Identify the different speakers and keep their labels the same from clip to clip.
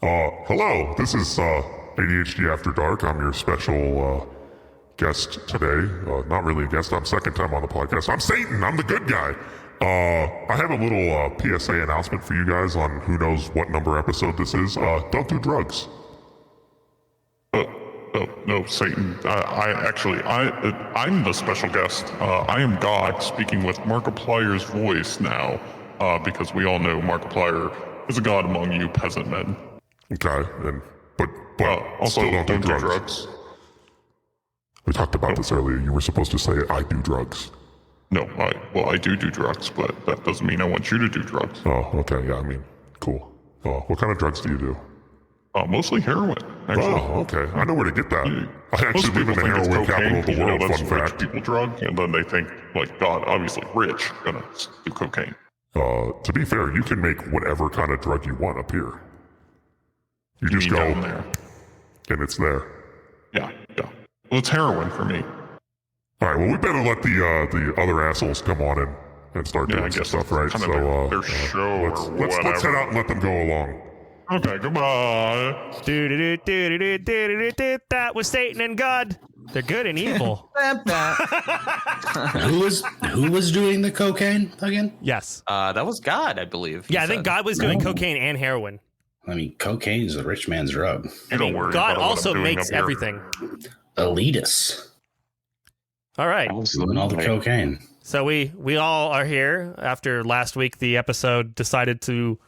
Speaker 1: Hello, this is ADHD After Dark. I'm your special guest today. Not really a guest, I'm second time on the podcast. I'm Satan, I'm the good guy. I have a little PSA announcement for you guys on who knows what number episode this is. Don't do drugs.
Speaker 2: No, Satan. I'm the special guest. I am God speaking with Markiplier's voice now, because we all know Markiplier is a god among you peasant men.
Speaker 1: Okay, but
Speaker 2: also
Speaker 1: still don't do drugs. We talked about this earlier. You were supposed to say, I do drugs.
Speaker 2: No, I do drugs, but that doesn't mean I want you to do drugs.
Speaker 1: Oh, okay, yeah, I mean, cool. What kind of drugs do you do?
Speaker 2: Mostly heroin, actually.
Speaker 1: Oh, okay. I know where to get that. I
Speaker 2: Most
Speaker 1: actually live in
Speaker 2: people
Speaker 1: the
Speaker 2: think it's
Speaker 1: heroin capital
Speaker 2: cocaine,
Speaker 1: of the
Speaker 2: you know,
Speaker 1: world,
Speaker 2: that's
Speaker 1: fun
Speaker 2: a rich
Speaker 1: fact.
Speaker 2: people drug, and then they think, like, God, obviously rich, gonna do cocaine.
Speaker 1: To be fair, you can make whatever kind of drug you want up here. You just
Speaker 2: mean
Speaker 1: go,
Speaker 2: down there.
Speaker 1: and it's there.
Speaker 2: Yeah. Well, it's heroin for me.
Speaker 1: All right, well, we better let the other assholes come on and start
Speaker 2: Yeah, I
Speaker 1: doing some
Speaker 2: guess
Speaker 1: stuff,
Speaker 2: it's
Speaker 1: right?
Speaker 2: kind of their show or
Speaker 1: let's head
Speaker 2: whatever.
Speaker 1: out and let them go along.
Speaker 2: Okay, goodbye.
Speaker 3: That was Satan and God. They're good and evil.
Speaker 4: Who was doing the cocaine again?
Speaker 3: Yes.
Speaker 5: That was God, I believe.
Speaker 3: Yeah, I think God was doing cocaine and heroin.
Speaker 4: I mean, cocaine is a rich man's drug.
Speaker 2: You don't worry.
Speaker 3: God
Speaker 2: about what
Speaker 3: also
Speaker 2: I'm doing
Speaker 3: makes
Speaker 2: up here.
Speaker 3: everything.
Speaker 4: Elitists
Speaker 3: All right.
Speaker 4: doing all the cocaine.
Speaker 3: So we all are here after last week. The episode decided to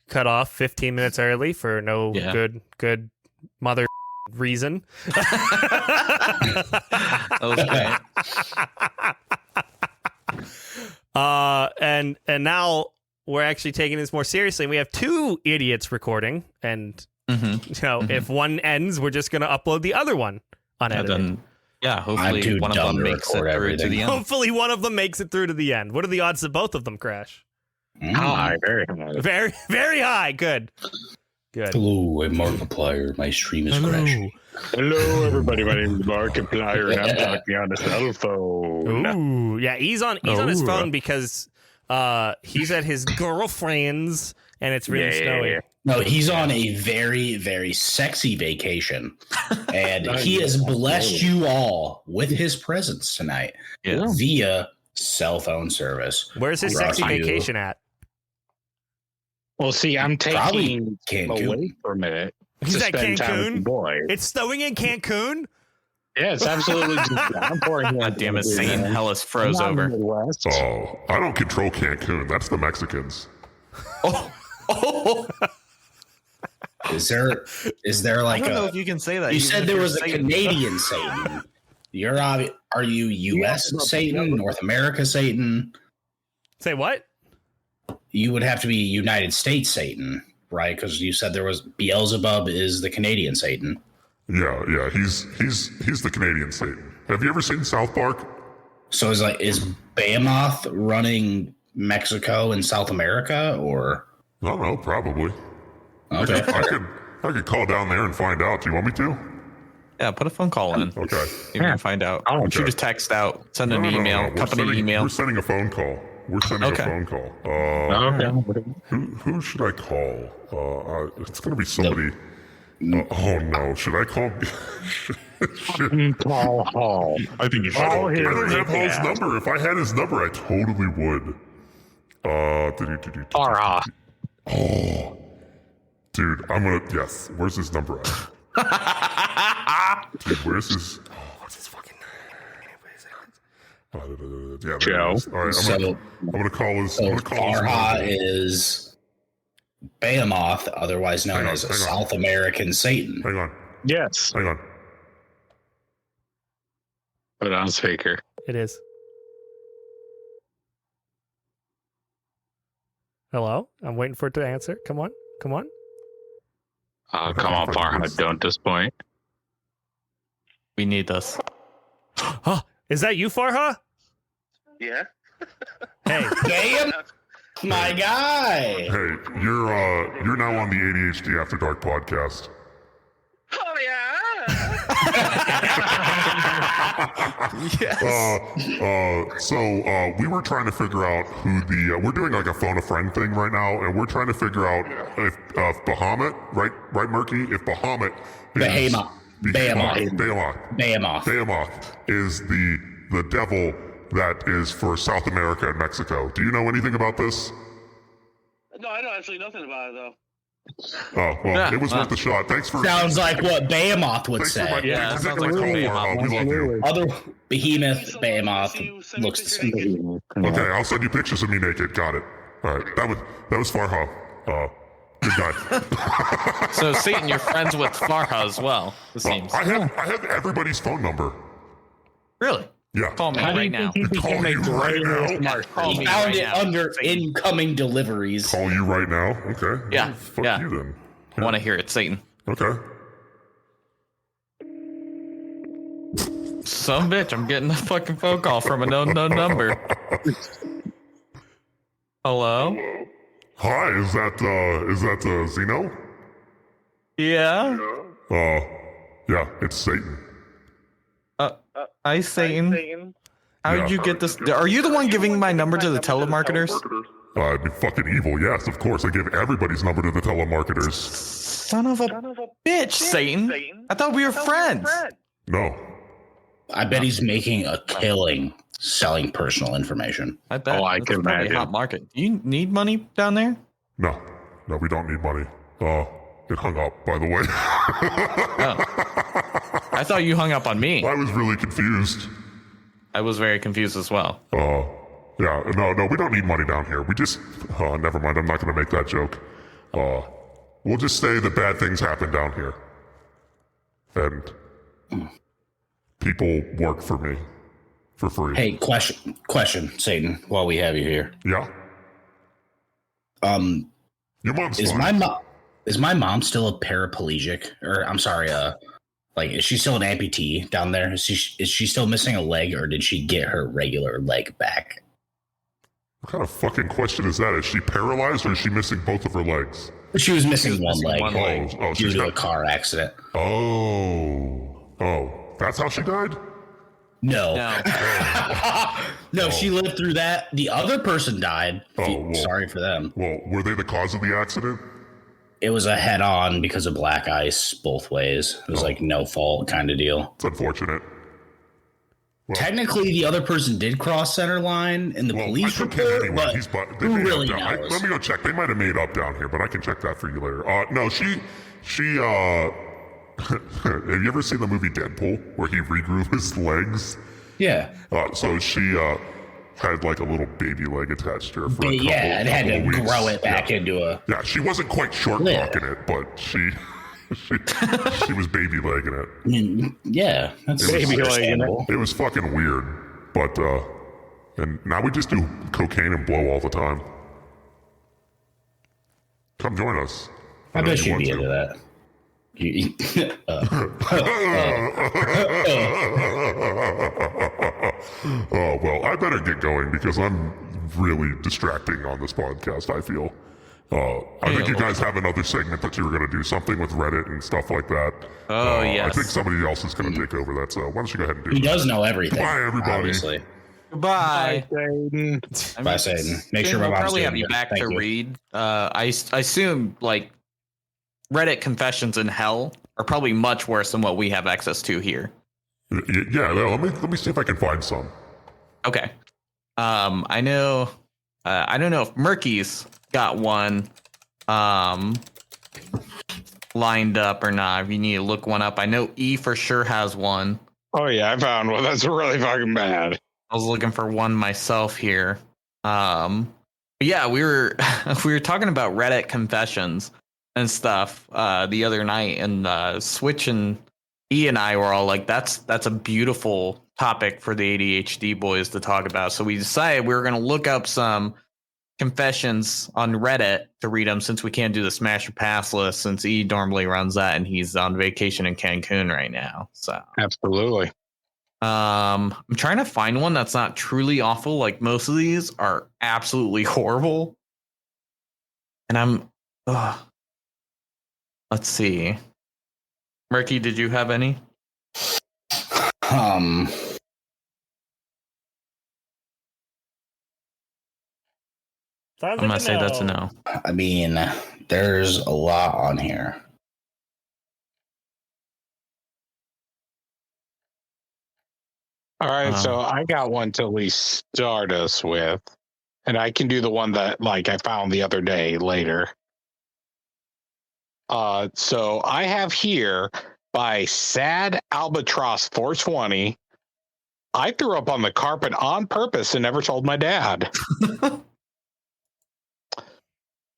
Speaker 3: cut off 15 minutes early for no good mother reason.
Speaker 5: That was great.
Speaker 3: And now we're actually taking this more seriously. We have two idiots recording, and if one ends, we're just gonna upload the other one unedited.
Speaker 5: And then,
Speaker 4: I'm
Speaker 5: hopefully
Speaker 4: too
Speaker 5: one of
Speaker 4: dumb
Speaker 5: them
Speaker 4: to
Speaker 5: makes it
Speaker 4: record
Speaker 5: through to
Speaker 4: everything.
Speaker 5: the end.
Speaker 3: Hopefully, one of them makes it through to the end. What are the odds that both of them crash?
Speaker 6: High, very high.
Speaker 3: Very, very high. Good.
Speaker 4: Hello, I'm Markiplier. My stream is crashing.
Speaker 6: Hello, everybody. My name is Markiplier, and I'm talking on the cell phone.
Speaker 3: Ooh, yeah. He's on his phone because he's at his girlfriend's and it's really snowy.
Speaker 6: Yeah.
Speaker 4: No, he's on a very, very sexy vacation, and he has blessed you all with his presence tonight via cell phone service.
Speaker 3: Where's his
Speaker 4: Brought
Speaker 3: sexy
Speaker 4: to you.
Speaker 3: vacation at?
Speaker 6: Well, see, I'm
Speaker 4: Probably
Speaker 6: taking
Speaker 4: Cancun.
Speaker 6: away for a minute
Speaker 3: He's
Speaker 6: to
Speaker 3: at
Speaker 6: spend time with
Speaker 3: Cancun?
Speaker 6: the boy.
Speaker 3: It's snowing in Cancun?
Speaker 6: Yeah, it's absolutely downpouring.
Speaker 5: God damn it, Satan Hellas froze over.
Speaker 1: Oh, I don't control Cancun. That's the Mexicans.
Speaker 5: Oh,
Speaker 4: Is there
Speaker 5: I
Speaker 4: like
Speaker 5: don't know
Speaker 4: a?
Speaker 5: if you can say that.
Speaker 4: You
Speaker 5: even
Speaker 4: said
Speaker 5: if
Speaker 4: there
Speaker 5: you're
Speaker 4: was a
Speaker 5: Satan.
Speaker 4: Canadian Satan. Are you U.S. Satan, North America Satan?
Speaker 3: Say what?
Speaker 4: You would have to be United States Satan, right? Because you said there was Beelzebub is the Canadian Satan.
Speaker 1: Yeah, he's the Canadian Satan. Have you ever seen South Park?
Speaker 4: So is Behemoth running Mexico and South America, or
Speaker 1: I don't know, probably.
Speaker 4: okay?
Speaker 1: I could call down there and find out. Do you want me to?
Speaker 5: Yeah, put a phone call in.
Speaker 1: Okay.
Speaker 5: You can find out.
Speaker 6: Oh,
Speaker 5: Shoot a text out. Send an email.
Speaker 1: We're
Speaker 5: Company
Speaker 1: sending,
Speaker 5: email.
Speaker 1: We're sending a phone call. We're sending
Speaker 5: Okay.
Speaker 1: a phone call.
Speaker 6: Okay.
Speaker 1: Who should I call? It's gonna be somebody. Oh no! Should I call?
Speaker 6: Paul Hall.
Speaker 2: I think you should.
Speaker 6: Oh,
Speaker 1: I
Speaker 6: here
Speaker 1: don't
Speaker 6: we
Speaker 1: have Hall's
Speaker 6: go.
Speaker 1: number. If I had his number, I totally would.
Speaker 6: Farah.
Speaker 1: Oh, dude, I'm gonna. Yes. Where's his number at? Dude, where's his? Oh, what's his fucking name? Yeah, there
Speaker 6: Joe.
Speaker 1: it is. All right, I'm gonna call his. I'm
Speaker 4: So
Speaker 1: gonna call his
Speaker 4: Farha
Speaker 1: number.
Speaker 4: is Behemoth, otherwise known
Speaker 1: Hang on,
Speaker 4: as a
Speaker 1: hang on.
Speaker 4: South American Satan.
Speaker 1: Hang on.
Speaker 6: Yes.
Speaker 1: Hang on.
Speaker 6: Put it on speaker.
Speaker 3: It is. Hello? I'm waiting for it to answer. Come on. Come on.
Speaker 6: Oh, come on, Farha. Don't disappoint.
Speaker 5: We need this.
Speaker 3: Oh, is that you, Farha?
Speaker 7: Yeah.
Speaker 3: Hey.
Speaker 4: Damn, my guy.
Speaker 1: Hey, you're now on the ADHD After Dark podcast.
Speaker 7: Oh yeah.
Speaker 5: Yes.
Speaker 1: So we were trying to figure out who the we're doing like a phone a friend thing right now, and we're trying to figure out if Bahamut, right, Murky, if Bahamut is Behemoth is the devil that is for South America and Mexico. Do you know anything about this?
Speaker 7: No, I know actually nothing about it though.
Speaker 1: Oh, well, it was worth a shot. Thanks for...
Speaker 4: Sounds like what Behemoth would say.
Speaker 5: Yeah, sounds like
Speaker 1: we love you.
Speaker 4: Other Behemoth, Behemoth looks the same.
Speaker 1: Okay, I'll send you pictures of me naked. Got it. All right, that was Farha. Good guy.
Speaker 5: So, Satan, you're friends with Farha as well, it seems.
Speaker 1: I have everybody's phone number.
Speaker 5: Really?
Speaker 1: Yeah.
Speaker 5: Call me right now.
Speaker 1: Call you right now.
Speaker 5: Call me
Speaker 4: Found
Speaker 5: right
Speaker 4: it
Speaker 5: now.
Speaker 4: under incoming deliveries.
Speaker 1: Call you right now? Okay.
Speaker 5: Yeah,
Speaker 1: Fuck
Speaker 5: yeah.
Speaker 1: you then.
Speaker 5: I want to hear it, Satan.
Speaker 1: Okay.
Speaker 5: Some bitch, I'm getting a fucking phone call from an unknown number. Hello?
Speaker 1: Hi, is that Zeno?
Speaker 5: Yeah?
Speaker 1: Yeah, it's Satan.
Speaker 5: Hi, Satan. How did you get this? Are you the one giving my number to the telemarketers?
Speaker 1: It'd be fucking evil, yes, of course. I give everybody's number to the telemarketers.
Speaker 5: Son of a bitch, Satan. I thought we were friends.
Speaker 1: No.
Speaker 4: I bet he's making a killing selling personal information.
Speaker 5: I bet.
Speaker 6: Oh, I
Speaker 5: That's
Speaker 6: can
Speaker 5: probably a
Speaker 6: imagine.
Speaker 5: hot market. Do you need money down there?
Speaker 1: No, we don't need money. It hung up, by the way.
Speaker 5: I thought you hung up on me.
Speaker 1: I was really confused.
Speaker 5: I was very confused as well.
Speaker 1: Yeah, no, we don't need money down here. We just, never mind, I'm not going to make that joke. We'll just say that bad things happen down here. And people work for me for free.
Speaker 4: Hey, question, Satan, while we have you here.
Speaker 1: Yeah? Your mom's
Speaker 4: Is
Speaker 1: fine.
Speaker 4: my mom still a paraplegic? Or I'm sorry, is she still an amputee down there? Is she still missing a leg, or did she get her regular leg back?
Speaker 1: What kind of fucking question is that? Is she paralyzed or is she missing both of her legs?
Speaker 4: She was missing one
Speaker 5: missing
Speaker 4: leg
Speaker 5: one leg.
Speaker 1: Oh,
Speaker 4: due
Speaker 1: she's
Speaker 4: to a
Speaker 1: got...
Speaker 4: car accident.
Speaker 1: Oh, that's how she died?
Speaker 4: No.
Speaker 5: No.
Speaker 4: No, she lived through that. The other person died.
Speaker 1: well.
Speaker 4: Sorry for them.
Speaker 1: Well, were they the cause of the accident?
Speaker 4: It was a head-on because of black ice both ways. It was like no fault kind of deal.
Speaker 1: It's unfortunate. Well,
Speaker 4: Technically, the other person did cross center line in the police
Speaker 1: I took him
Speaker 4: report,
Speaker 1: anyway.
Speaker 4: but
Speaker 1: They
Speaker 4: who
Speaker 1: made
Speaker 4: really
Speaker 1: up down.
Speaker 4: knows?
Speaker 1: Let me go check. They might have made up down here, but I can check that for you later. No, she have you ever seen the movie Deadpool where he regrew his legs?
Speaker 4: Yeah.
Speaker 1: So she had like a little baby leg attached to her for a couple,
Speaker 4: It had to
Speaker 1: couple of weeks.
Speaker 4: grow it back into a...
Speaker 1: Yeah, she wasn't quite short
Speaker 4: Yeah.
Speaker 1: talking it, but she was baby legging it.
Speaker 4: Yeah, that's
Speaker 6: Baby
Speaker 4: understandable.
Speaker 1: It was fucking weird, but and now we just do cocaine and blow all the time. Come join us.
Speaker 4: I
Speaker 1: know
Speaker 4: bet
Speaker 1: you
Speaker 4: you'd be
Speaker 1: want
Speaker 4: into that.
Speaker 1: Oh, well, I better get going because I'm really distracting on this podcast, I feel. I think you guys have another segment that you were going to do, something with Reddit and stuff like that.
Speaker 5: Oh,
Speaker 1: I
Speaker 5: yes.
Speaker 1: think somebody else is going to take over that, so why don't you go ahead and do
Speaker 4: He
Speaker 1: that?
Speaker 4: does know everything.
Speaker 1: Bye, everybody.
Speaker 4: Obviously.
Speaker 5: Goodbye.
Speaker 6: Satan.
Speaker 4: Bye, Satan. Make sure my
Speaker 5: we'll
Speaker 4: mom's
Speaker 5: probably
Speaker 4: doing
Speaker 5: have you
Speaker 4: good.
Speaker 5: back
Speaker 4: Thank
Speaker 5: to
Speaker 4: you.
Speaker 5: read. I assume like Reddit confessions in hell are probably much worse than what we have access to here.
Speaker 1: Yeah, let me see if I can find some.
Speaker 5: Okay. I know. I don't know if Murky's got one lined up or not. If you need to look one up, I know E for sure has one.
Speaker 6: Oh yeah, I found one. That's really fucking bad.
Speaker 5: I was looking for one myself here. But yeah, we were talking about Reddit confessions and stuff the other night, and Switch and E and I were all like, that's a beautiful topic for the ADHD boys to talk about. So we decided we were going to look up some confessions on Reddit to read them, since we can't do the Smash or Pass list, since E normally runs that and he's on vacation in Cancun right now. So
Speaker 6: Absolutely.
Speaker 5: I'm trying to find one that's not truly awful. Like most of these are absolutely horrible. And let's see. Murky, did you have any? I'm gonna say that's a no.
Speaker 4: I mean, there's a lot on here.
Speaker 6: All right, so I got one to at least start us with, and I can do the one that like I found the other day later. So I have here by Sad Albatross 420. I threw up on the carpet on purpose and never told my dad.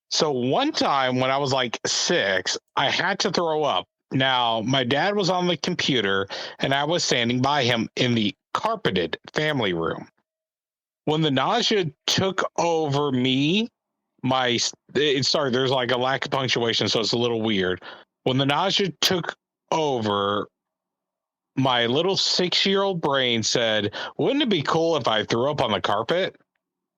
Speaker 6: So one time when I was like 6, I had to throw up. Now, my dad was on the computer and I was standing by him in the carpeted family room. When the nausea took over me, there's like a lack of punctuation, so it's a little weird. When the nausea took over, my little 6-year-old brain said, wouldn't it be cool if I threw up on the carpet?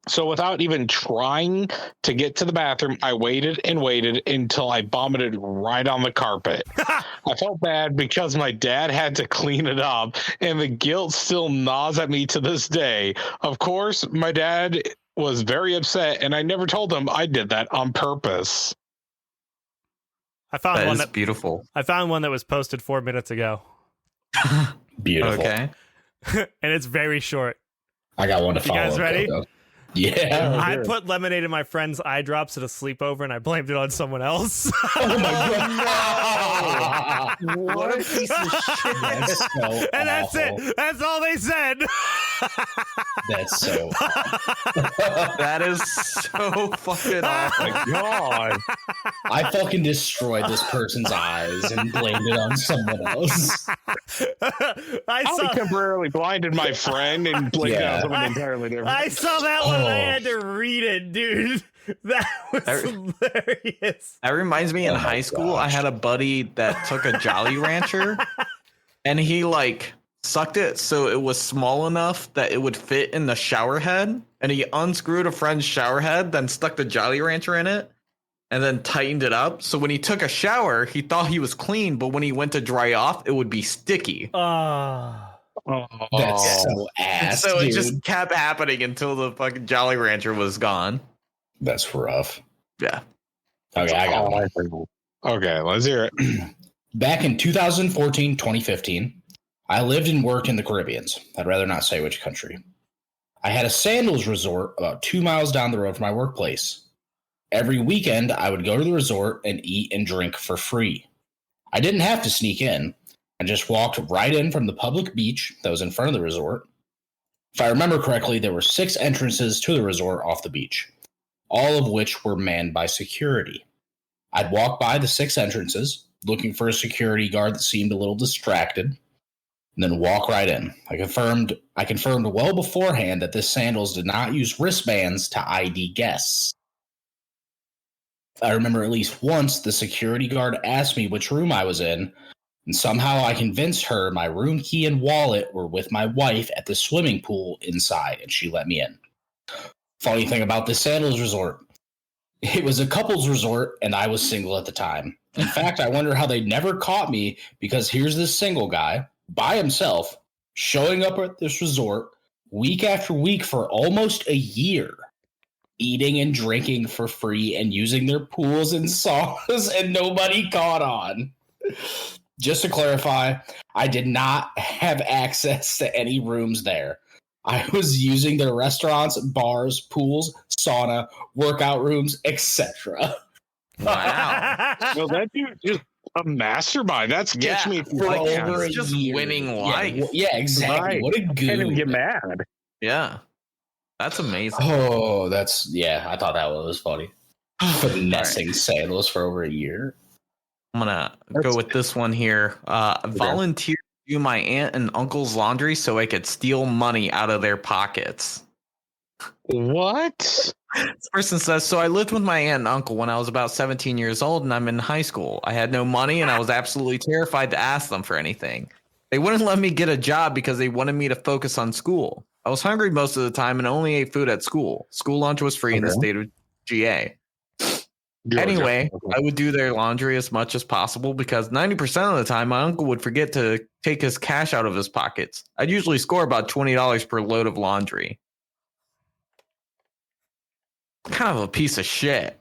Speaker 6: So without even trying to get to the bathroom, I waited and waited until I vomited right on the carpet. I felt bad because my dad had to clean it up, and the guilt still gnaws at me to this day. Of course, my dad was very upset, and I never told him I did that on purpose.
Speaker 3: I found
Speaker 5: that
Speaker 3: one
Speaker 5: is
Speaker 3: that
Speaker 5: beautiful.
Speaker 3: I found one that was posted 4 minutes ago.
Speaker 4: Beautiful.
Speaker 5: Okay.
Speaker 3: And it's very short.
Speaker 4: I got one to follow.
Speaker 3: You guys ready?
Speaker 4: Though. Yeah.
Speaker 3: I put lemonade in my friend's eye drops at a sleepover, and I blamed it on someone else.
Speaker 4: Oh my god!
Speaker 5: What a piece of shit!
Speaker 4: That's so
Speaker 3: And that's
Speaker 4: awful.
Speaker 3: it. That's all they said.
Speaker 4: That's so.
Speaker 5: That is so fucking awful.
Speaker 6: God.
Speaker 4: I fucking destroyed this person's eyes and blamed it on someone else.
Speaker 3: I saw
Speaker 6: temporarily blinded my friend and blamed it on someone entirely different.
Speaker 3: I saw that one and I
Speaker 4: Oh.
Speaker 3: had to read it, dude. That was hilarious.
Speaker 5: That reminds me in
Speaker 4: Oh my
Speaker 5: high school, I
Speaker 4: gosh.
Speaker 5: had a buddy that took a Jolly Rancher and he like sucked it so it was small enough that it would fit in the shower head. And he unscrewed a friend's shower head, then stuck the Jolly Rancher in it and then tightened it up. So when he took a shower, he thought he was clean, but when he went to dry off, it would be sticky.
Speaker 4: That's so ass.
Speaker 5: So it
Speaker 4: dude.
Speaker 5: just kept happening until the fucking Jolly Rancher was gone.
Speaker 4: That's rough.
Speaker 5: Yeah.
Speaker 4: Okay, I got one.
Speaker 6: Okay, let's hear it.
Speaker 4: Back in 2014, 2015, I lived and worked in the Caribbean. I'd rather not say which country. I had a sandals resort about 2 miles down the road from my workplace. Every weekend, I would go to the resort and eat and drink for free. I didn't have to sneak in. I just walked right in from the public beach that was in front of the resort. If I remember correctly, there were 6 entrances to the resort off the beach, all of which were manned by security. I'd walk by the 6 entrances, looking for a security guard that seemed a little distracted, and then walk right in. I confirmed well beforehand that this sandals did not use wristbands to ID guests. I remember at least once the security guard asked me which room I was in, and somehow I convinced her my room key and wallet were with my wife at the swimming pool inside, and she let me in. Funny thing about this sandals resort, it was a couples resort, and I was single at the time. In fact, I wonder how they never caught me, because here's this single guy by himself showing up at this resort week after week for almost a year, eating and drinking for free and using their pools and saunas, and nobody caught on. Just to clarify, I did not have access to any rooms there. I was using their restaurants, bars, pools, sauna, workout rooms, etc.
Speaker 5: Wow.
Speaker 6: Well, that dude just a mastermind. That's catch me if you
Speaker 4: For
Speaker 6: like
Speaker 4: over
Speaker 6: it.
Speaker 4: a
Speaker 5: just
Speaker 4: year.
Speaker 5: winning
Speaker 4: Yeah,
Speaker 5: life.
Speaker 4: Yeah, exactly.
Speaker 6: Right.
Speaker 4: What a
Speaker 6: Can't even get
Speaker 4: goon.
Speaker 6: mad.
Speaker 5: Yeah. That's amazing.
Speaker 4: Oh, I thought that was funny. Finessing sandals for over a year.
Speaker 5: I'm gonna go with this one here. Volunteer to do my aunt and uncle's laundry so I could steal money out of their pockets.
Speaker 6: What?
Speaker 5: This person says, so I lived with my aunt and uncle when I was about 17 years old and I'm in high school. I had no money and I was absolutely terrified to ask them for anything. They wouldn't let me get a job because they wanted me to focus on school. I was hungry most of the time and only ate food at school. School lunch was free in the state of GA.
Speaker 6: Georgia.
Speaker 5: Anyway, I would do their laundry as much as possible because 90% of the time my uncle would forget to take his cash out of his pockets. I'd usually score about $20 per load of laundry. Kind of a piece of shit.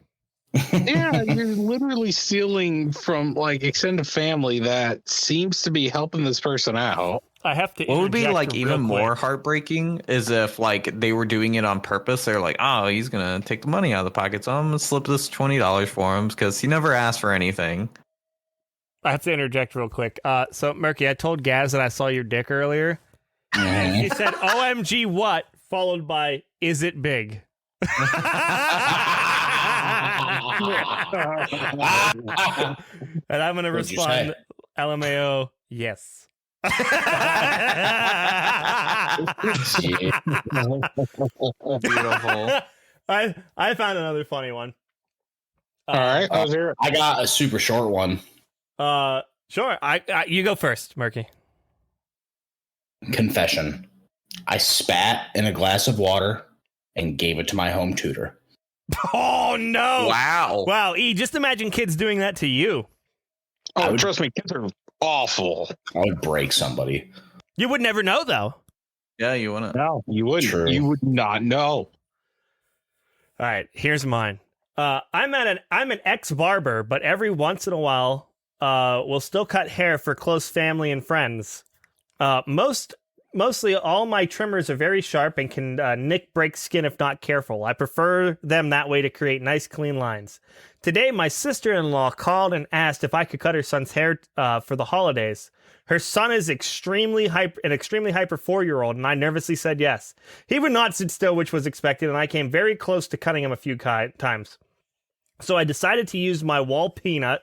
Speaker 6: Yeah, you're literally stealing from like extended family that seems to be helping this person out.
Speaker 3: I have to.
Speaker 5: What would be
Speaker 3: interject
Speaker 5: like
Speaker 3: real
Speaker 5: even
Speaker 3: quick.
Speaker 5: more heartbreaking is if like they were doing it on purpose. They're like, oh, he's gonna take the money out of the pocket, so I'm gonna slip this $20 for him because he never asked for anything.
Speaker 3: I have to interject real quick. So Murky, I told Gaz that I saw your dick earlier, and
Speaker 4: Mhm.
Speaker 3: she said, "OMG, what?" followed by, "Is it big?" And I'm gonna
Speaker 4: What'd you
Speaker 3: respond,
Speaker 4: say?
Speaker 3: LMAO, yes.
Speaker 5: Beautiful.
Speaker 3: I found another funny one.
Speaker 6: All right, let's hear it.
Speaker 4: I got a super short one.
Speaker 3: Sure. You go first, Murky.
Speaker 4: Confession. I spat in a glass of water and gave it to my home tutor.
Speaker 3: Oh no!
Speaker 5: Wow.
Speaker 3: Wow, E, just imagine kids doing that to you.
Speaker 6: Oh,
Speaker 4: would-
Speaker 6: trust me, kids are awful.
Speaker 4: I would break somebody.
Speaker 3: You would never know, though.
Speaker 5: Yeah, you wanna?
Speaker 6: No, you wouldn't.
Speaker 4: True.
Speaker 6: You would not know.
Speaker 3: All right, here's mine. I'm an ex barber, but every once in a while, we'll still cut hair for close family and friends. Mostly all my trimmers are very sharp and can break skin if not careful. I prefer them that way to create nice, clean lines. Today, my sister-in-law called and asked if I could cut her son's hair for the holidays. Her son is an extremely hyper 4-year-old, and I nervously said yes. He would not sit still, which was expected, and I came very close to cutting him a few times. So I decided to use my wall peanut,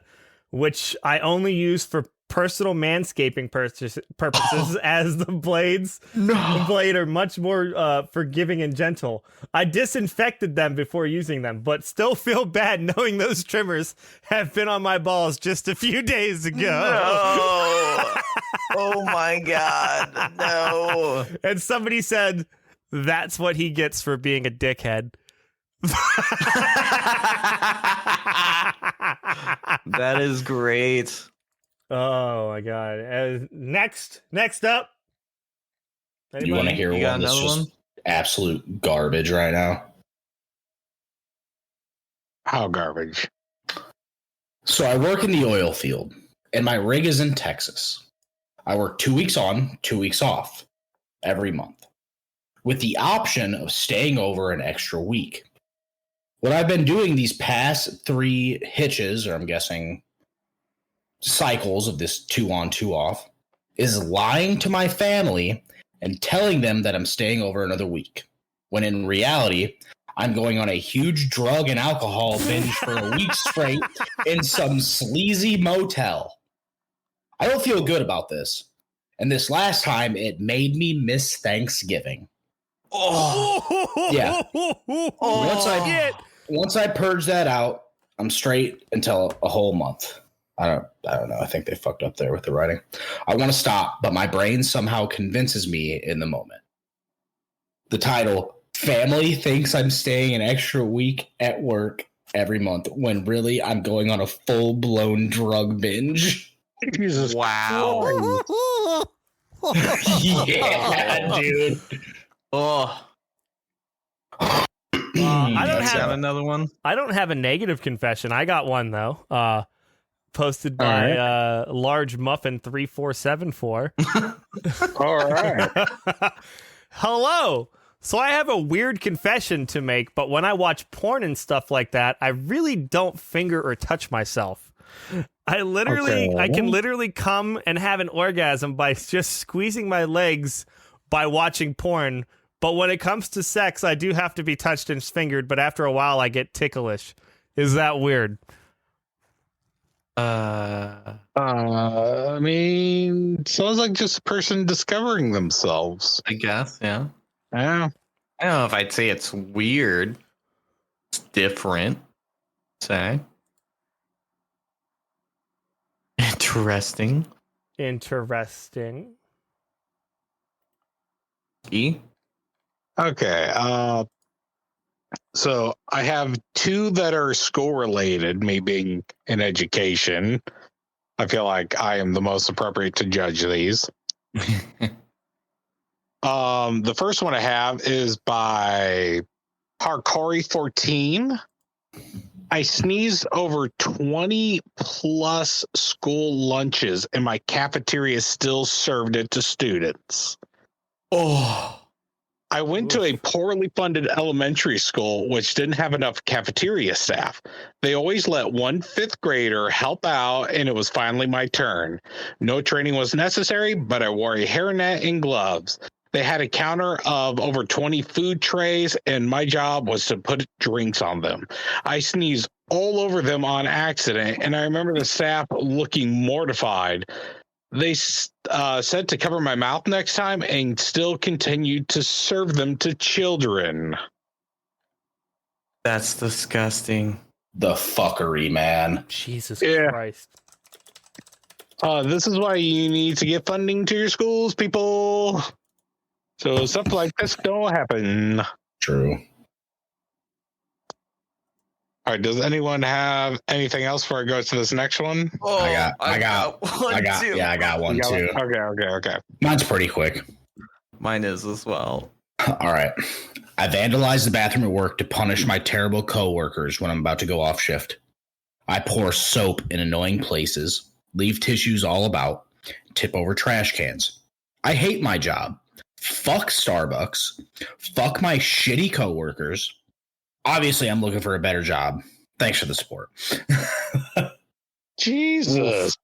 Speaker 3: which I only use for personal manscaping purposes, as the blade are much more forgiving and gentle. I disinfected them before using them, but still feel bad knowing those trimmers have been on my balls just a few days ago.
Speaker 5: No. Oh my god. No.
Speaker 3: And somebody said, that's what he gets for being a dickhead.
Speaker 5: That is great.
Speaker 3: Oh my god. Next up.
Speaker 4: You want to hear
Speaker 5: You got
Speaker 4: one that's
Speaker 5: another
Speaker 4: just
Speaker 5: one?
Speaker 4: absolute garbage right now?
Speaker 6: How garbage.
Speaker 4: So I work in the oil field, and my rig is in Texas. I work 2 weeks on, 2 weeks off every month, with the option of staying over an extra week. What I've been doing these past 3 hitches, or I'm guessing cycles of this 2 on, 2 off, is lying to my family and telling them that I'm staying over another week, when in reality, I'm going on a huge drug and alcohol binge for a week straight in some sleazy motel. I don't feel good about this. And this last time, it made me miss Thanksgiving.
Speaker 5: Oh.
Speaker 4: Yeah.
Speaker 5: Oh.
Speaker 4: Once I purge that out, I'm straight until a whole month. I don't know. I think they fucked up there with the writing. I want to stop, but my brain somehow convinces me in the moment. The title, Family Thinks I'm Staying an Extra Week at Work every month, when really I'm going on a full-blown drug binge.
Speaker 6: Jesus.
Speaker 5: Wow.
Speaker 4: Yeah, dude.
Speaker 5: Oh.
Speaker 3: I don't
Speaker 5: You
Speaker 3: have
Speaker 5: got another one?
Speaker 3: I don't have a negative confession. I got one though. Posted by Large Muffin 3474.
Speaker 6: All right.
Speaker 3: Hello. So I have a weird confession to make, but when I watch porn and stuff like that, I really don't finger or touch myself. I can literally come and have an orgasm by just squeezing my legs by watching porn. But when it comes to sex, I do have to be touched and fingered, but after a while I get ticklish. Is that weird?
Speaker 6: I mean, sounds like just a person discovering themselves.
Speaker 5: I guess, yeah.
Speaker 6: Yeah.
Speaker 5: I don't know if I'd say it's weird. It's different. Say. Interesting.
Speaker 3: Interesting.
Speaker 5: E?
Speaker 6: Okay. So I have two that are school related, me being in education. I feel like I am the most appropriate to judge these. The first one I have is by Parkori14. I sneezed over 20 plus school lunches, and my cafeteria still served it to students.
Speaker 5: Oh.
Speaker 6: I went to a poorly funded elementary school, which didn't have enough cafeteria staff. They always let one fifth grader help out, and it was finally my turn. No training was necessary, but I wore a hairnet and gloves. They had a counter of over 20 food trays, and my job was to put drinks on them. I sneezed all over them on accident, and I remember the staff looking mortified. They said to cover my mouth next time and still continued to serve them to children.
Speaker 5: That's disgusting.
Speaker 4: The fuckery, man.
Speaker 3: Jesus
Speaker 6: Yeah.
Speaker 3: Christ.
Speaker 6: This is why you need to get funding to your schools, people. So stuff like this don't happen.
Speaker 4: True.
Speaker 6: All right, does anyone have anything else before I go to this next one?
Speaker 5: Oh,
Speaker 4: I got
Speaker 5: one too.
Speaker 4: I got one too.
Speaker 6: Okay.
Speaker 4: Mine's pretty quick.
Speaker 5: Mine is as well.
Speaker 4: All right. I vandalized the bathroom at work to punish my terrible coworkers when I'm about to go off shift. I pour soap in annoying places, leave tissues all about, tip over trash cans. I hate my job. Fuck Starbucks. Fuck my shitty coworkers. Obviously, I'm looking for a better job. Thanks for the support.
Speaker 6: Jesus.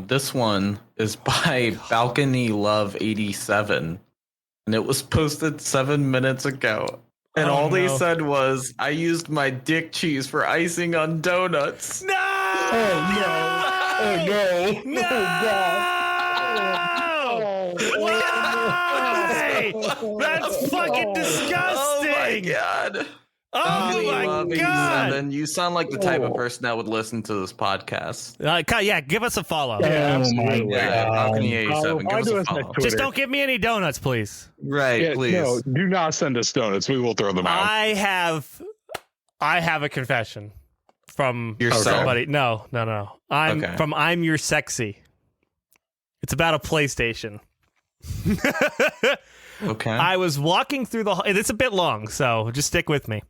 Speaker 5: This one is by Balcony Love 87, and it was posted 7 minutes ago. And all they said was, "I used my dick cheese for icing on donuts."
Speaker 3: No!
Speaker 4: Oh no!
Speaker 3: No! Why? That's fucking disgusting!
Speaker 5: Oh my god!
Speaker 3: Oh
Speaker 5: Balcony
Speaker 3: my
Speaker 5: Love
Speaker 3: god!
Speaker 5: 87. You sound like the type of person that would listen to this podcast.
Speaker 3: Yeah, give us a follow.
Speaker 5: Yeah, Balcony 87. Give us a follow.
Speaker 3: Just don't give me any donuts, please.
Speaker 5: Right, please.
Speaker 6: No, do not send us donuts. We will throw them out.
Speaker 3: I have a confession from
Speaker 5: Yourself?
Speaker 3: somebody. No.
Speaker 5: Okay.
Speaker 3: I'm Your Sexy. It's about a PlayStation.
Speaker 5: Okay.
Speaker 3: I was walking through the. It's a bit long, so just stick with me.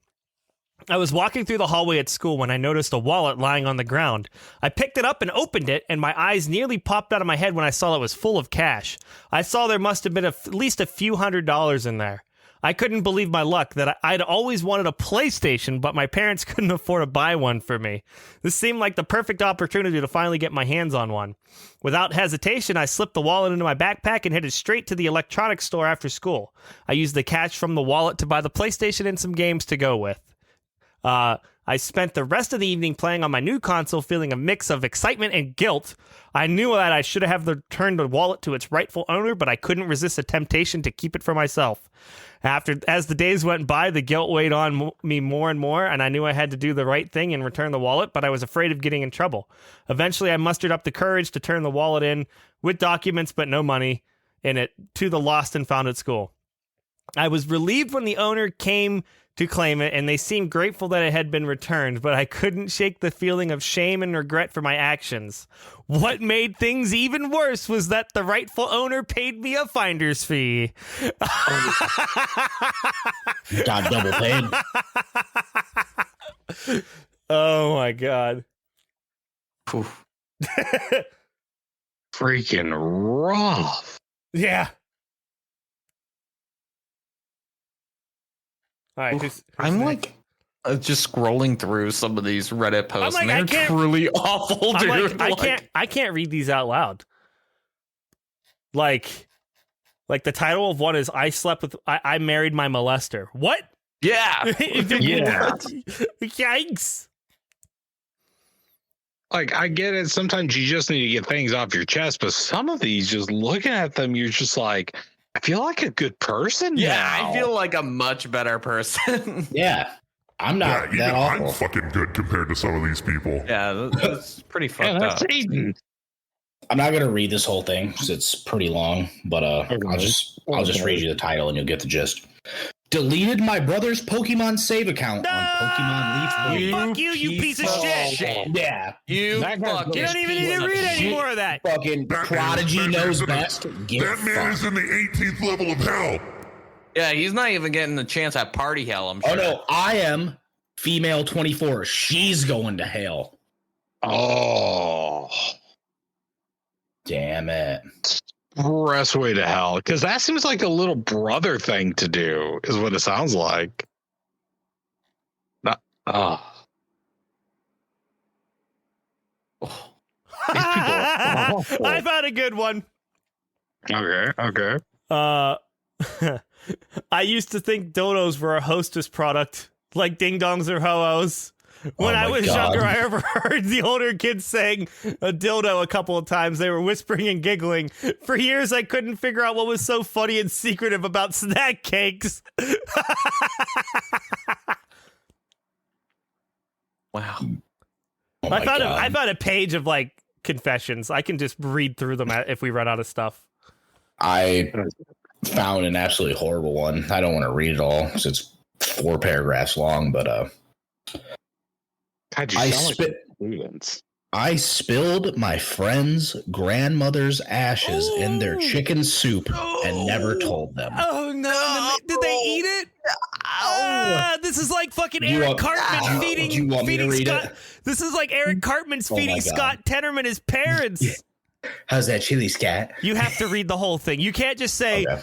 Speaker 3: I was walking through the hallway at school when I noticed a wallet lying on the ground. I picked it up and opened it, and my eyes nearly popped out of my head when I saw it was full of cash. I saw there must have been at least a few $100s in there. I couldn't believe my luck that I'd always wanted a PlayStation, but my parents couldn't afford to buy one for me. This seemed like the perfect opportunity to finally get my hands on one. Without hesitation, I slipped the wallet into my backpack and headed straight to the electronics store after school. I used the cash from the wallet to buy the PlayStation and some games to go with. I spent the rest of the evening playing on my new console, feeling a mix of excitement and guilt. I knew that I should have returned the wallet to its rightful owner, but I couldn't resist the temptation to keep it for myself. As the days went by, the guilt weighed on me more and more, and I knew I had to do the right thing and return the wallet, but I was afraid of getting in trouble. Eventually, I mustered up the courage to turn the wallet in with documents but no money in it to the lost and found at school. I was relieved when the owner came to claim it, and they seemed grateful that it had been returned, but I couldn't shake the feeling of shame and regret for my actions. What made things even worse was that the rightful owner paid me a finder's fee.
Speaker 4: Got double paid.
Speaker 3: Oh my god.
Speaker 5: Oof.
Speaker 6: Freaking rough.
Speaker 3: Yeah. All right, who's
Speaker 5: I'm
Speaker 3: next?
Speaker 5: like just scrolling through some of these Reddit posts,
Speaker 3: like,
Speaker 5: and
Speaker 3: I
Speaker 5: they're
Speaker 3: can't-
Speaker 5: truly awful,
Speaker 3: I'm
Speaker 5: dude.
Speaker 3: like, I can't read these out loud. Like the title of one is I married my molester. What?
Speaker 5: Yeah.
Speaker 6: Yeah.
Speaker 3: Yikes.
Speaker 6: Like, I get it. Sometimes you just need to get things off your chest, but some of these, just looking at them, you're just like, I feel like a good person
Speaker 5: Yeah,
Speaker 6: now.
Speaker 5: I feel like a much better person.
Speaker 4: Yeah. I'm
Speaker 1: Yeah,
Speaker 4: not
Speaker 1: even
Speaker 4: that
Speaker 1: I'm
Speaker 4: awful.
Speaker 1: fucking good compared to some of these people.
Speaker 5: Yeah, that's pretty
Speaker 6: Yeah,
Speaker 5: fucked
Speaker 6: that's
Speaker 5: up.
Speaker 6: Aiden.
Speaker 4: I'm not gonna read this whole thing because it's pretty long, but I'll just read you the title and you'll get the gist. Deleted my brother's Pokemon save account on Pokemon Leaf.
Speaker 3: Fuck you piece of shit.
Speaker 4: Yeah.
Speaker 5: You
Speaker 6: That guy's
Speaker 5: fucking
Speaker 3: You don't even need to read any more of that.
Speaker 4: Fucking
Speaker 1: That
Speaker 4: Prodigy
Speaker 1: man
Speaker 4: knows
Speaker 1: is in the-
Speaker 4: best. Get
Speaker 1: That man is
Speaker 4: fucked.
Speaker 1: in the 18th level of hell.
Speaker 5: Yeah, he's not even getting the chance at party hell, I'm sure.
Speaker 4: Oh no, I am female 24. She's going to hell.
Speaker 6: Oh,
Speaker 4: Damn it.
Speaker 6: expressway to hell. Because that seems like a little brother thing to do, is what it sounds like. Not,
Speaker 3: I found a good one.
Speaker 6: okay.
Speaker 3: I used to think dodos were a hostess product, like ding dongs or ho-ohs. When
Speaker 4: Oh
Speaker 3: I
Speaker 4: my
Speaker 3: was
Speaker 4: God.
Speaker 3: younger, I overheard the older kids saying a dildo a couple of times. They were whispering and giggling. For years, I couldn't figure out what was so funny and secretive about snack cakes.
Speaker 5: Wow.
Speaker 4: Oh my
Speaker 3: I
Speaker 4: God.
Speaker 3: found a page of like confessions. I can just read through them if we run out of stuff.
Speaker 4: I found an absolutely horrible one. I don't want to read it all because it's 4 paragraphs long, but
Speaker 6: God, you
Speaker 4: I
Speaker 6: sound
Speaker 4: spit.
Speaker 6: like students.
Speaker 4: I spilled my friend's grandmother's ashes in their chicken soup and never told them.
Speaker 3: Oh no! Did they eat it? This is like fucking
Speaker 4: Do you
Speaker 3: Eric
Speaker 4: want-
Speaker 3: Cartman
Speaker 4: do
Speaker 3: feeding.
Speaker 4: you want me to
Speaker 3: feeding
Speaker 4: read
Speaker 3: Scott.
Speaker 4: it?
Speaker 3: This is like Eric Cartman's
Speaker 4: Oh my
Speaker 3: feeding
Speaker 4: God.
Speaker 3: Scott Tenorman his parents.
Speaker 4: How's that chili scat?
Speaker 3: You have to read the whole thing. You can't just say
Speaker 4: Okay.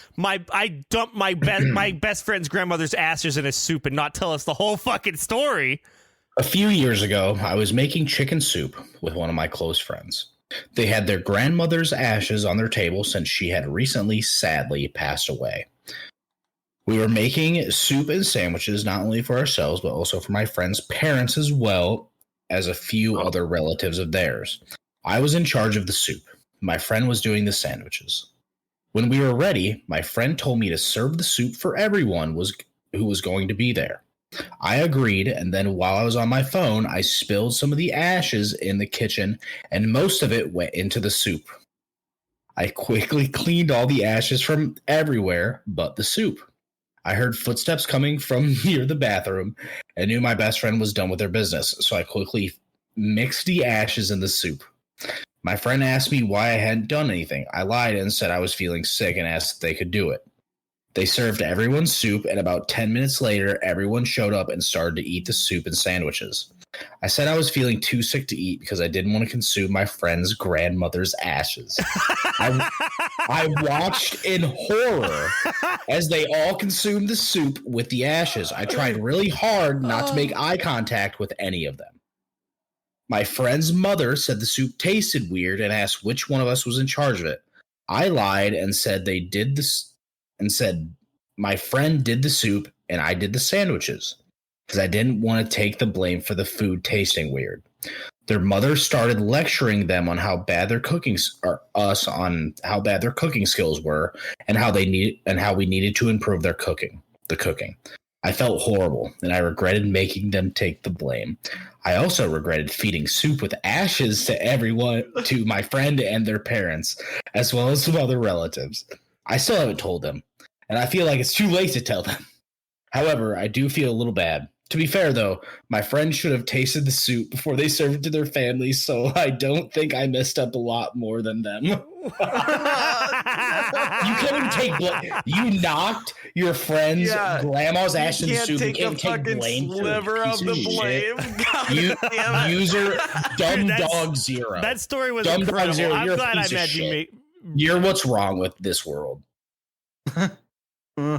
Speaker 3: I dumped my best friend's grandmother's ashes in a soup and not tell us the whole fucking story.
Speaker 4: A few years ago, I was making chicken soup with one of my close friends. They had their grandmother's ashes on their table since she had recently, sadly, passed away. We were making soup and sandwiches not only for ourselves, but also for my friend's parents as well as a few other relatives of theirs. I was in charge of the soup. My friend was doing the sandwiches. When we were ready, my friend told me to serve the soup for everyone who was going to be there. I agreed, and then while I was on my phone, I spilled some of the ashes in the kitchen, and most of it went into the soup. I quickly cleaned all the ashes from everywhere but the soup. I heard footsteps coming from near the bathroom and knew my best friend was done with their business, so I quickly mixed the ashes in the soup. My friend asked me why I hadn't done anything. I lied and said I was feeling sick and asked if they could do it. They served everyone soup, and about 10 minutes later, everyone showed up and started to eat the soup and sandwiches. I said I was feeling too sick to eat because I didn't want to consume my friend's grandmother's ashes. I watched in horror as they all consumed the soup with the ashes. I tried really hard not to make eye contact with any of them. My friend's mother said the soup tasted weird and asked which one of us was in charge of it. I lied and said they did this. And said my friend did the soup and I did the sandwiches because I didn't want to take the blame for the food tasting weird. Their mother started lecturing them on how bad their cooking on how bad their cooking skills were and how we needed to improve the cooking. I felt horrible and I regretted making them take the blame. I also regretted feeding soup with ashes to everyone, to my friend and their parents, as well as some other relatives. I still haven't told them, and I feel like it's too late to tell them. However, I do feel a little bad. To be fair, though, my friend should have tasted the soup before they served it to their families, so I don't think I messed up a lot more than them. You can't even take blame. You knocked your friend's grandma's ash in the soup. You can't take blame for it. You user dumb dog zero.
Speaker 3: That story was
Speaker 4: Dumb dog
Speaker 3: incredible.
Speaker 4: zero.
Speaker 3: I'm
Speaker 4: You're a
Speaker 3: glad I
Speaker 4: piece of
Speaker 3: met you,
Speaker 4: shit.
Speaker 3: mate.
Speaker 4: You're what's wrong with this world.
Speaker 3: I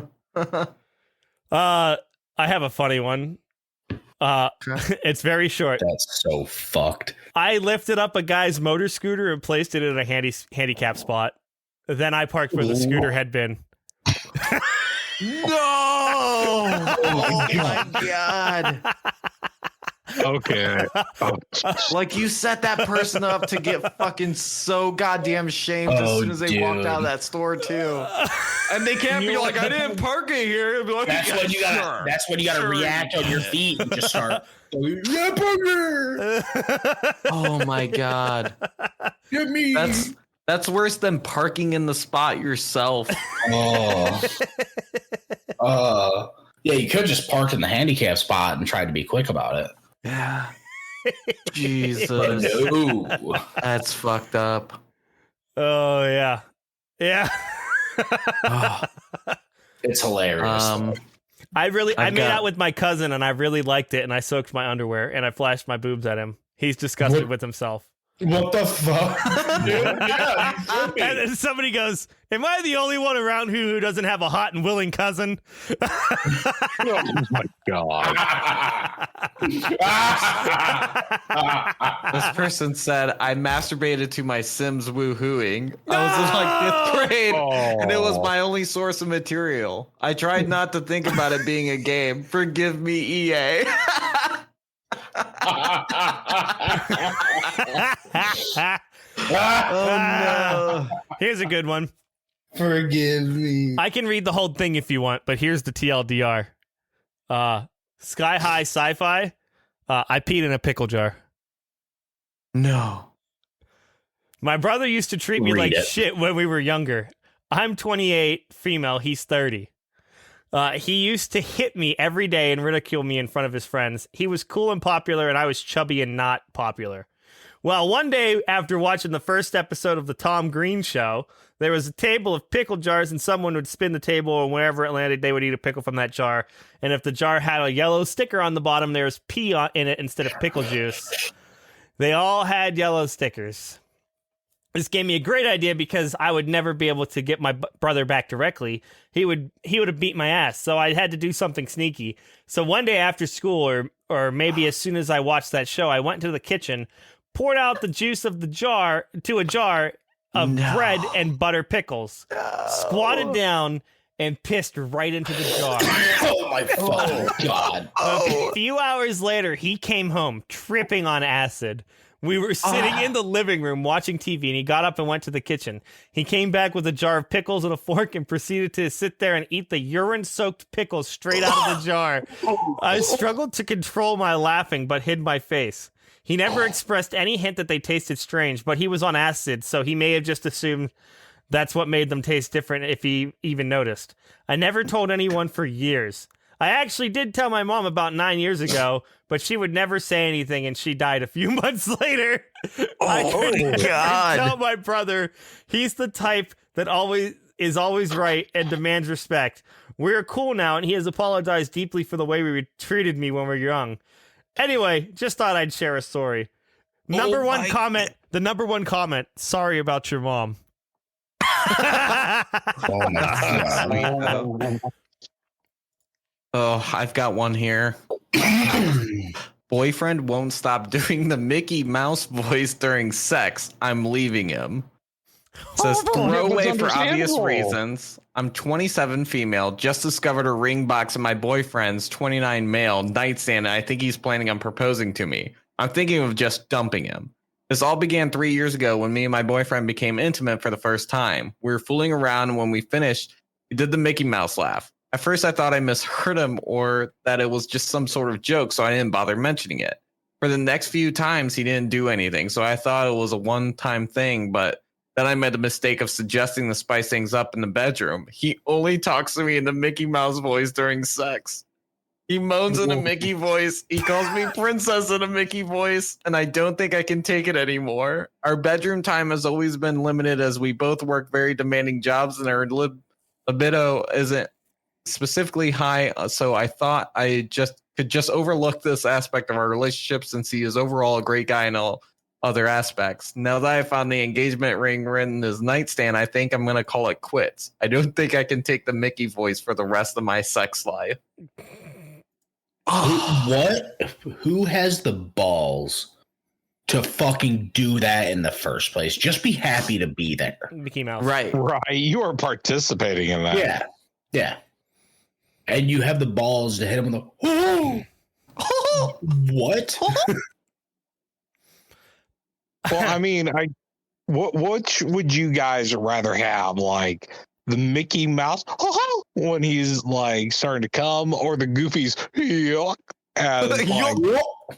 Speaker 3: have a funny one. It's very short.
Speaker 4: That's so fucked.
Speaker 3: I lifted up a guy's motor scooter and placed it in a handicap spot. Then I parked where the scooter had been.
Speaker 5: No! Oh my god.
Speaker 6: Okay. Oh,
Speaker 5: Like you set that person up to get fucking so goddamn shamed as soon as they walked out of that store too. And they can't be like, I didn't park it here. And be like,
Speaker 4: That's when you gotta.
Speaker 5: "Sure,
Speaker 4: That's when you gotta
Speaker 5: sure
Speaker 4: react
Speaker 5: you
Speaker 4: on your
Speaker 5: did."
Speaker 4: feet and just start. Yeah, booger.
Speaker 5: Oh my god.
Speaker 4: Get me.
Speaker 5: That's worse than parking in the spot yourself.
Speaker 4: Oh. Yeah, you could just park in the handicap spot and try to be quick about it.
Speaker 5: Yeah. Jesus.
Speaker 4: But no.
Speaker 5: That's fucked up.
Speaker 3: Oh yeah, yeah.
Speaker 5: Oh,
Speaker 4: It's hilarious.
Speaker 3: I
Speaker 5: I've
Speaker 3: made
Speaker 5: got-
Speaker 3: out with my cousin and I really liked it, and I soaked my underwear and I flashed my boobs at him. He's disgusted
Speaker 4: What?
Speaker 3: with himself.
Speaker 4: What the fuck? Dude, yeah, you should be.
Speaker 3: And then somebody goes, "Am I the only one around who doesn't have a hot and willing cousin?"
Speaker 6: Oh my god.
Speaker 5: this person said, I masturbated to my Sims woohooing. I was in like 5th grade, and it was my only source of material. I tried not to think about it being a game. Forgive me, EA. Oh, no.
Speaker 3: Here's a good one.
Speaker 4: Forgive me.
Speaker 3: I can read the whole thing if you want, but here's the TLDR. Sky High Sci-Fi. I peed in a pickle jar.
Speaker 5: No.
Speaker 3: My brother used to treat me
Speaker 4: Read
Speaker 3: like
Speaker 4: it.
Speaker 3: shit when we were younger. I'm 28, female, he's 30. He used to hit me every day and ridicule me in front of his friends. He was cool and popular, and I was chubby and not popular. Well, one day after watching the first episode of the Tom Green Show, there was a table of pickle jars, and someone would spin the table, and wherever it landed, they would eat a pickle from that jar. And if the jar had a yellow sticker on the bottom, there was pee in it instead of pickle juice. They all had yellow stickers. This gave me a great idea because I would never be able to get my brother back directly. He would have beat my ass, so I had to do something sneaky. So one day after school, or maybe as soon as I watched that show, I went to the kitchen, poured out the juice of the jar to a jar of bread and butter pickles, squatted down, and pissed right into the jar.
Speaker 4: Oh my fucking god.
Speaker 3: A few hours later, he came home tripping on acid. We were sitting in the living room watching TV, and he got up and went to the kitchen. He came back with a jar of pickles and a fork and proceeded to sit there and eat the urine-soaked pickles straight out of the jar. I struggled to control my laughing, but hid my face. He never expressed any hint that they tasted strange, but he was on acid, so he may have just assumed that's what made them taste different if he even noticed. I never told anyone for years. I actually did tell my mom about 9 years ago, but she would never say anything, and she died a few months later. I couldn't tell my brother. He's the type that is always right and demands respect. We're cool now, and he has apologized deeply for the way we treated me when we were young. Anyway, just thought I'd share a story. The number one comment, sorry about your mom.
Speaker 4: Oh my god.
Speaker 5: Oh, I've got one here. Boyfriend won't stop doing the Mickey Mouse voice during sex. I'm leaving him. Says throwaway
Speaker 6: That's
Speaker 5: for obvious
Speaker 6: understandable.
Speaker 5: reasons. I'm 27 female, just discovered a ring box in my boyfriend's 29 male nightstand, and I think he's planning on proposing to me. I'm thinking of just dumping him. This all began 3 years ago when me and my boyfriend became intimate for the first time. We were fooling around, and when we finished, he did the Mickey Mouse laugh. At first, I thought I misheard him or that it was just some sort of joke, so I didn't bother mentioning it. For the next few times, he didn't do anything, so I thought it was a one-time thing, but then I made the mistake of suggesting to spice things up in the bedroom. He only talks to me in the Mickey Mouse voice during sex. He moans in a Mickey voice. He calls me princess in a Mickey voice, and I don't think I can take it anymore. Our bedroom time has always been limited as we both work very demanding jobs, and our libido isn't specifically high, so I thought I could just overlook this aspect of our relationship since he is overall a great guy in all other aspects. Now that I found the engagement ring written in his nightstand, I think I'm going to call it quits. I don't think I can take the Mickey voice for the rest of my sex life.
Speaker 4: What? Who has the balls to fucking do that in the first place? Just be happy to be there.
Speaker 3: Mickey Mouse.
Speaker 5: Right.
Speaker 6: Right. You are participating in that.
Speaker 4: Yeah. Yeah. And you have the balls to hit him with the what?
Speaker 6: Well, I mean, what would you guys rather have? Like the Mickey Mouse when he's like starting to come, or the Goofy's yuck as like,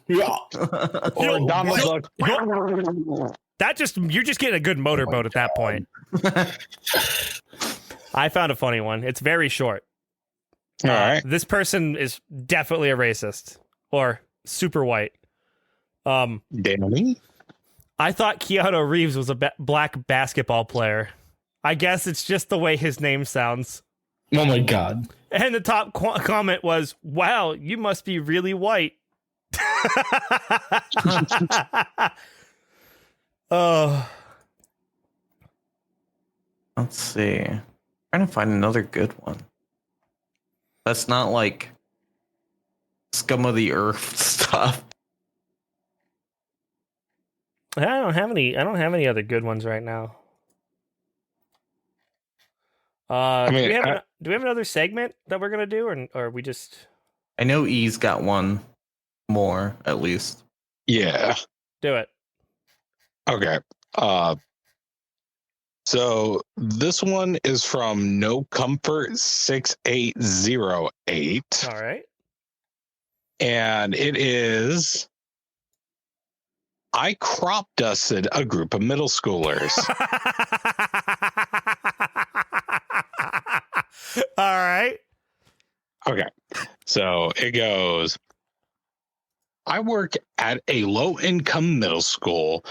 Speaker 4: Yeah.
Speaker 6: or Donald Duck.
Speaker 3: You're just getting a good motorboat at that point. I found a funny one. It's very short.
Speaker 6: All right.
Speaker 3: This person is definitely a racist or super white.
Speaker 6: Danny?
Speaker 3: I thought Keanu Reeves was a black basketball player. I guess it's just the way his name sounds.
Speaker 4: Oh my god.
Speaker 3: And the top comment was, "Wow, you must be really white." Oh,
Speaker 5: Let's see. Trying to find another good one. That's not like scum of the earth stuff.
Speaker 3: I don't have any other good ones right now. Do we have another segment that we're gonna do, or we just
Speaker 5: I know E's got one more at least.
Speaker 6: Yeah.
Speaker 3: do it?
Speaker 6: Okay. So this one is from No Comfort 6808,
Speaker 3: All right.
Speaker 6: and it is I crop dusted a group of middle schoolers.
Speaker 3: All right.
Speaker 6: Okay. So it goes, I work at a low income middle school.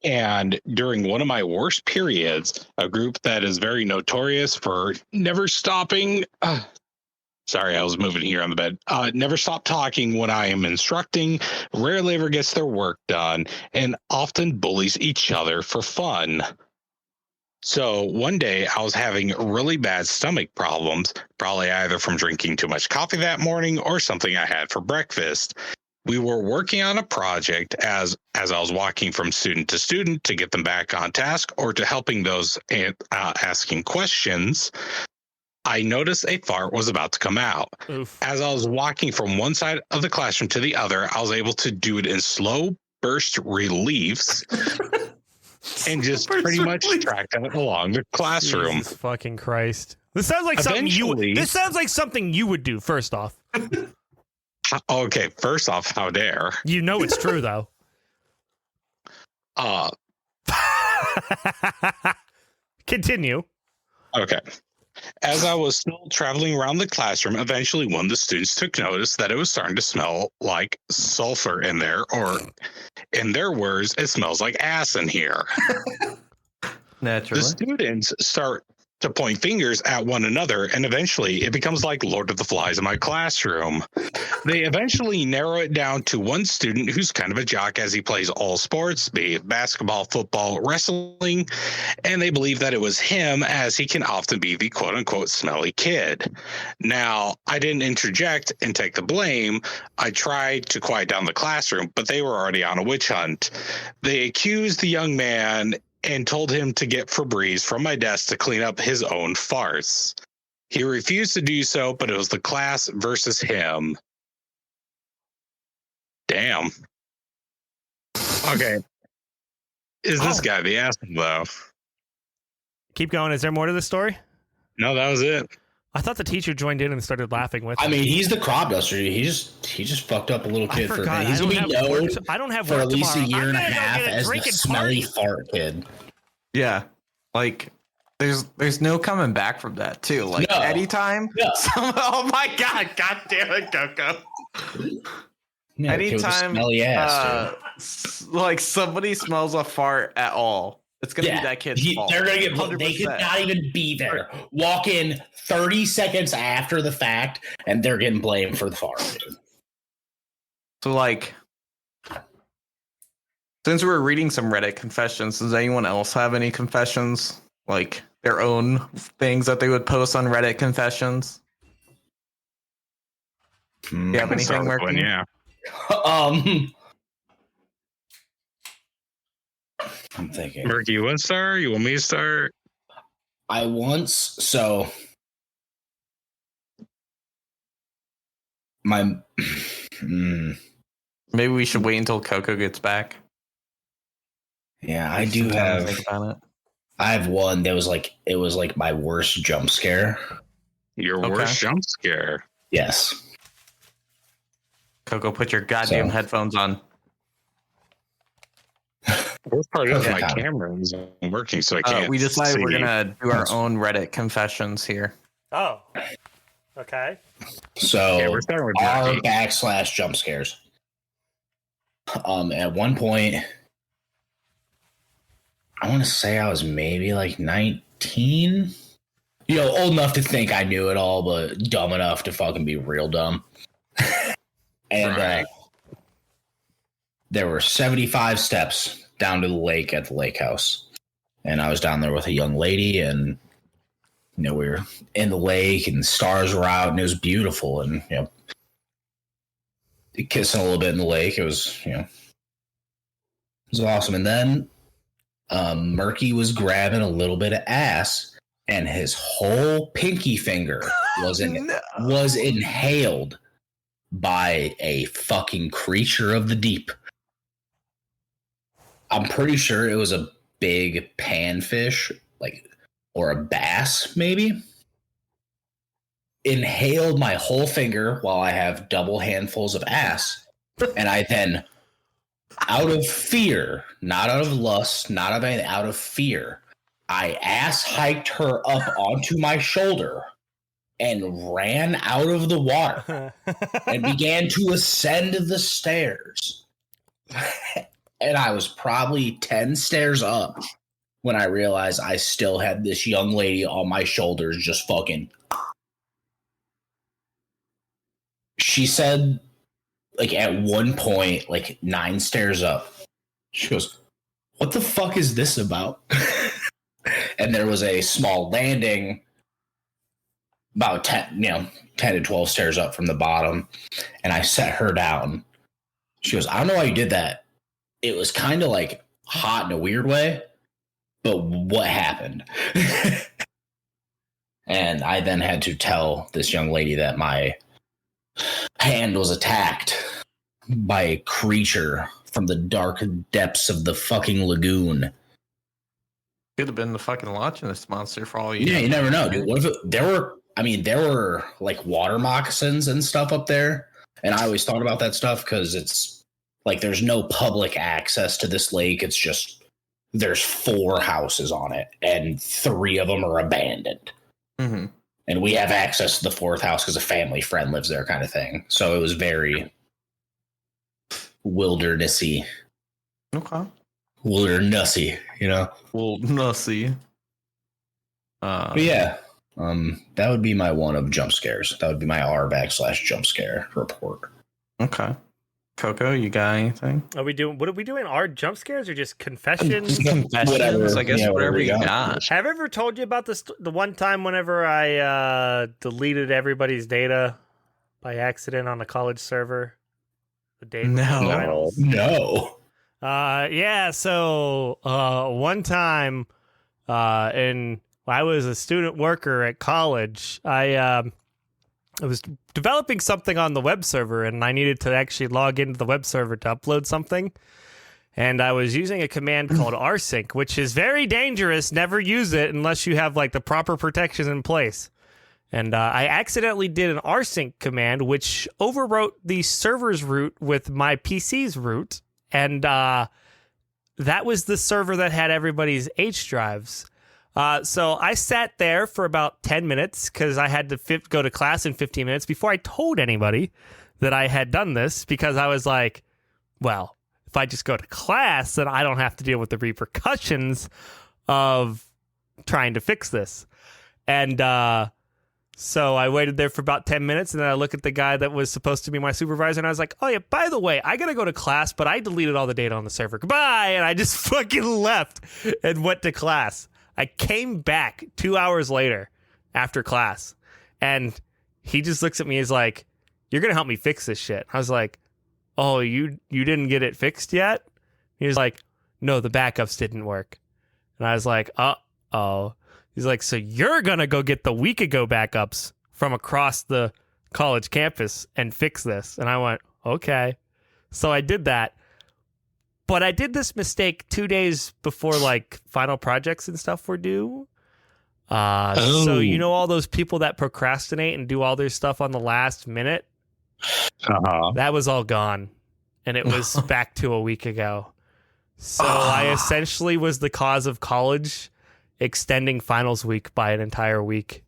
Speaker 6: And during one of my worst periods, a group that is very notorious for never stopping. Sorry, I was moving here on the bed. Never stop talking when I am instructing, rarely ever gets their work done, and often bullies each other for fun. So one day I was having really bad stomach problems, probably either from drinking too much coffee that morning or something I had for breakfast. We were working on a project as I was walking from student to student to get them back on task or to helping those asking questions. I noticed a fart was about to come out.
Speaker 3: Oof.
Speaker 6: As I was walking from one side of the classroom to the other, I was able to do it in slow burst reliefs and just pretty much track it along the classroom.
Speaker 3: Jesus fucking Christ. This sounds like something you.
Speaker 6: Eventually-
Speaker 3: This sounds like something you would do. First off,
Speaker 6: Okay, first off, how dare?
Speaker 3: you know it's true though. Continue.
Speaker 6: Okay. As I was still traveling around the classroom, eventually one of the students took notice that it was starting to smell like sulfur in there, or in their words, it smells like ass in here.
Speaker 5: Naturally.
Speaker 6: The students start to point fingers at one another, and eventually it becomes like Lord of the Flies in my classroom. They eventually narrow it down to one student who's kind of a jock as he plays all sports, be it basketball, football, wrestling, and they believe that it was him as he can often be the quote-unquote smelly kid. Now, I didn't interject and take the blame. I tried to quiet down the classroom, but they were already on a witch hunt. They accused the young man and told him to get Febreze from my desk to clean up his own farce. He refused to do so, but it was the class versus him. Damn. Okay. Is this guy the asshole, though?
Speaker 3: Keep going. Is there more to this story?
Speaker 6: No, that was it.
Speaker 3: I thought the teacher joined in and started laughing with him.
Speaker 4: I mean, he's the crop duster. He just fucked up a little
Speaker 3: I
Speaker 4: kid for a
Speaker 3: forgot.
Speaker 4: minute. He's
Speaker 3: I
Speaker 4: gonna
Speaker 3: don't
Speaker 4: be
Speaker 3: have
Speaker 4: known
Speaker 3: work. I don't have
Speaker 4: for
Speaker 3: work
Speaker 4: at least a
Speaker 3: tomorrow.
Speaker 4: year and a
Speaker 3: I'm gonna go
Speaker 4: half
Speaker 3: get a
Speaker 4: as the
Speaker 3: drinking
Speaker 4: smelly
Speaker 3: party.
Speaker 4: fart kid.
Speaker 5: Yeah. Like there's no coming back from that too. Like
Speaker 4: No.
Speaker 5: anytime
Speaker 4: No.
Speaker 5: oh my god damn it, Coco.
Speaker 4: Yeah, the kid with the
Speaker 5: Anytime
Speaker 4: smelly ass, dude.
Speaker 5: like somebody smells a fart at all, it's gonna be that kid's fault.
Speaker 4: They're gonna get. They could
Speaker 5: 100%.
Speaker 4: not even be there. Walk in 30 seconds after the fact, and they're getting blamed for the fart. Dude.
Speaker 5: So like since we're reading some Reddit confessions, does anyone else have any confessions? Like their own things that they would post on Reddit confessions?
Speaker 4: Hmm.
Speaker 5: You have anything working?
Speaker 6: Yeah.
Speaker 4: I'm thinking.
Speaker 6: Murky, you want to start? You want me to start?
Speaker 4: I once so my
Speaker 5: Maybe we should wait until Coco gets back.
Speaker 4: yeah, I do
Speaker 5: Some time to
Speaker 4: have.
Speaker 5: think about it.
Speaker 4: I have one that was like it was like my worst jump scare.
Speaker 6: Your
Speaker 5: Okay.
Speaker 6: worst jump scare.
Speaker 4: Yes.
Speaker 5: Coco, put your goddamn
Speaker 4: So-
Speaker 5: headphones on.
Speaker 6: Worst part is
Speaker 4: Okay.
Speaker 6: my camera isn't working, so I can't.
Speaker 5: We decided we're
Speaker 6: see.
Speaker 5: gonna do our own Reddit confessions here.
Speaker 3: Oh. Okay.
Speaker 4: So
Speaker 6: Okay, we're starting with
Speaker 4: R
Speaker 6: Murky.
Speaker 4: / jump scares. At one point, I want to say I was maybe like 19. You know, old enough to think I knew it all, but dumb enough to fucking be real dumb. And
Speaker 6: Right.
Speaker 4: there were 75 steps down to the lake at the lake house. And I was down there with a young lady, and you know, we were in the lake and stars were out and it was beautiful, and you know, kissing a little bit in the lake. It was, you know, it was awesome. And then Murky was grabbing a little bit of ass, and his whole pinky finger was inhaled by a fucking creature of the deep. I'm pretty sure it was a big panfish, like, or a bass, maybe. Inhaled my whole finger while I have double handfuls of ass. And I then, out of fear, not out of lust, not out of anything, out of fear, I ass hiked her up onto my shoulder and ran out of the water and began to ascend the stairs. And I was probably 10 stairs up when I realized I still had this young lady on my shoulders just fucking. She said, like, at one point, like 9 stairs up, she goes, "What the fuck is this about?" And there was a small landing about 10 to 12 stairs up from the bottom, and I set her down. She goes, "I don't know why you did that. It was kind of like hot in a weird way, but what happened?" And I then had to tell this young lady that my hand was attacked by a creature from the dark depths of the fucking lagoon.
Speaker 5: Could have been the fucking Loch Ness monster for all you
Speaker 4: Yeah,
Speaker 5: know.
Speaker 4: you never know, dude. What if there were like water moccasins and stuff up there, and I always thought about that stuff because it's like there's no public access to this lake. It's just there's 4 houses on it, and 3 of them are abandoned.
Speaker 5: Mm-hmm.
Speaker 4: And we have access to the 4th house because a family friend lives there, kind of thing. So it was very wildernessy,
Speaker 5: Okay.
Speaker 4: you know.
Speaker 5: Well, nussy.
Speaker 4: But yeah, that would be my one of jump scares. That would be my R / jump scare report.
Speaker 5: Okay. Coco, you got anything?
Speaker 3: Are we doing? What are we doing? Our jump scares or just confessions?
Speaker 5: Confessions,
Speaker 4: Whatever.
Speaker 5: I guess
Speaker 4: Yeah,
Speaker 5: whatever
Speaker 4: whatever
Speaker 5: you
Speaker 4: you
Speaker 5: got.
Speaker 3: Have I ever told you about this? The one time whenever I deleted everybody's data by accident on a college server, the day before
Speaker 5: No.
Speaker 3: finals.
Speaker 4: No.
Speaker 3: Yeah. So one time, I was a student worker at college. I was developing something on the web server, and I needed to actually log into the web server to upload something. And I was using a command called rsync, which is very dangerous. Never use it unless you have like the proper protections in place. And I accidentally did an rsync command, which overwrote the server's root with my PC's root. And that was the server that had everybody's H drives. So I sat there for about 10 minutes because I had to go to class in 15 minutes before I told anybody that I had done this, because I was like, well, if I just go to class, then I don't have to deal with the repercussions of trying to fix this. And so I waited there for about 10 minutes, and then I look at the guy that was supposed to be my supervisor, and I was like, oh yeah, by the way, I gotta go to class, but I deleted all the data on the server. Goodbye! And I just fucking left and went to class. I came back 2 hours later after class, and he just looks at me. He's like, "You're gonna help me fix this shit." I was like, "Oh, you didn't get it fixed yet?" He was like, "No, the backups didn't work." And I was like, "Uh-oh." He's like, "So you're gonna go get the week ago backups from across the college campus and fix this?" And I went, "Okay." So I did that. But I did this mistake 2 days before like final projects and stuff were due. So you know all those people that procrastinate and do all their stuff on the last minute? That was all gone. And it was back to a week ago. So I essentially was the cause of college extending finals week by an entire week.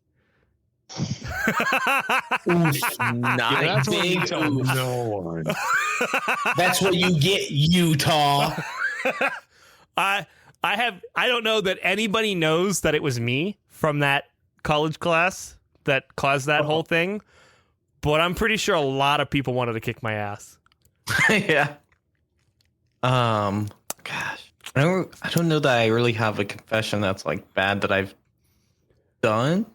Speaker 5: Nice.
Speaker 4: Big oof.
Speaker 6: No one.
Speaker 4: That's what you get, Utah.
Speaker 3: I don't know that anybody knows that it was me from that college class that caused that whole thing, but I'm pretty sure a lot of people wanted to kick my ass.
Speaker 5: Yeah. Gosh, I don't know that I really have a confession that's like bad that I've done,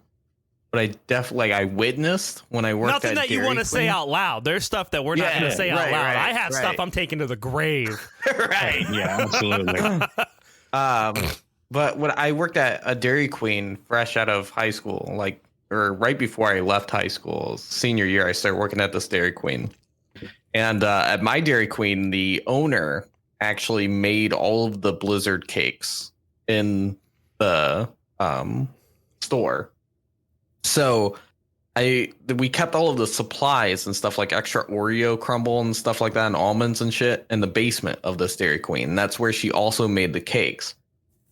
Speaker 5: but I definitely I witnessed when I worked.
Speaker 3: Nothing that you want to say out loud. There's stuff that we're not going to say out loud. I have stuff I'm taking to the grave.
Speaker 5: Right.
Speaker 6: Yeah, absolutely.
Speaker 5: But when I worked at a Dairy Queen fresh out of high school, or right before I left high school, senior year, I started working at this Dairy Queen. And at my Dairy Queen, the owner actually made all of the Blizzard cakes in the store. So we kept all of the supplies and stuff like extra Oreo crumble and stuff like that and almonds and shit in the basement of this Dairy Queen. And that's where she also made the cakes.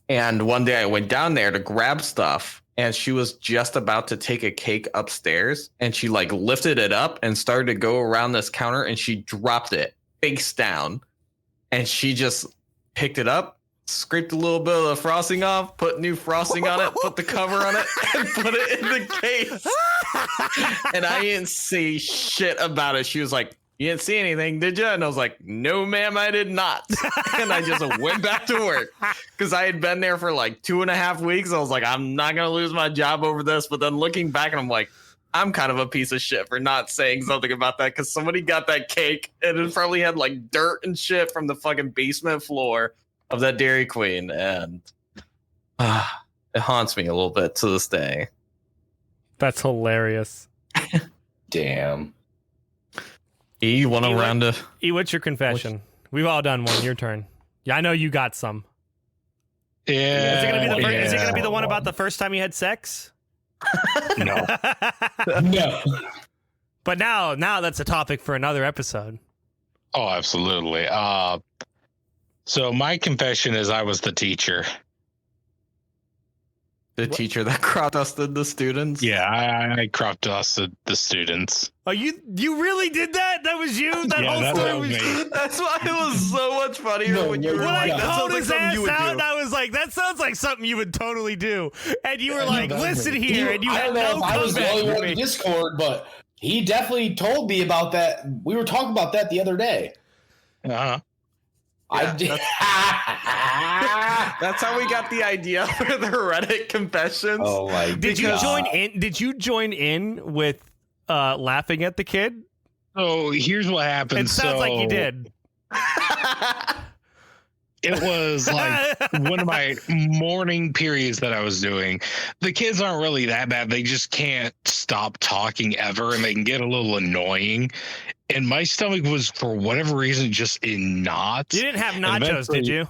Speaker 5: And one day I went down there to grab stuff and she was just about to take a cake upstairs and she like lifted it up and started to go around this counter and she dropped it face down and she just picked it up, scraped a little bit of the frosting off, put new frosting on it, put the cover on it, and put it in the case. And I didn't see shit about it. She was like, "You didn't see anything, did you?" And I was like, "No, ma'am, I did not." And I just went back to work because I had been there for like 2.5 weeks. I was like, I'm not going to lose my job over this. But then looking back and I'm like, I'm kind of a piece of shit for not saying something about that because somebody got that cake and it probably had like dirt and shit from the fucking basement floor of that Dairy Queen. And it haunts me a little bit to this day.
Speaker 3: That's hilarious.
Speaker 4: Damn.
Speaker 5: You want to round to...
Speaker 3: What's your confession? We've all done one. Your turn. Yeah, I know you got some.
Speaker 6: Yeah.
Speaker 3: Is it going to be the one about the first time you had sex?
Speaker 6: No.
Speaker 4: No.
Speaker 3: But now that's a topic for another episode.
Speaker 6: Oh, absolutely. So my confession is I was the teacher.
Speaker 5: The teacher that crop dusted the students?
Speaker 6: Yeah, I crop dusted the students.
Speaker 3: Oh, you really did that? That was you? That
Speaker 6: Yeah,
Speaker 3: whole
Speaker 6: that
Speaker 3: story
Speaker 6: was
Speaker 3: was
Speaker 6: me.
Speaker 5: That's why it was so much funnier
Speaker 4: No,
Speaker 5: when you were
Speaker 3: When
Speaker 5: like,
Speaker 3: I
Speaker 5: that sounds
Speaker 3: called
Speaker 5: like
Speaker 3: his
Speaker 5: something
Speaker 3: ass
Speaker 5: you would
Speaker 3: out,
Speaker 5: do.
Speaker 3: I was like, that sounds like something you would totally do. And you were
Speaker 6: Yeah,
Speaker 3: like,
Speaker 6: that was
Speaker 3: listen
Speaker 6: me.
Speaker 3: here, and you
Speaker 4: I
Speaker 3: had
Speaker 4: don't know
Speaker 3: no
Speaker 4: if I was the
Speaker 3: comeback
Speaker 4: only
Speaker 3: for
Speaker 4: one in
Speaker 3: me.
Speaker 4: Discord, but he definitely told me about that. We were talking about that the other day.
Speaker 6: Uh-huh.
Speaker 4: I did.
Speaker 5: That's how we got the idea for the Reddit confessions.
Speaker 4: Oh my!
Speaker 3: Did you
Speaker 4: God.
Speaker 3: join in? Did you join in with laughing at the kid?
Speaker 6: So here's what happened.
Speaker 3: It sounds like you did.
Speaker 6: It was like one of my morning periods that I was doing. The kids aren't really that bad. They just can't stop talking ever, and they can get a little annoying. And my stomach was, for whatever reason, just in knots.
Speaker 3: You didn't have
Speaker 6: And
Speaker 3: nachos,
Speaker 6: eventually-
Speaker 3: did you?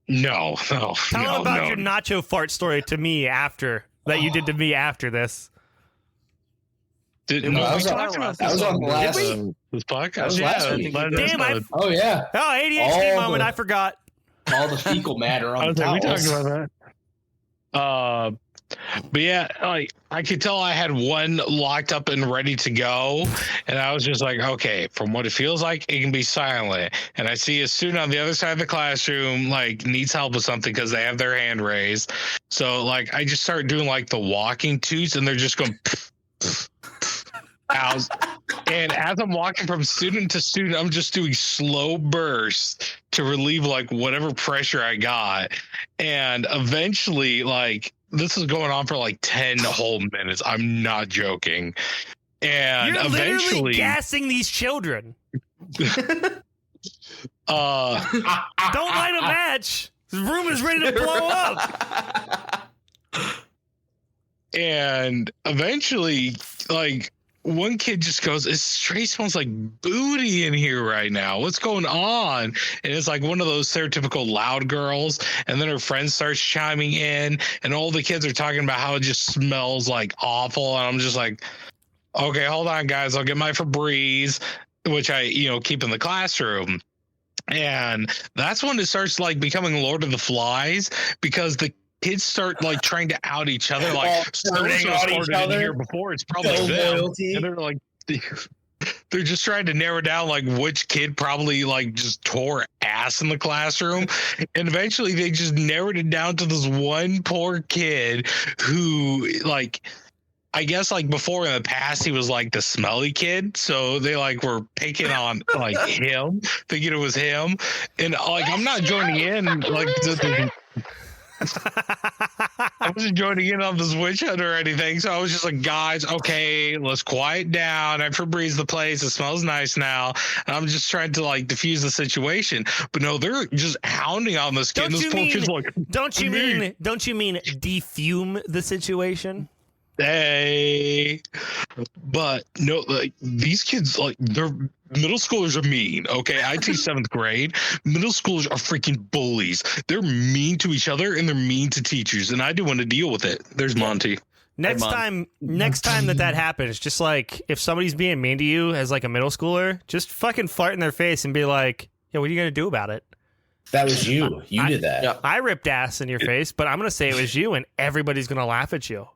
Speaker 6: No.
Speaker 3: Tell them about your nacho fart story to me after that you did to me after this.
Speaker 6: No,
Speaker 4: that
Speaker 6: we
Speaker 4: was
Speaker 6: talked
Speaker 4: on-
Speaker 6: about
Speaker 4: that
Speaker 6: this
Speaker 4: was on last-
Speaker 6: this podcast.
Speaker 4: that was last week.
Speaker 3: Damn, I-
Speaker 4: Oh yeah,
Speaker 3: Oh, ADHD
Speaker 4: All
Speaker 3: moment,
Speaker 4: the-
Speaker 3: I forgot.
Speaker 4: all the fecal matter
Speaker 6: I
Speaker 4: on
Speaker 6: was
Speaker 4: the
Speaker 6: like, we
Speaker 4: towels.
Speaker 6: talked about that. But yeah, like I could tell I had one locked up and ready to go, and I was just like, okay, from what it feels like, it can be silent. And I see a student on the other side of the classroom like needs help with something because they have their hand raised. So like I just start doing like the walking toots, and they're just going. And as I'm walking from student to student, I'm just doing slow bursts to relieve like whatever pressure I got. And eventually, like this is going on for like 10 whole minutes. I'm not joking. And
Speaker 3: You're literally
Speaker 6: eventually,
Speaker 3: gassing these children. Don't
Speaker 6: uh,
Speaker 3: light a match. This room is ready to blow up.
Speaker 6: and eventually, like one kid just goes, "It straight smells like booty in here right now. What's going on?" And it's like one of those stereotypical loud girls. And then her friend starts chiming in, and all the kids are talking about how it just smells like awful. And I'm just like, okay, hold on, guys. I'll get my Febreze, which I, keep in the classroom. And that's when it starts like becoming Lord of the Flies, because the kids start like trying to out each other,
Speaker 4: Oh,
Speaker 6: like
Speaker 4: flirting
Speaker 6: so-and-so
Speaker 4: on each
Speaker 6: started in
Speaker 4: other?
Speaker 6: here before. It's probably
Speaker 4: No
Speaker 6: them.
Speaker 4: loyalty.
Speaker 6: And they're like, they're just trying to narrow down like which kid probably like just tore ass in the classroom, and eventually they just narrowed it down to this one poor kid who like. I guess like before in the past he was like the smelly kid, so they like were picking on like him, thinking it was him, and like I'm not joining in like I wasn't joining in on this witch hunt or anything, so I was just like, guys, okay, let's quiet down. I've Febreze the place. It smells nice now. And I'm just trying to like diffuse the situation, but no, they're just hounding on this kid.
Speaker 3: Don't
Speaker 6: This
Speaker 3: you
Speaker 6: poor
Speaker 3: mean-
Speaker 6: kid's like,
Speaker 3: Don't you mean defume the situation?
Speaker 6: hey, but no, like these kids, like they're middle schoolers are mean. Okay, I teach 7th grade. Middle schoolers are freaking bullies. They're mean to each other and they're mean to teachers, and I do want to deal with it. There's Monty.
Speaker 3: Next time that happens, just like if somebody's being mean to you as like a middle schooler, just fucking fart in their face and be like, "Yeah, what are you gonna do about it?"
Speaker 4: That was you. You did that.
Speaker 5: Yeah.
Speaker 3: I ripped ass in your face, but I'm gonna say it was you, and everybody's gonna laugh at you.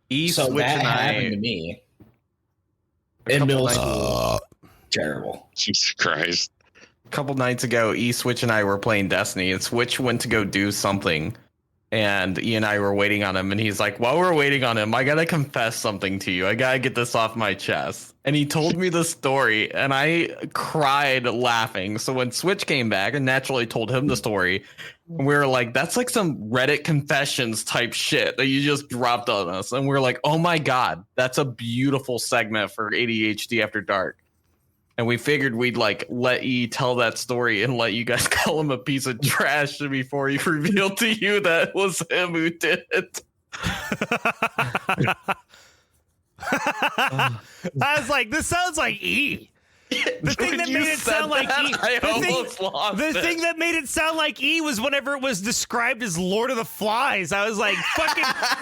Speaker 4: So
Speaker 5: Switch
Speaker 4: that
Speaker 5: and
Speaker 4: happened
Speaker 5: I
Speaker 4: to me
Speaker 5: a
Speaker 4: in
Speaker 5: couple
Speaker 4: middle
Speaker 5: nights-
Speaker 4: school. Terrible.
Speaker 6: Jesus Christ.
Speaker 5: a couple nights ago, Switch and I were playing Destiny, and Switch went to go do something, and E and I were waiting on him, and he's like, while we're waiting on him, I gotta confess something to you. I gotta get this off my chest. And he told me the story, and I cried laughing. So when Switch came back, and naturally told him the story, we were like, that's like some Reddit confessions type shit that you just dropped on us. And we're like, oh my God, that's a beautiful segment for ADHD After Dark. And we figured we'd like let E tell that story and let you guys call him a piece of trash before he revealed to you that it was him who did it.
Speaker 3: I was like, this sounds like E. The thing
Speaker 5: When
Speaker 3: that
Speaker 5: you
Speaker 3: made it
Speaker 5: said
Speaker 3: sound like
Speaker 5: that,
Speaker 3: E.
Speaker 5: I
Speaker 3: The thing-
Speaker 5: almost lost
Speaker 3: The
Speaker 5: it.
Speaker 3: thing that made it sound like E was whenever it was described as Lord of the Flies. I was like,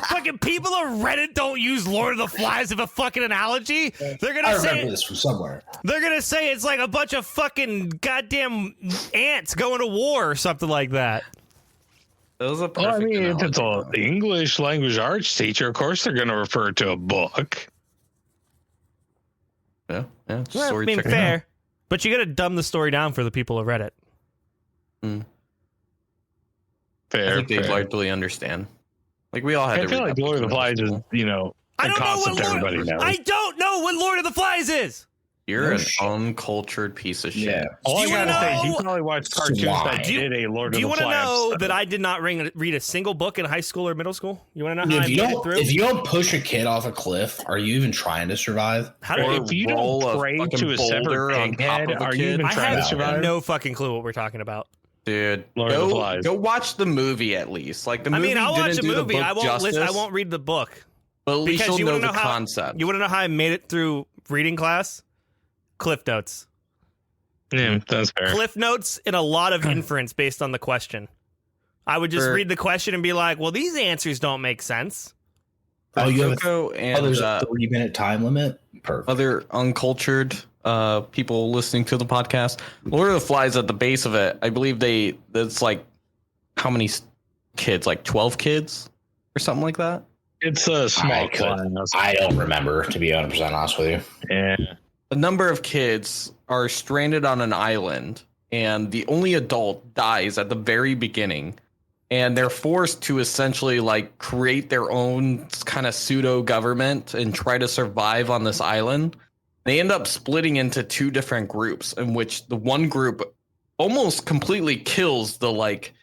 Speaker 3: fucking people on Reddit don't use Lord of the Flies as a fucking analogy. They're
Speaker 4: I
Speaker 3: gonna
Speaker 4: remember
Speaker 3: say
Speaker 4: this from somewhere.
Speaker 3: they're gonna say it's like a bunch of fucking goddamn ants going to war or something like that.
Speaker 5: It was a
Speaker 6: Well, I
Speaker 5: perfect
Speaker 6: mean, if it's
Speaker 5: analogy,
Speaker 6: an English language arts teacher, of course they're going to refer to a book.
Speaker 5: though. Yeah,
Speaker 3: Well, I
Speaker 5: story
Speaker 3: mean,
Speaker 5: checker.
Speaker 3: fair, but you gotta dumb the story down for the people of Reddit.
Speaker 5: I
Speaker 6: Fair.
Speaker 5: think they
Speaker 6: fair.
Speaker 5: largely understand. Like we all had
Speaker 6: I
Speaker 5: to
Speaker 6: feel
Speaker 5: read
Speaker 6: like
Speaker 5: that
Speaker 6: Lord of the
Speaker 5: book
Speaker 6: Flies
Speaker 5: in
Speaker 6: is,
Speaker 5: school.
Speaker 6: you know,
Speaker 3: I
Speaker 6: a
Speaker 3: don't know
Speaker 6: concept
Speaker 3: what
Speaker 6: everybody
Speaker 3: Lord.
Speaker 6: knows.
Speaker 3: I don't know what Lord of the Flies is.
Speaker 5: You're
Speaker 4: No
Speaker 5: an
Speaker 4: shit.
Speaker 5: uncultured piece of shit.
Speaker 4: Yeah.
Speaker 6: All
Speaker 3: Do
Speaker 6: I
Speaker 3: you wanna
Speaker 6: gotta say is you
Speaker 3: know-
Speaker 6: probably watched cartoons
Speaker 4: Swine.
Speaker 6: that did a Lord
Speaker 3: Do
Speaker 6: of
Speaker 3: you
Speaker 6: the
Speaker 3: want to
Speaker 6: Flies.
Speaker 3: know
Speaker 6: episode.
Speaker 3: that I did not read a single book in high school or middle school? You want to know how I
Speaker 4: If you
Speaker 3: made it
Speaker 4: don't,
Speaker 3: through?
Speaker 4: if you don't push a kid off a cliff, are you even trying to survive?
Speaker 3: How do
Speaker 5: Or
Speaker 3: you,
Speaker 6: If you
Speaker 5: roll
Speaker 6: don't
Speaker 5: a
Speaker 6: pray
Speaker 5: fucking
Speaker 6: to a severed
Speaker 5: boulder on
Speaker 6: pig
Speaker 5: top
Speaker 6: head,
Speaker 5: of a
Speaker 6: are you
Speaker 5: kid?
Speaker 6: even
Speaker 3: I
Speaker 6: trying to
Speaker 3: have
Speaker 6: survive?
Speaker 3: no fucking clue what we're talking about.
Speaker 5: Dude,
Speaker 6: Lord of the Flies.
Speaker 5: go watch the movie at least. Like the
Speaker 3: I
Speaker 5: movie
Speaker 3: mean, I'll watch
Speaker 5: didn't
Speaker 3: a
Speaker 5: do the
Speaker 3: movie.
Speaker 5: book
Speaker 3: I won't
Speaker 5: justice,
Speaker 3: listen. I won't read the book
Speaker 5: but at least
Speaker 3: because
Speaker 5: you'll
Speaker 3: you
Speaker 5: know
Speaker 3: want to
Speaker 5: the
Speaker 3: know how
Speaker 5: concept.
Speaker 3: you want to know how I made it through reading class. Cliff notes.
Speaker 6: Yeah, that's fair.
Speaker 3: Cliff notes and a lot of inference based on the question. I would just
Speaker 5: For-
Speaker 3: read the question and be like, "Well, these answers don't make sense."
Speaker 4: Oh, you have a,
Speaker 5: Coco and
Speaker 4: there's a 3-minute time limit? Perfect.
Speaker 5: other uncultured people listening to the podcast, Lord of the Flies at the base of it, I believe that's like how many kids? Like 12 kids or something like that.
Speaker 6: It's a small
Speaker 4: I could-
Speaker 6: class.
Speaker 4: I don't remember, to be 100% honest with you.
Speaker 6: Yeah.
Speaker 5: A number of kids are stranded on an island, and the only adult dies at the very beginning, and they're forced to essentially like create their own kind of pseudo government and try to survive on this island. They end up splitting into two different groups, in which the one group almost completely kills the like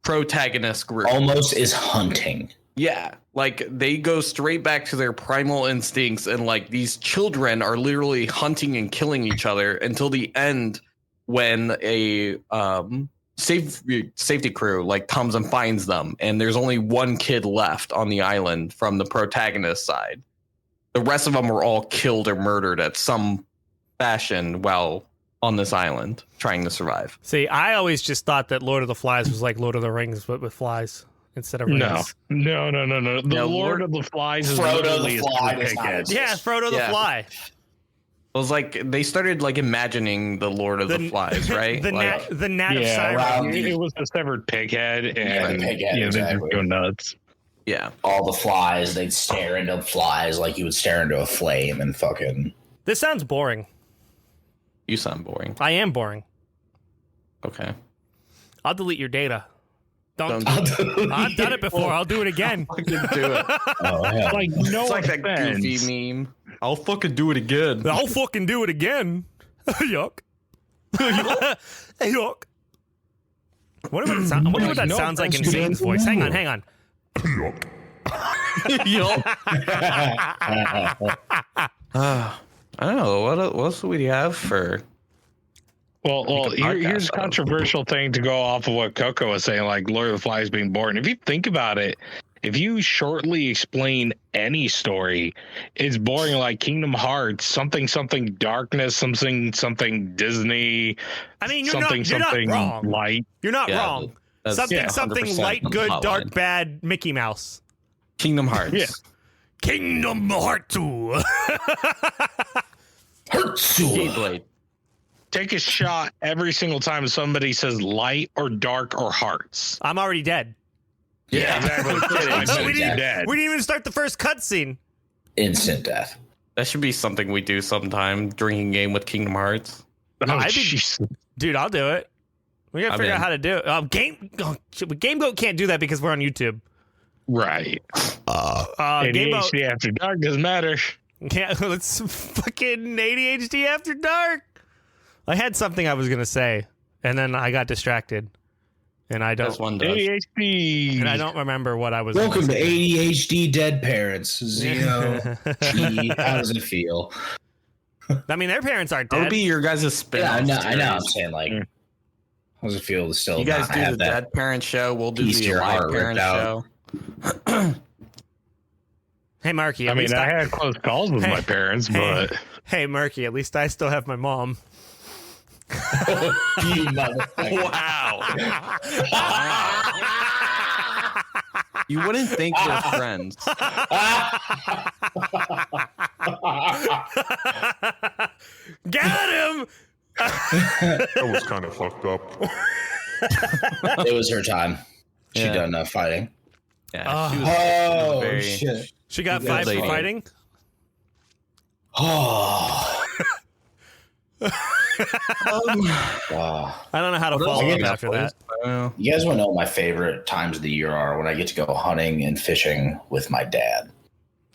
Speaker 5: protagonist group.
Speaker 4: Almost is hunting.
Speaker 5: Yeah, like they go straight back to their primal instincts, and like these children are literally hunting and killing each other until the end, when a safety crew like comes and finds them, and there's only one kid left on the island from the protagonist side. The rest of them were all killed or murdered at some fashion while on this island trying to survive.
Speaker 3: See, I always just thought that Lord of the Flies was like Lord of the Rings, but with flies instead of rings.
Speaker 6: No. The
Speaker 5: No,
Speaker 6: Lord
Speaker 5: Lord-
Speaker 6: of the Flies is
Speaker 4: Frodo the
Speaker 6: literally a
Speaker 4: Fly
Speaker 6: super
Speaker 4: does not
Speaker 6: pighead.
Speaker 4: exist.
Speaker 3: Yeah, Frodo the
Speaker 5: Yeah.
Speaker 3: Fly.
Speaker 5: was like they started like imagining the Lord of the Flies, right?
Speaker 3: the
Speaker 5: Like,
Speaker 3: gnat of Siren.
Speaker 4: around
Speaker 6: It was the severed pig head, and
Speaker 4: Yeah, the pig head,
Speaker 6: they
Speaker 4: exactly.
Speaker 6: just go nuts.
Speaker 5: yeah.
Speaker 4: All the flies, they'd stare into flies like you would stare into a flame and fucking.
Speaker 3: This sounds boring.
Speaker 5: You sound boring.
Speaker 3: I am boring.
Speaker 5: Okay.
Speaker 3: I'll delete your data. Don't.
Speaker 5: Don't
Speaker 3: I've done it before. I'll do it again.
Speaker 5: fucking do it.
Speaker 4: Oh, yeah.
Speaker 6: Like no
Speaker 5: It's like that
Speaker 6: offense.
Speaker 5: goofy meme. I'll fucking do it again.
Speaker 3: I'll fucking do it again. Yuck. Yuck. I wonder what that
Speaker 6: No
Speaker 3: sounds like in
Speaker 6: offense to
Speaker 3: Satan's
Speaker 6: the
Speaker 3: voice. Hang on,
Speaker 6: Lord.
Speaker 3: hang on.
Speaker 5: I don't know. What else do we have for?
Speaker 6: Well,
Speaker 5: Make a
Speaker 6: here's
Speaker 5: podcast
Speaker 6: a
Speaker 5: out of
Speaker 6: controversial thing to go off of what Coco was saying, like Lord of the Flies being boring. If you think about it, if you shortly explain any story, it's boring. Like Kingdom Hearts, something darkness, something Disney.
Speaker 3: I mean, you're
Speaker 6: something
Speaker 3: not wrong.
Speaker 6: light.
Speaker 3: You're not
Speaker 5: Yeah,
Speaker 3: wrong.
Speaker 5: that's
Speaker 3: Something
Speaker 5: 100%
Speaker 3: light, good,
Speaker 5: hotline.
Speaker 3: dark, bad, Mickey Mouse.
Speaker 5: Kingdom Hearts.
Speaker 6: Yeah.
Speaker 3: Kingdom Hearts 2.
Speaker 5: Keyblade.
Speaker 6: Take a shot every single time somebody says light or dark or hearts.
Speaker 3: I'm already dead.
Speaker 5: Yeah.
Speaker 6: Exactly. I bet
Speaker 3: we,
Speaker 6: you're
Speaker 3: didn't,
Speaker 6: dead.
Speaker 3: we didn't even start the first cutscene.
Speaker 4: Instant death.
Speaker 5: That should be something we do sometime. Drinking game with Kingdom Hearts.
Speaker 6: Oh,
Speaker 3: I'd be-
Speaker 6: jeez.
Speaker 3: Dude, I'll do it. We gotta
Speaker 5: I'm
Speaker 3: figure out
Speaker 5: in.
Speaker 3: how to do it. Game Goat can't do that because we're on YouTube.
Speaker 6: Right.
Speaker 3: Game Goat.
Speaker 6: ADHD after dark doesn't matter.
Speaker 3: Yeah, let's fucking ADHD after dark. I had something I was gonna say, and then I got distracted, and I
Speaker 5: That's
Speaker 3: don't,
Speaker 5: one does.
Speaker 6: ADHD.
Speaker 3: and I don't remember what I was.
Speaker 4: Welcome to
Speaker 3: gonna say.
Speaker 4: ADHD dead parents. Zeno, T, how does it feel?
Speaker 3: I mean, their parents aren't
Speaker 5: That would
Speaker 3: dead.
Speaker 5: be your guys' spin.
Speaker 4: Yeah, I know. I'm saying like, how does it feel to still
Speaker 5: You guys
Speaker 4: not
Speaker 5: do
Speaker 4: have
Speaker 5: the
Speaker 4: that?
Speaker 5: dead parent show. We'll do
Speaker 4: piece to
Speaker 5: the
Speaker 4: your
Speaker 5: alive
Speaker 4: heart
Speaker 5: parent
Speaker 4: ripped out.
Speaker 5: show.
Speaker 3: Hey, Marky.
Speaker 6: I
Speaker 3: At
Speaker 6: mean,
Speaker 3: least
Speaker 6: I had close calls with
Speaker 3: Hey.
Speaker 6: my parents,
Speaker 3: Hey.
Speaker 6: but
Speaker 3: Hey, Murky. At least I still have my mom.
Speaker 4: You motherfucker.
Speaker 5: Wow. You wouldn't think they're friends.
Speaker 3: Got him.
Speaker 1: That was kind of fucked up.
Speaker 4: It was her time. She
Speaker 5: Yeah.
Speaker 4: done enough fighting.
Speaker 5: Yeah, she was
Speaker 4: Oh
Speaker 5: very-
Speaker 4: shit!
Speaker 3: She got
Speaker 4: Good
Speaker 3: 5 for
Speaker 5: lady.
Speaker 3: fighting.
Speaker 4: Oh. Wow.
Speaker 3: I don't know how to
Speaker 5: What else
Speaker 3: follow
Speaker 5: we
Speaker 3: up
Speaker 5: got,
Speaker 3: after
Speaker 5: boys?
Speaker 3: that.
Speaker 4: You guys want to know what my favorite times of the year are when I get to go hunting and fishing with my dad.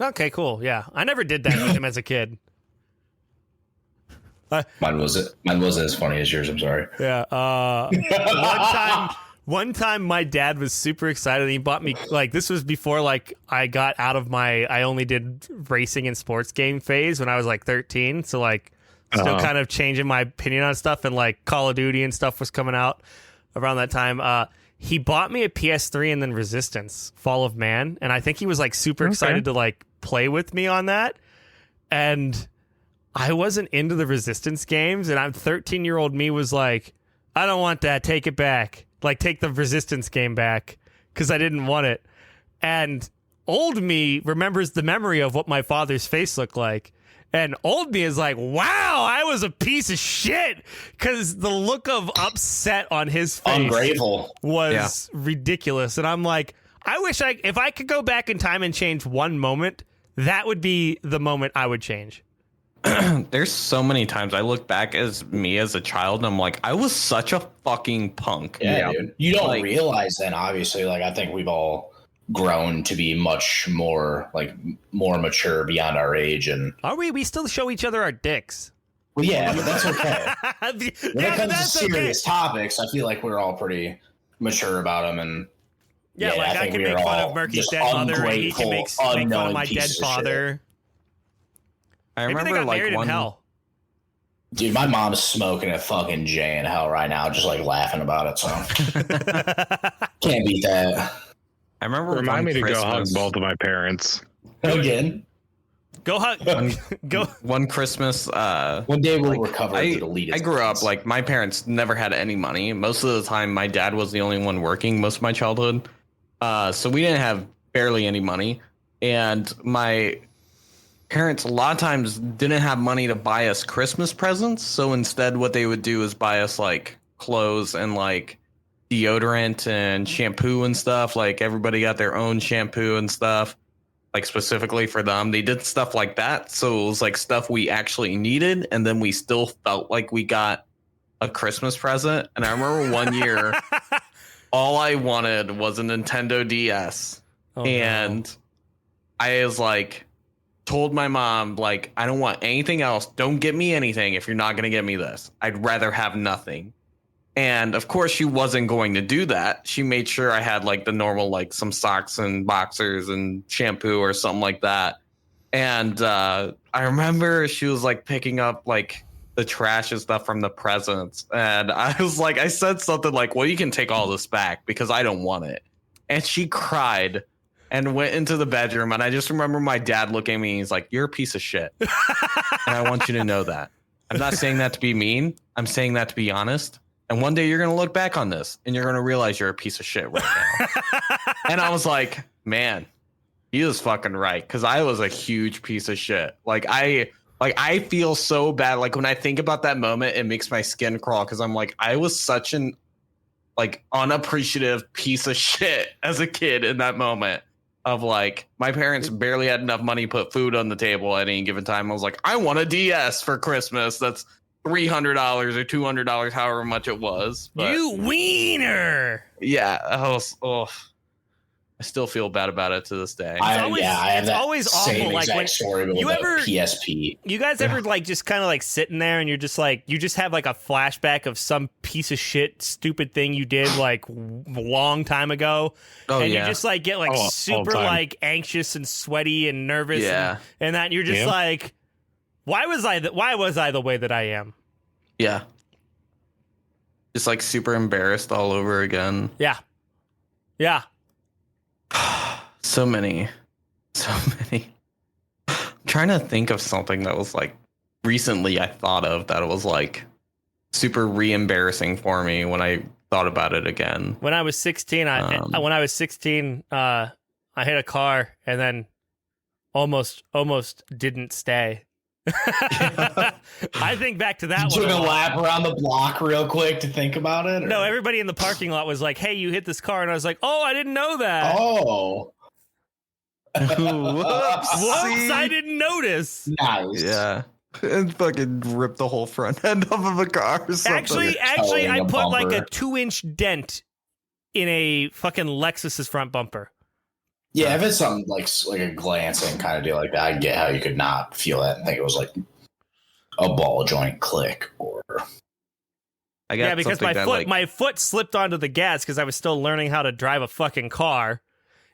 Speaker 3: Okay, cool. Yeah, I never did that with him as a kid.
Speaker 4: Mine wasn't as funny as yours. I'm sorry.
Speaker 3: Yeah. One time my dad was super excited. He bought me, like, this was before, like, I got out of my, I only did racing and sports game phase when I was like 13. So, like, still kind of changing my opinion on stuff, and like Call of Duty and stuff was coming out around that time. He bought me a PS3 and then Resistance Fall of Man, and I think he was like super excited to like play with me on that. And I wasn't into the Resistance games, and I'm 13-year-old me was like, I don't want that, take it back. Like, take the Resistance game back, because I didn't want it. And old me remembers the memory of what my father's face looked like. And old me is like, wow, I was a piece of shit. Because the look of upset on his face
Speaker 4: Ungrateful.
Speaker 3: was ridiculous. And I'm like, I wish if I could go back in time and change one moment, that would be the moment I would change.
Speaker 5: There's so many times I look back as me as a child and I'm like, I was such a fucking punk.
Speaker 4: Yeah, dude. You don't
Speaker 5: Like-
Speaker 4: realize then, obviously. Like, I think we've all grown to be much more mature beyond our age, and
Speaker 3: Are we? We still show each other our dicks.
Speaker 4: well, yeah, but that's okay. When
Speaker 3: Yeah,
Speaker 4: it comes to
Speaker 3: that's
Speaker 4: serious topics, I feel like we're all pretty mature about them, and
Speaker 3: Yeah,
Speaker 4: yeah,
Speaker 3: like I
Speaker 4: think
Speaker 3: can
Speaker 4: we
Speaker 3: make
Speaker 4: are
Speaker 3: fun
Speaker 4: all
Speaker 3: of Murky's
Speaker 4: just
Speaker 3: dead mother, and he can make fun of
Speaker 4: unknowing
Speaker 3: my dead
Speaker 4: pieces of shit.
Speaker 3: father.
Speaker 5: I
Speaker 3: Maybe they
Speaker 5: remember
Speaker 3: got
Speaker 5: like
Speaker 3: married
Speaker 5: one
Speaker 3: in hell.
Speaker 4: Dude, my mom's smoking a fucking J in hell right now, just like laughing about it. So can't beat that.
Speaker 5: I remember
Speaker 6: remind
Speaker 5: one
Speaker 6: me to go hug
Speaker 5: Christmas-
Speaker 6: both of my parents.
Speaker 4: Again,
Speaker 3: Go hug. Go.
Speaker 5: One Christmas,
Speaker 4: one day we'll recover
Speaker 5: I
Speaker 4: to delete it.
Speaker 5: grew up like my parents never had any money. Most of the time, my dad was the only one working most of my childhood, so we didn't have barely any money. And my parents a lot of times didn't have money to buy us Christmas presents. So instead, what they would do is buy us like clothes and like deodorant and shampoo and stuff. Like everybody got their own shampoo and stuff, like specifically for them. They did stuff like that. So it was like stuff we actually needed. And then we still felt like we got a Christmas present. And I remember one year, all I wanted was a Nintendo DS. And I was like, told my mom, like, I don't want anything else. Don't get me anything if you're not going to get me this. I'd rather have nothing. And of course, she wasn't going to do that. She made sure I had like the normal, like some socks and boxers and shampoo or something like that. And I remember she was like picking up like the trash and stuff from the presents. And I was like, I said something like, well, you can take all this back because I don't want it. And she cried and went into the bedroom. And I just remember my dad looking at me and he's like, you're a piece of shit. And I want you to know that. I'm not saying that to be mean. I'm saying that to be honest. And one day you're going to look back on this and you're going to realize you're a piece of shit right now. And I was like, man, he was fucking right. Cause I was a huge piece of shit. I feel so bad. Like when I think about that moment, it makes my skin crawl. Cause I'm like, I was such an like unappreciative piece of shit as a kid in that moment of like, my parents barely had enough money to put food on the table at any given time. I was like, I want a DS for Christmas. That's $300 or $200, however much it was. But
Speaker 3: you wiener.
Speaker 5: yeah, I still feel bad about it to this day.
Speaker 4: I
Speaker 3: always-
Speaker 4: have
Speaker 3: it's
Speaker 4: that
Speaker 3: always
Speaker 4: same
Speaker 3: awful, like,
Speaker 4: exact
Speaker 3: when
Speaker 4: story, but
Speaker 3: you
Speaker 4: with
Speaker 3: ever-
Speaker 4: a PSP.
Speaker 3: You guys ever like just kind of like sitting there and you're just like, you just have like a flashback of some piece of shit, stupid thing you did like long time ago.
Speaker 5: Oh,
Speaker 3: and
Speaker 5: yeah.
Speaker 3: you just like get like
Speaker 6: all the
Speaker 3: super
Speaker 6: time.
Speaker 3: like anxious and sweaty and nervous.
Speaker 5: Yeah.
Speaker 3: And that you're just
Speaker 6: Yeah.
Speaker 3: like, why was I the way that I am?
Speaker 5: Yeah. Just like super embarrassed all over again.
Speaker 3: Yeah. Yeah.
Speaker 5: So many. I'm trying to think of something that was like recently I thought of that was like super re-embarrassing for me when I thought about it again.
Speaker 3: When I was 16, I hit a car and then almost didn't stay. I think back to that
Speaker 4: You
Speaker 3: one.
Speaker 4: took
Speaker 3: a
Speaker 4: a
Speaker 3: lot.
Speaker 4: lap around the block real quick to think about it? Or?
Speaker 3: No, everybody in the parking lot was like, "Hey, you hit this car," and I was like, "Oh, I didn't know that."
Speaker 4: Oh.
Speaker 3: Whoops, I didn't notice.
Speaker 4: Nice.
Speaker 5: Yeah. And fucking rip the whole front end off of a car or something.
Speaker 3: Actually,
Speaker 4: towing
Speaker 3: I
Speaker 4: a
Speaker 3: put like a
Speaker 4: bumper.
Speaker 3: 2-inch dent in a fucking Lexus's front bumper.
Speaker 4: Yeah, if it's something like a glancing kind of deal like that, I get how you could not feel that and think it was like a ball joint click or
Speaker 5: I got
Speaker 3: Yeah, because
Speaker 5: something that, like,
Speaker 3: my foot slipped onto the gas because I was still learning how to drive a fucking car,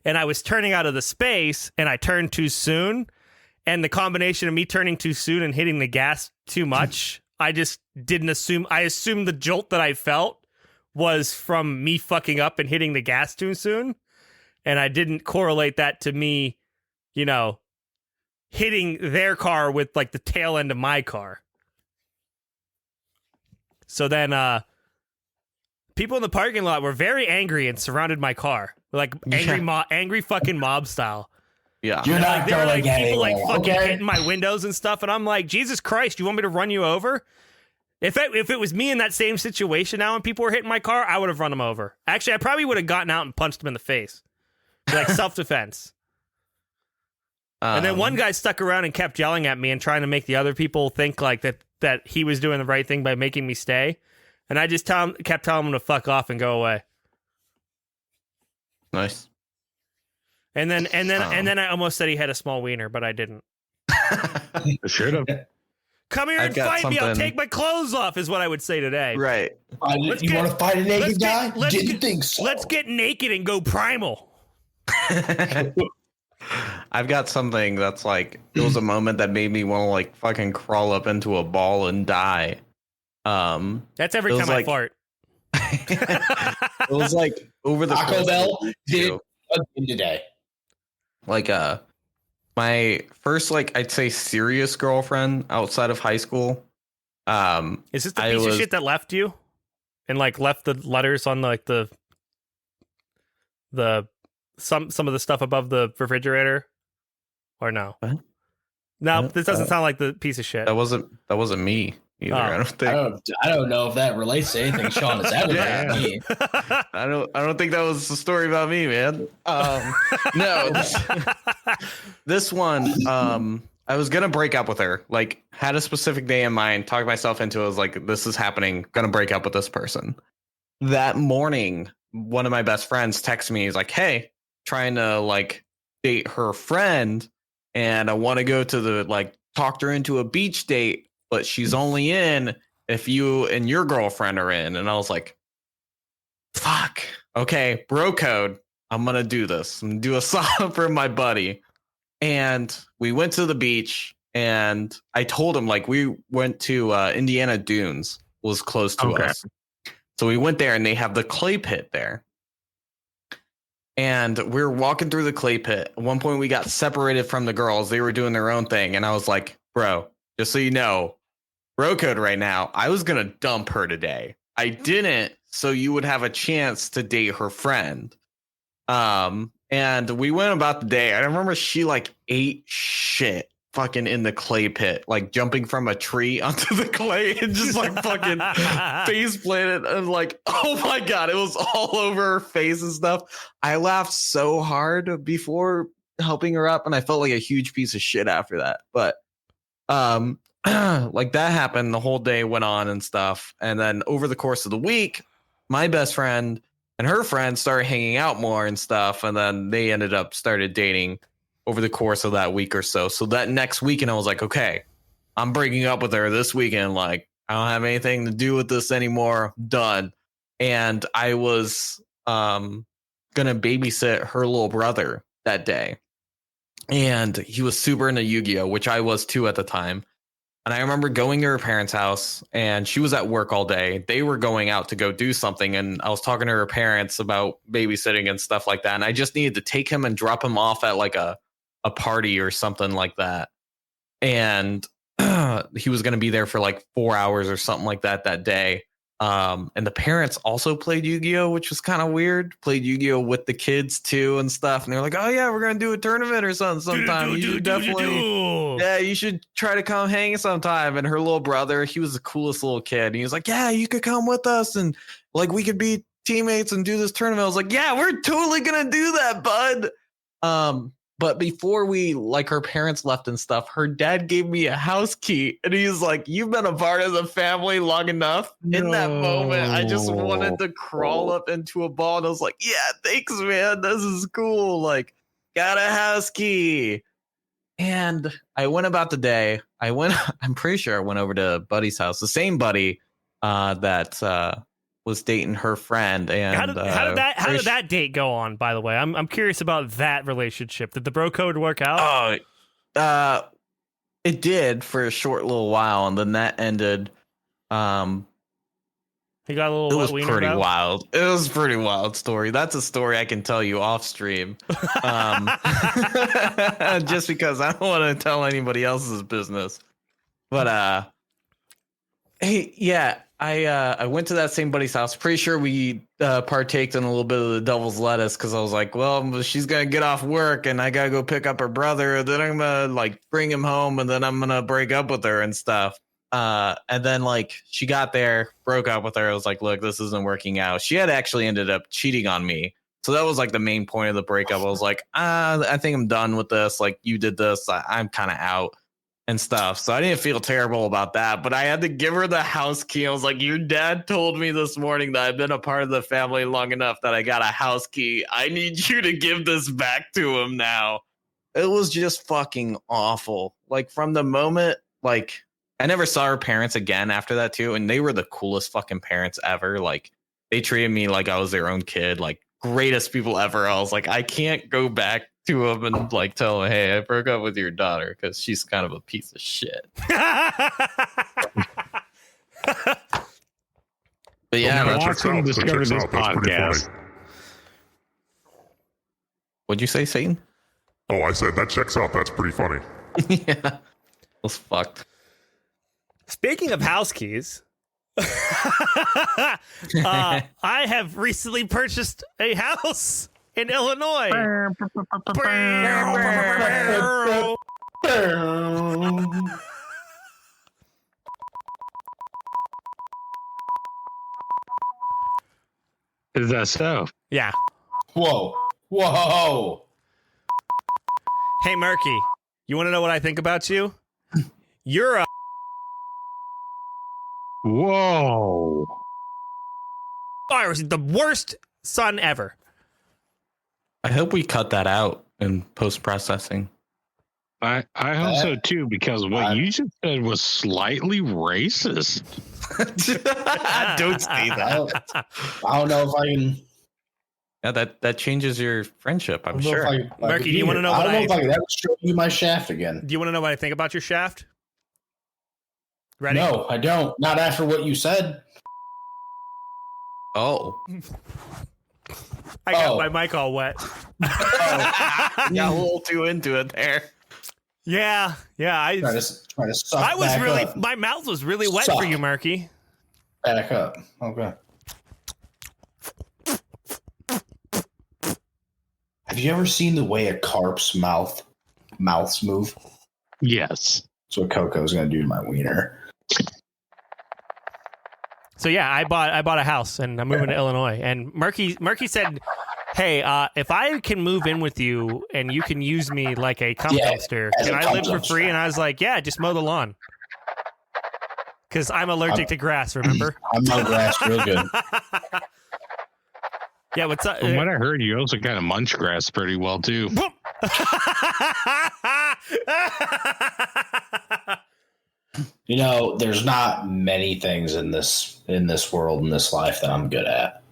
Speaker 3: and I was turning out of the space, and I turned too soon, and the combination of me turning too soon and hitting the gas too much, I just didn't assume. I assumed the jolt that I felt was from me fucking up and hitting the gas too soon, and I didn't correlate that to me, hitting their car with like the tail end of my car. So then people in the parking lot were very angry and surrounded my car. Like angry fucking mob style.
Speaker 5: yeah.
Speaker 4: you're not
Speaker 3: Like there were like
Speaker 4: going
Speaker 3: people like
Speaker 4: anywhere,
Speaker 3: fucking
Speaker 4: okay?
Speaker 3: hitting my windows and stuff, and I'm like, Jesus Christ, you want me to run you over? If it was me in that same situation now and people were hitting my car, I would have run them over. Actually, I probably would have gotten out and punched them in the face. Like self-defense. And then one guy stuck around and kept yelling at me and trying to make the other people think like that he was doing the right thing by making me stay. And I just kept telling him to fuck off and go away.
Speaker 5: Nice.
Speaker 3: And then I almost said he had a small wiener, but I didn't.
Speaker 6: Should have.
Speaker 3: Come here
Speaker 5: I've
Speaker 3: and
Speaker 5: got
Speaker 3: fight me. I'll
Speaker 5: something-
Speaker 3: take my clothes off is what I would say today.
Speaker 5: Right.
Speaker 3: Let's
Speaker 4: You
Speaker 3: get-
Speaker 4: want to fight a
Speaker 3: let's
Speaker 4: naked
Speaker 3: get-
Speaker 4: guy?
Speaker 3: let's
Speaker 4: Didn't
Speaker 3: get-
Speaker 4: think so.
Speaker 3: Let's get naked and go primal.
Speaker 5: I've got something that's like, it was a moment that made me want to like fucking crawl up into a ball and die.
Speaker 3: That's every
Speaker 5: It was
Speaker 3: time I
Speaker 5: like-
Speaker 3: fart.
Speaker 5: It was like over the
Speaker 4: Taco
Speaker 5: course of
Speaker 4: Bell
Speaker 5: a week,
Speaker 4: did
Speaker 5: too.
Speaker 4: again today.
Speaker 5: Like my first, like, I'd say serious girlfriend outside of high school.
Speaker 3: Is this the
Speaker 5: I
Speaker 3: piece of
Speaker 5: was-
Speaker 3: shit that left you? And like left the letters on like the some of the stuff above the refrigerator? Or no?
Speaker 5: What?
Speaker 3: No, this doesn't sound like the piece of shit.
Speaker 5: That wasn't me either.
Speaker 3: Oh.
Speaker 5: I don't think.
Speaker 4: I don't know if that relates to anything Sean has ever
Speaker 5: Yeah.
Speaker 4: done to me.
Speaker 5: I don't think that was the story about me, man. No, this one. I was gonna break up with her. Like, had a specific day in mind. Talked myself into it. I was like, this is happening. Gonna break up with this person. That morning, one of my best friends texted me. He's like, hey, trying to like date her friend, and I want to go to the like talked her into a beach date, but she's only in if you and your girlfriend are in. And I was like, fuck. Okay, bro code. I'm gonna do this. I'm gonna do a solid for my buddy. And we went to the beach, and I told him, like, we went to Indiana Dunes, was close to us. So we went there, and they have the clay pit there. And we were walking through the clay pit. At one point, we got separated from the girls. They were doing their own thing. And I was like, bro, just so you know, bro code right now, I was going to dump her today. I didn't, so you would have a chance to date her friend. And we went about the day. I remember she like ate shit fucking in the clay pit, like jumping from a tree onto the clay and just like fucking face planted, and like, oh my God, it was all over her face and stuff. I laughed so hard before helping her up, and I felt like a huge piece of shit after that. But like that happened, the whole day went on and stuff. And then over the course of the week, my best friend and her friends started hanging out more and stuff. And then they ended up started dating over the course of that week or so. So that next weekend, I was like, okay, I'm breaking up with her this weekend. Like, I don't have anything to do with this anymore. Done. And I was going to babysit her little brother that day. And he was super into Yu-Gi-Oh!, which I was too at the time. And I remember going to her parents' house, and she was at work all day. They were going out to go do something. And I was talking to her parents about babysitting and stuff like that. And I just needed to take him and drop him off at like a party or something like that. And he was going to be there for like 4 hours or something like that day. And the parents also played Yu-Gi-Oh!, which was kind of weird. Played Yu-Gi-Oh! With the kids too and stuff. And they're like, oh yeah, we're going to do a tournament or something sometime. You should definitely, yeah, you should try to come hang sometime. And her little brother, he was the coolest little kid. And he was like, yeah, you could come with us. And like, we could be teammates and do this tournament. I was like, yeah, we're totally going to do that, bud. But before we, like, her parents left and stuff, her dad gave me a house key. And he's like, you've been a part of the family long enough. In that moment, I just wanted to crawl up into a ball. And I was like, yeah, thanks, man. This is cool. Like, got a house key. And I went about the day. I'm pretty sure I went over to Buddy's house. The same Buddy that was dating her friend. And
Speaker 3: how did that date go on, by the way? I'm curious about that relationship. Did the bro code work out?
Speaker 5: It did for a short little while, and then that ended.
Speaker 3: He got a little.
Speaker 5: It was
Speaker 3: wet
Speaker 5: pretty
Speaker 3: about?
Speaker 5: wild. It was a pretty wild story. That's a story I can tell you off stream, just because I don't want to tell anybody else's business. But hey, yeah. I went to that same buddy's house. Pretty sure we partaked in a little bit of the devil's lettuce, because I was like, well, she's going to get off work and I got to go pick up her brother. Then I'm going to like bring him home, and then I'm going to break up with her and stuff. And then like she got there, broke up with her. I was like, look, this isn't working out. She had actually ended up cheating on me. So that was like the main point of the breakup. I was like, I think I'm done with this. Like, you did this. I'm kind of out and stuff. So I didn't feel terrible about that, but I had to give her the house key. I was like, your dad told me this morning that I've been a part of the family long enough that I got a house key. I need you to give this back to him now. It was just fucking awful. Like, from the moment, like, I never saw her parents again after that too. And they were the coolest fucking parents ever. Like, they treated me like I was their own kid, like greatest people ever. I was like, I can't go back to him and like tell him, hey, I broke up with your daughter because she's kind of a piece of shit. But yeah,
Speaker 1: that
Speaker 8: I
Speaker 1: checks
Speaker 8: watched him
Speaker 1: out. That
Speaker 8: discover
Speaker 1: checks
Speaker 8: this
Speaker 1: out. That's pretty
Speaker 8: podcast.
Speaker 1: funny.
Speaker 5: what'd you say, Satan?
Speaker 1: Oh, I said that checks out. That's pretty funny.
Speaker 5: Yeah, it was fucked.
Speaker 3: Speaking of house keys, I have recently purchased a house in Illinois.
Speaker 6: Is that so?
Speaker 3: Yeah.
Speaker 4: Whoa. Whoa.
Speaker 3: Hey, Murky, you want to know what I think about you? You're a
Speaker 6: Whoa.
Speaker 3: the worst son ever.
Speaker 5: I hope we cut that out in post processing.
Speaker 6: I hope so too, because what you just said was slightly racist.
Speaker 5: Don't say that.
Speaker 4: I don't know if I can.
Speaker 5: Yeah, that changes your friendship, I'm
Speaker 4: I don't know
Speaker 5: sure.
Speaker 4: if I
Speaker 3: Murky,
Speaker 4: can
Speaker 3: do you wanna
Speaker 4: hear.
Speaker 3: know
Speaker 4: I
Speaker 3: what
Speaker 4: don't know
Speaker 3: I-
Speaker 4: if I can ever show you my shaft again.
Speaker 3: Do you want to know what I think about your shaft? Ready?
Speaker 4: No, I don't. Not after what you said.
Speaker 5: Oh.
Speaker 3: I got
Speaker 4: Oh.
Speaker 3: my mic all wet.
Speaker 5: Got a little too into it there.
Speaker 3: Yeah.
Speaker 4: Try to suck
Speaker 3: I was
Speaker 4: back
Speaker 3: really,
Speaker 4: up.
Speaker 3: my mouth was really wet
Speaker 4: Suck.
Speaker 3: for you, Murky.
Speaker 4: Back up. Okay. Have you ever seen the way a carp's mouths move?
Speaker 6: Yes.
Speaker 4: That's what Coco's gonna do to my wiener.
Speaker 3: So yeah, I bought a house and I'm moving to Illinois. And Murky said, "Hey, if I can move in with you and you can use me like a cum
Speaker 4: Yeah,
Speaker 3: dumpster,
Speaker 4: as
Speaker 3: can
Speaker 4: a
Speaker 3: I
Speaker 4: cum
Speaker 3: live for
Speaker 4: dumpster.
Speaker 3: free?" And I was like, "Yeah, just mow the lawn." Because I'm allergic to grass. Remember?
Speaker 4: I'm no grass real good.
Speaker 3: Yeah. What's up?
Speaker 6: From what I heard, you also kind of munch grass pretty well too.
Speaker 4: You know, there's not many things in this world, in this life that I'm good at.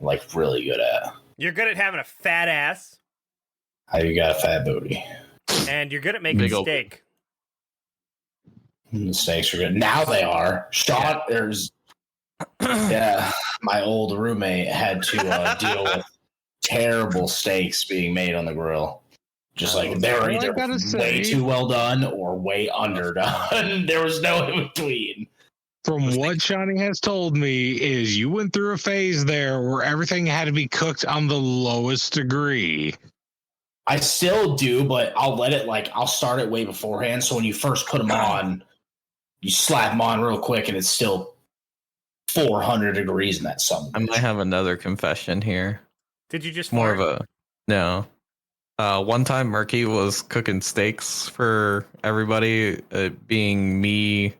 Speaker 4: Like really good at.
Speaker 3: You're good at having a fat ass,
Speaker 4: How you got a fat booty?
Speaker 3: and you're good at making
Speaker 5: Big ol'
Speaker 3: steak.
Speaker 4: The steaks are good. Now they are. Sean, there's yeah. My old roommate had to deal with terrible steaks being made on the grill. Just like they were
Speaker 6: All I
Speaker 4: either
Speaker 6: gotta
Speaker 4: way
Speaker 6: say-
Speaker 4: too well done or way underdone. There was no in between.
Speaker 6: From what Shawnee has told me, is you went through a phase there where everything had to be cooked on the lowest degree.
Speaker 4: I still do, but I'll start it way beforehand. So when you first put them on, you slap them on real quick, and it's still 400 degrees in that sun.
Speaker 5: I might have another confession here.
Speaker 3: Did you just
Speaker 5: More
Speaker 3: fart?
Speaker 5: of a no. One time Murky was cooking steaks for everybody, being me,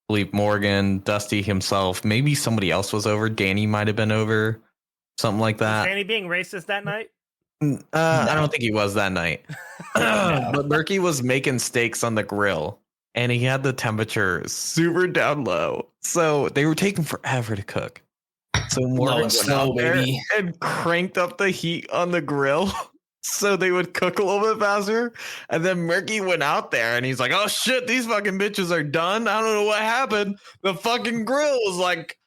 Speaker 5: Philippe Morgan, Dusty himself. Maybe somebody else was over. Danny might have been over. Something like
Speaker 3: Was
Speaker 5: that.
Speaker 3: Danny being racist that night?
Speaker 5: I don't think he was that night. But Murky was making steaks on the grill, and he had the temperature super down low. So they were taking forever to cook. So Morgan went
Speaker 4: slow,
Speaker 5: out there
Speaker 4: baby.
Speaker 5: and cranked up the heat on the grill so they would cook a little bit faster. And then Murky went out there and he's like, "Oh shit, these fucking bitches are done. I don't know what happened. The fucking grill was like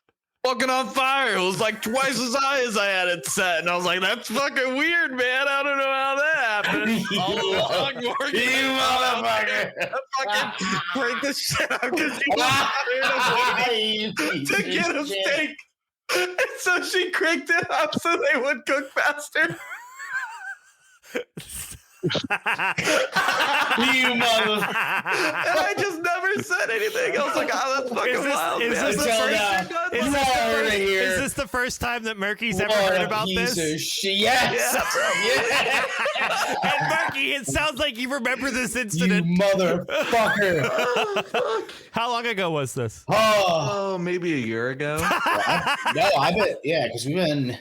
Speaker 5: fucking on fire. It was like twice as high as I had it set." And I was like, "That's fucking weird, man. I don't know how that happened." All the fuck Morgan
Speaker 4: You motherfucker.
Speaker 5: fucking crank the shit out because she was tired of waiting to get a steak. And so she cranked it up so they would cook faster.
Speaker 4: You mother.
Speaker 5: And I just never said anything. I was like, "Oh, that's fucking wild,
Speaker 3: is
Speaker 5: man."
Speaker 3: this the
Speaker 4: Until
Speaker 3: first-
Speaker 4: now.
Speaker 3: is
Speaker 4: You
Speaker 3: this
Speaker 4: are
Speaker 3: the
Speaker 4: outta
Speaker 3: first-
Speaker 4: here.
Speaker 3: Is this the first time that Murky's ever
Speaker 4: What
Speaker 3: heard
Speaker 4: a
Speaker 3: about
Speaker 4: piece
Speaker 3: this?
Speaker 4: of shit. Yes.
Speaker 3: And Murky, it sounds like you remember this
Speaker 4: You
Speaker 3: incident.
Speaker 4: motherfucker.
Speaker 3: How long ago was this?
Speaker 4: Oh.
Speaker 5: Oh, maybe a year ago.
Speaker 4: No, I bet. Yeah, because we've been
Speaker 5: A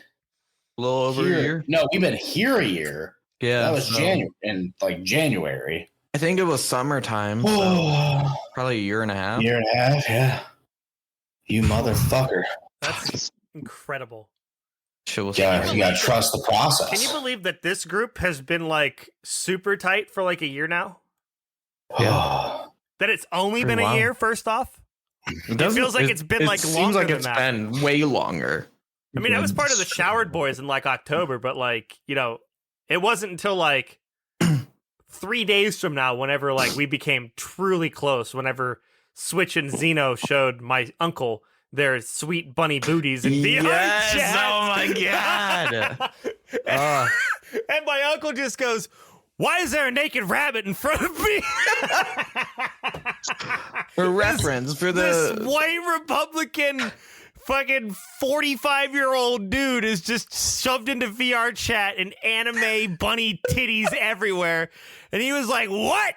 Speaker 5: little over
Speaker 4: here.
Speaker 5: a year.
Speaker 4: No, we've been here a year.
Speaker 5: Yeah.
Speaker 4: That was
Speaker 5: so-
Speaker 4: January.
Speaker 5: I think it was summertime. So
Speaker 4: Oh,
Speaker 5: probably a year and a half.
Speaker 4: year and a half. Yeah. You motherfucker.
Speaker 3: That's incredible.
Speaker 5: Shit was
Speaker 4: Yeah, you gotta trust the process.
Speaker 3: Can you believe that this group has been like super tight for like a year now? That it's only been
Speaker 5: Wow.
Speaker 3: a year, first off?
Speaker 5: It doesn't-
Speaker 3: feels like it's been, like,
Speaker 5: seems
Speaker 3: longer
Speaker 5: like
Speaker 3: than
Speaker 5: it's
Speaker 3: that.
Speaker 5: been way longer.
Speaker 3: I mean, I was part of the Showered Boys in like October, but like, you know, it wasn't until like 3 days from now, whenever like we became truly close, whenever Switch and Zeno showed my uncle their sweet bunny booties in VR
Speaker 5: Yes!
Speaker 3: chat.
Speaker 5: Oh my god!
Speaker 3: And my uncle just goes, Why is there a naked rabbit in front of me?
Speaker 5: For reference, for
Speaker 3: This
Speaker 5: the
Speaker 3: white Republican fucking 45-year-old dude is just shoved into VR chat and anime bunny titties everywhere. And he was like, what?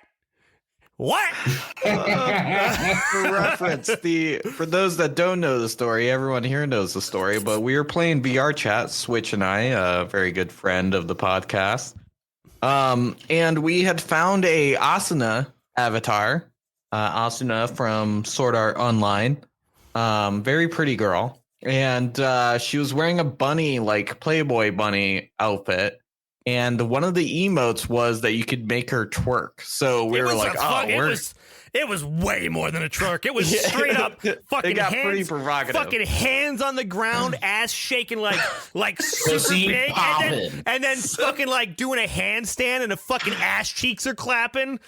Speaker 3: What?
Speaker 5: for reference, for those that don't know the story, everyone here knows the story, but we were playing VR chat, Switch and I, a very good friend of the podcast. And we had found a Asuna avatar, Asuna from Sword Art Online. Very pretty girl. And she was wearing a bunny, like Playboy bunny outfit. And one of the emotes was that you could make her twerk. So we were like,
Speaker 3: it was way more than a twerk. It was straight up fucking
Speaker 5: it got
Speaker 3: hands,
Speaker 5: pretty provocative.
Speaker 3: fucking hands on the ground, ass shaking like super
Speaker 4: Pussy
Speaker 3: big,
Speaker 4: poppin'.
Speaker 3: and then fucking like doing a handstand and the fucking ass cheeks are clapping.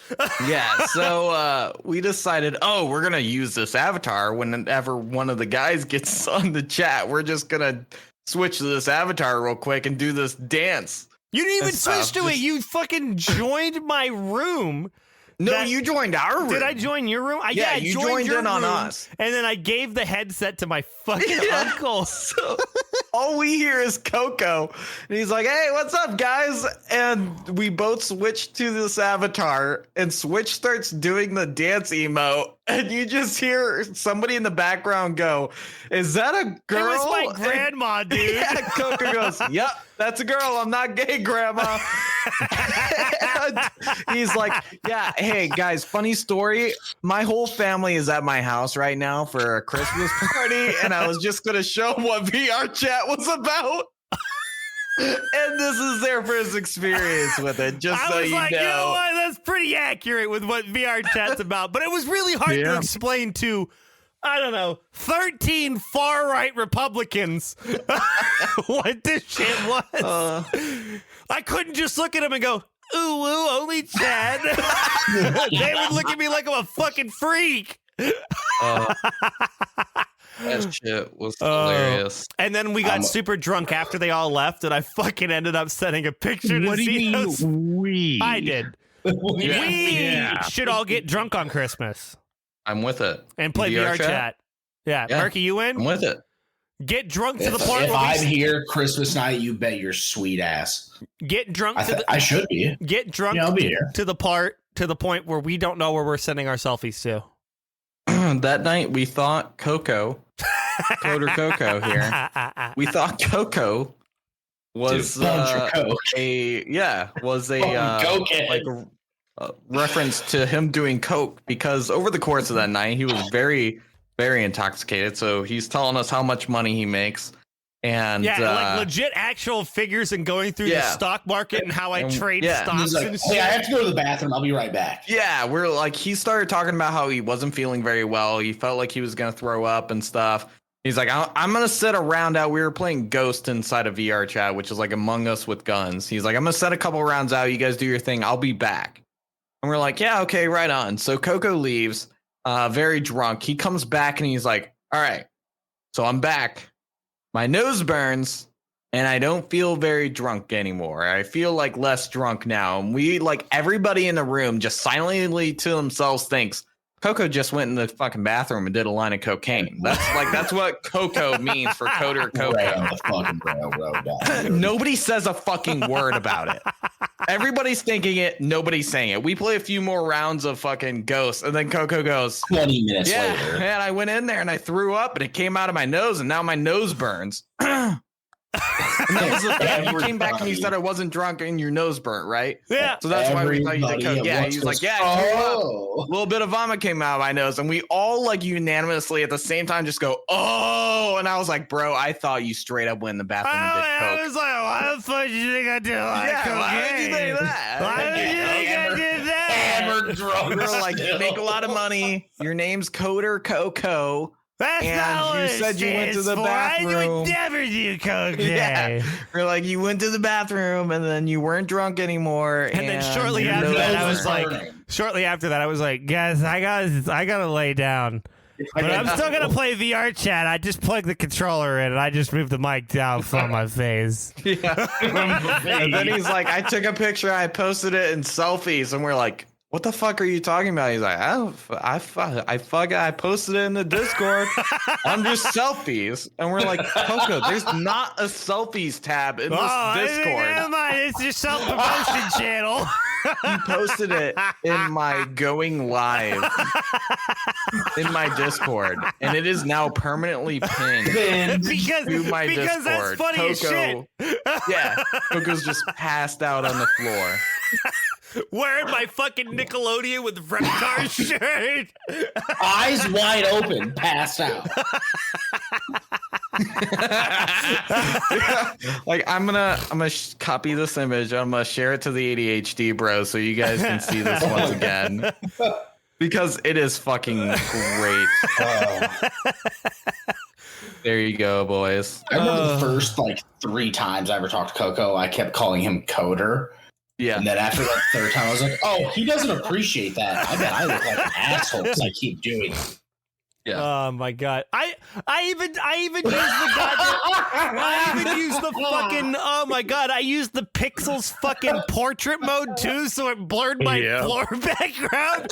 Speaker 5: Yeah, so we decided, we're going to use this avatar whenever one of the guys gets on the chat. We're just going to switch to this avatar real quick and do this dance.
Speaker 3: You didn't even
Speaker 5: And
Speaker 3: switch
Speaker 5: stuff.
Speaker 3: to it. You fucking joined my room.
Speaker 5: No, you joined our room.
Speaker 3: Did I join your room?
Speaker 5: Yeah,
Speaker 3: I
Speaker 5: you
Speaker 3: joined
Speaker 5: joined
Speaker 3: your
Speaker 5: in on
Speaker 3: room,
Speaker 5: us.
Speaker 3: And then I gave the headset to my fucking uncle.
Speaker 5: So all we hear is Coco. And he's like, hey, what's up, guys? And we both switch to this avatar, and Switch starts doing the dance emote. And you just hear somebody in the background go, is that a girl?
Speaker 3: It was my grandma, dude.
Speaker 5: Yeah, Coco goes, yep, that's a girl. I'm not gay, Grandma. And he's like, yeah, hey, guys, funny story. My whole family is at my house right now for a Christmas party, and I was just going to show them what VR chat was about. And this is their first experience with it, just
Speaker 3: I
Speaker 5: so
Speaker 3: was
Speaker 5: you
Speaker 3: like, you know
Speaker 5: know.
Speaker 3: what? That's pretty accurate with what VR chat's about. But it was really hard to
Speaker 2: Yeah.
Speaker 3: explain to, I don't know, 13 far-right Republicans what this shit was. I couldn't just look at them and go, ooh, only Chad. They would look at me like I'm a fucking freak.
Speaker 5: That shit was hilarious.
Speaker 3: And then we got super drunk after they all left, and I fucking ended up sending a picture to
Speaker 6: What do you
Speaker 3: Zenos.
Speaker 6: mean we?
Speaker 3: I did. We should all get drunk on Christmas
Speaker 5: I'm with it.
Speaker 3: and play VR chat. Yeah.
Speaker 5: Yeah.
Speaker 3: Murky, you
Speaker 5: I'm
Speaker 3: in?
Speaker 5: with it.
Speaker 3: Get drunk to the
Speaker 4: If,
Speaker 3: point
Speaker 4: if
Speaker 3: where
Speaker 4: I'm
Speaker 3: we
Speaker 4: here Christmas night, you bet your sweet ass.
Speaker 3: get drunk
Speaker 4: I,
Speaker 3: to the
Speaker 4: I should be.
Speaker 3: get drunk
Speaker 4: Yeah, I'll be here.
Speaker 3: to the point where we don't know where we're sending our selfies to.
Speaker 5: That night we thought Coco here. We thought Coco was
Speaker 4: Dude, bunch of coke.
Speaker 5: was a
Speaker 4: Cokehead.
Speaker 5: like a reference to him doing coke, because over the course of that night he was very, very intoxicated. So he's telling us how much money he makes, and
Speaker 3: Yeah, like legit actual figures and going through the
Speaker 5: Yeah.
Speaker 3: stock market and how I
Speaker 5: And-
Speaker 3: trade
Speaker 5: yeah.
Speaker 4: He's
Speaker 3: stocks
Speaker 4: like,
Speaker 3: and
Speaker 4: hey, I
Speaker 3: shit.
Speaker 4: have to go to the bathroom. I'll be right back.
Speaker 5: yeah, we're like, he started talking about how he wasn't feeling very well. He felt like he was gonna throw up and stuff. He's like, I'm gonna sit a round out. We were playing Ghost inside of VR chat, which is like Among Us with guns. He's like, I'm gonna set a couple rounds out. You guys do your thing. I'll be back. And we're like, yeah, okay, right on. So Coco leaves, very drunk. He comes back and he's like, all right, so I'm back. My nose burns and I don't feel very drunk anymore. I feel like less drunk now. And we, like, everybody in the room just silently to themselves thinks, Coco just went in the fucking bathroom and did a line of cocaine. That's what Coco means for Coder Coco.
Speaker 4: Right on the fucking railroad. down.
Speaker 5: Nobody says a fucking word about it. Everybody's thinking it. Nobody's saying it. We play a few more rounds of fucking Ghost, and then Coco goes,
Speaker 4: 20 minutes
Speaker 5: yeah,
Speaker 4: later.
Speaker 5: man, I went in there and I threw up and it came out of my nose and now my nose burns. And that was the thing. You came back and you said I wasn't drunk and your nose burnt, right?
Speaker 3: Yeah.
Speaker 5: So that's why we thought you did
Speaker 4: Everybody
Speaker 5: coke.
Speaker 4: at
Speaker 5: Yeah,
Speaker 4: once
Speaker 5: he's
Speaker 4: goes,
Speaker 5: like, yeah, I threw up.
Speaker 4: oh.
Speaker 5: A little bit of vomit came out of my nose, and we all like unanimously at the same time just go, oh, and I was like, bro, I thought you straight up went in the bathroom and did
Speaker 3: I
Speaker 5: coke.
Speaker 3: was like, why the fuck do you think I did like
Speaker 5: Yeah, why would you
Speaker 3: cocaine?
Speaker 5: think that?
Speaker 3: Why would you think I did that?
Speaker 4: Hammered drunk.
Speaker 5: We were like, you
Speaker 4: still.
Speaker 5: make a lot of money. Your name's Coder Coco.
Speaker 3: That's
Speaker 5: And
Speaker 3: not what
Speaker 5: you
Speaker 3: it
Speaker 5: said you went to
Speaker 3: stands
Speaker 5: the
Speaker 3: for. I
Speaker 5: bathroom.
Speaker 3: would never do cocaine.
Speaker 5: Yeah. We're like, you went to the bathroom and then you weren't drunk anymore.
Speaker 3: And then shortly
Speaker 5: your
Speaker 3: after
Speaker 5: nose
Speaker 3: that, I
Speaker 5: was
Speaker 3: was like,
Speaker 4: burning.
Speaker 3: guys, I gotta lay down. But I'm still gonna play VR chat. I just plug the controller in and I just move the mic down from my face.
Speaker 5: Yeah. And then he's like, I took a picture, I posted it in selfies, and we're like, what the fuck are you talking about? He's like, I posted it in the Discord under selfies, and we're like, Coco, there's not a selfies tab in this Discord.
Speaker 3: Never mind. It's your self-promotion channel.
Speaker 5: You posted it in my going live in my Discord, and it is now permanently pinned to my Discord.
Speaker 3: That's funny as shit.
Speaker 5: Yeah, Coco's just passed out on the floor.
Speaker 3: Wearing my fucking Nickelodeon with Reptar shirt.
Speaker 4: Eyes wide open, passed out.
Speaker 5: Like I'm gonna copy this image. I'm gonna share it to the ADHD bro so you guys can see this once again because it is fucking great. There you go, boys.
Speaker 4: I remember the first 3 times I ever talked to Coco, I kept calling him Coder.
Speaker 5: Yeah.
Speaker 4: And then after that third time, I was like, oh, he doesn't appreciate that. I bet I look like an asshole because I keep doing it.
Speaker 5: Yeah.
Speaker 3: Oh my god. I even used the goddamn I even used the fucking oh my god, I used the Pixels fucking portrait mode too, so it blurred my floor background.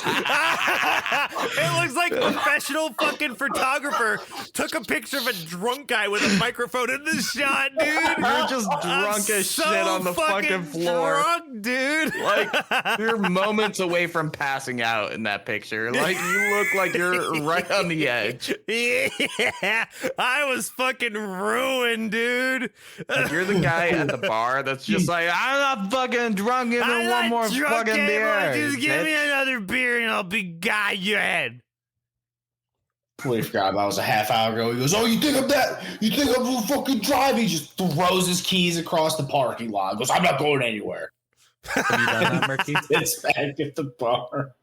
Speaker 3: It looks like a professional fucking photographer took a picture of a drunk guy with a microphone in the shot, dude.
Speaker 5: You're just drunk as
Speaker 3: so
Speaker 5: shit on the fucking floor.
Speaker 3: Drunk, dude.
Speaker 5: Like you're moments away from passing out in that picture. Like you look like you're right on the edge.
Speaker 3: Yeah, I was fucking ruined, dude.
Speaker 5: Like you're the guy at the bar that's just like, I'm not fucking drunk. Give me one more fucking beer.
Speaker 3: Just give me another beer and I'll be guy your head.
Speaker 4: Completely forgot about it. Was a half hour ago. He goes, "Oh, you think I'm that? You think I'm fucking driving?" He just throws his keys across the parking lot. He goes, "I'm not going anywhere."
Speaker 5: Have you done that, Murky?
Speaker 4: It's back at the bar.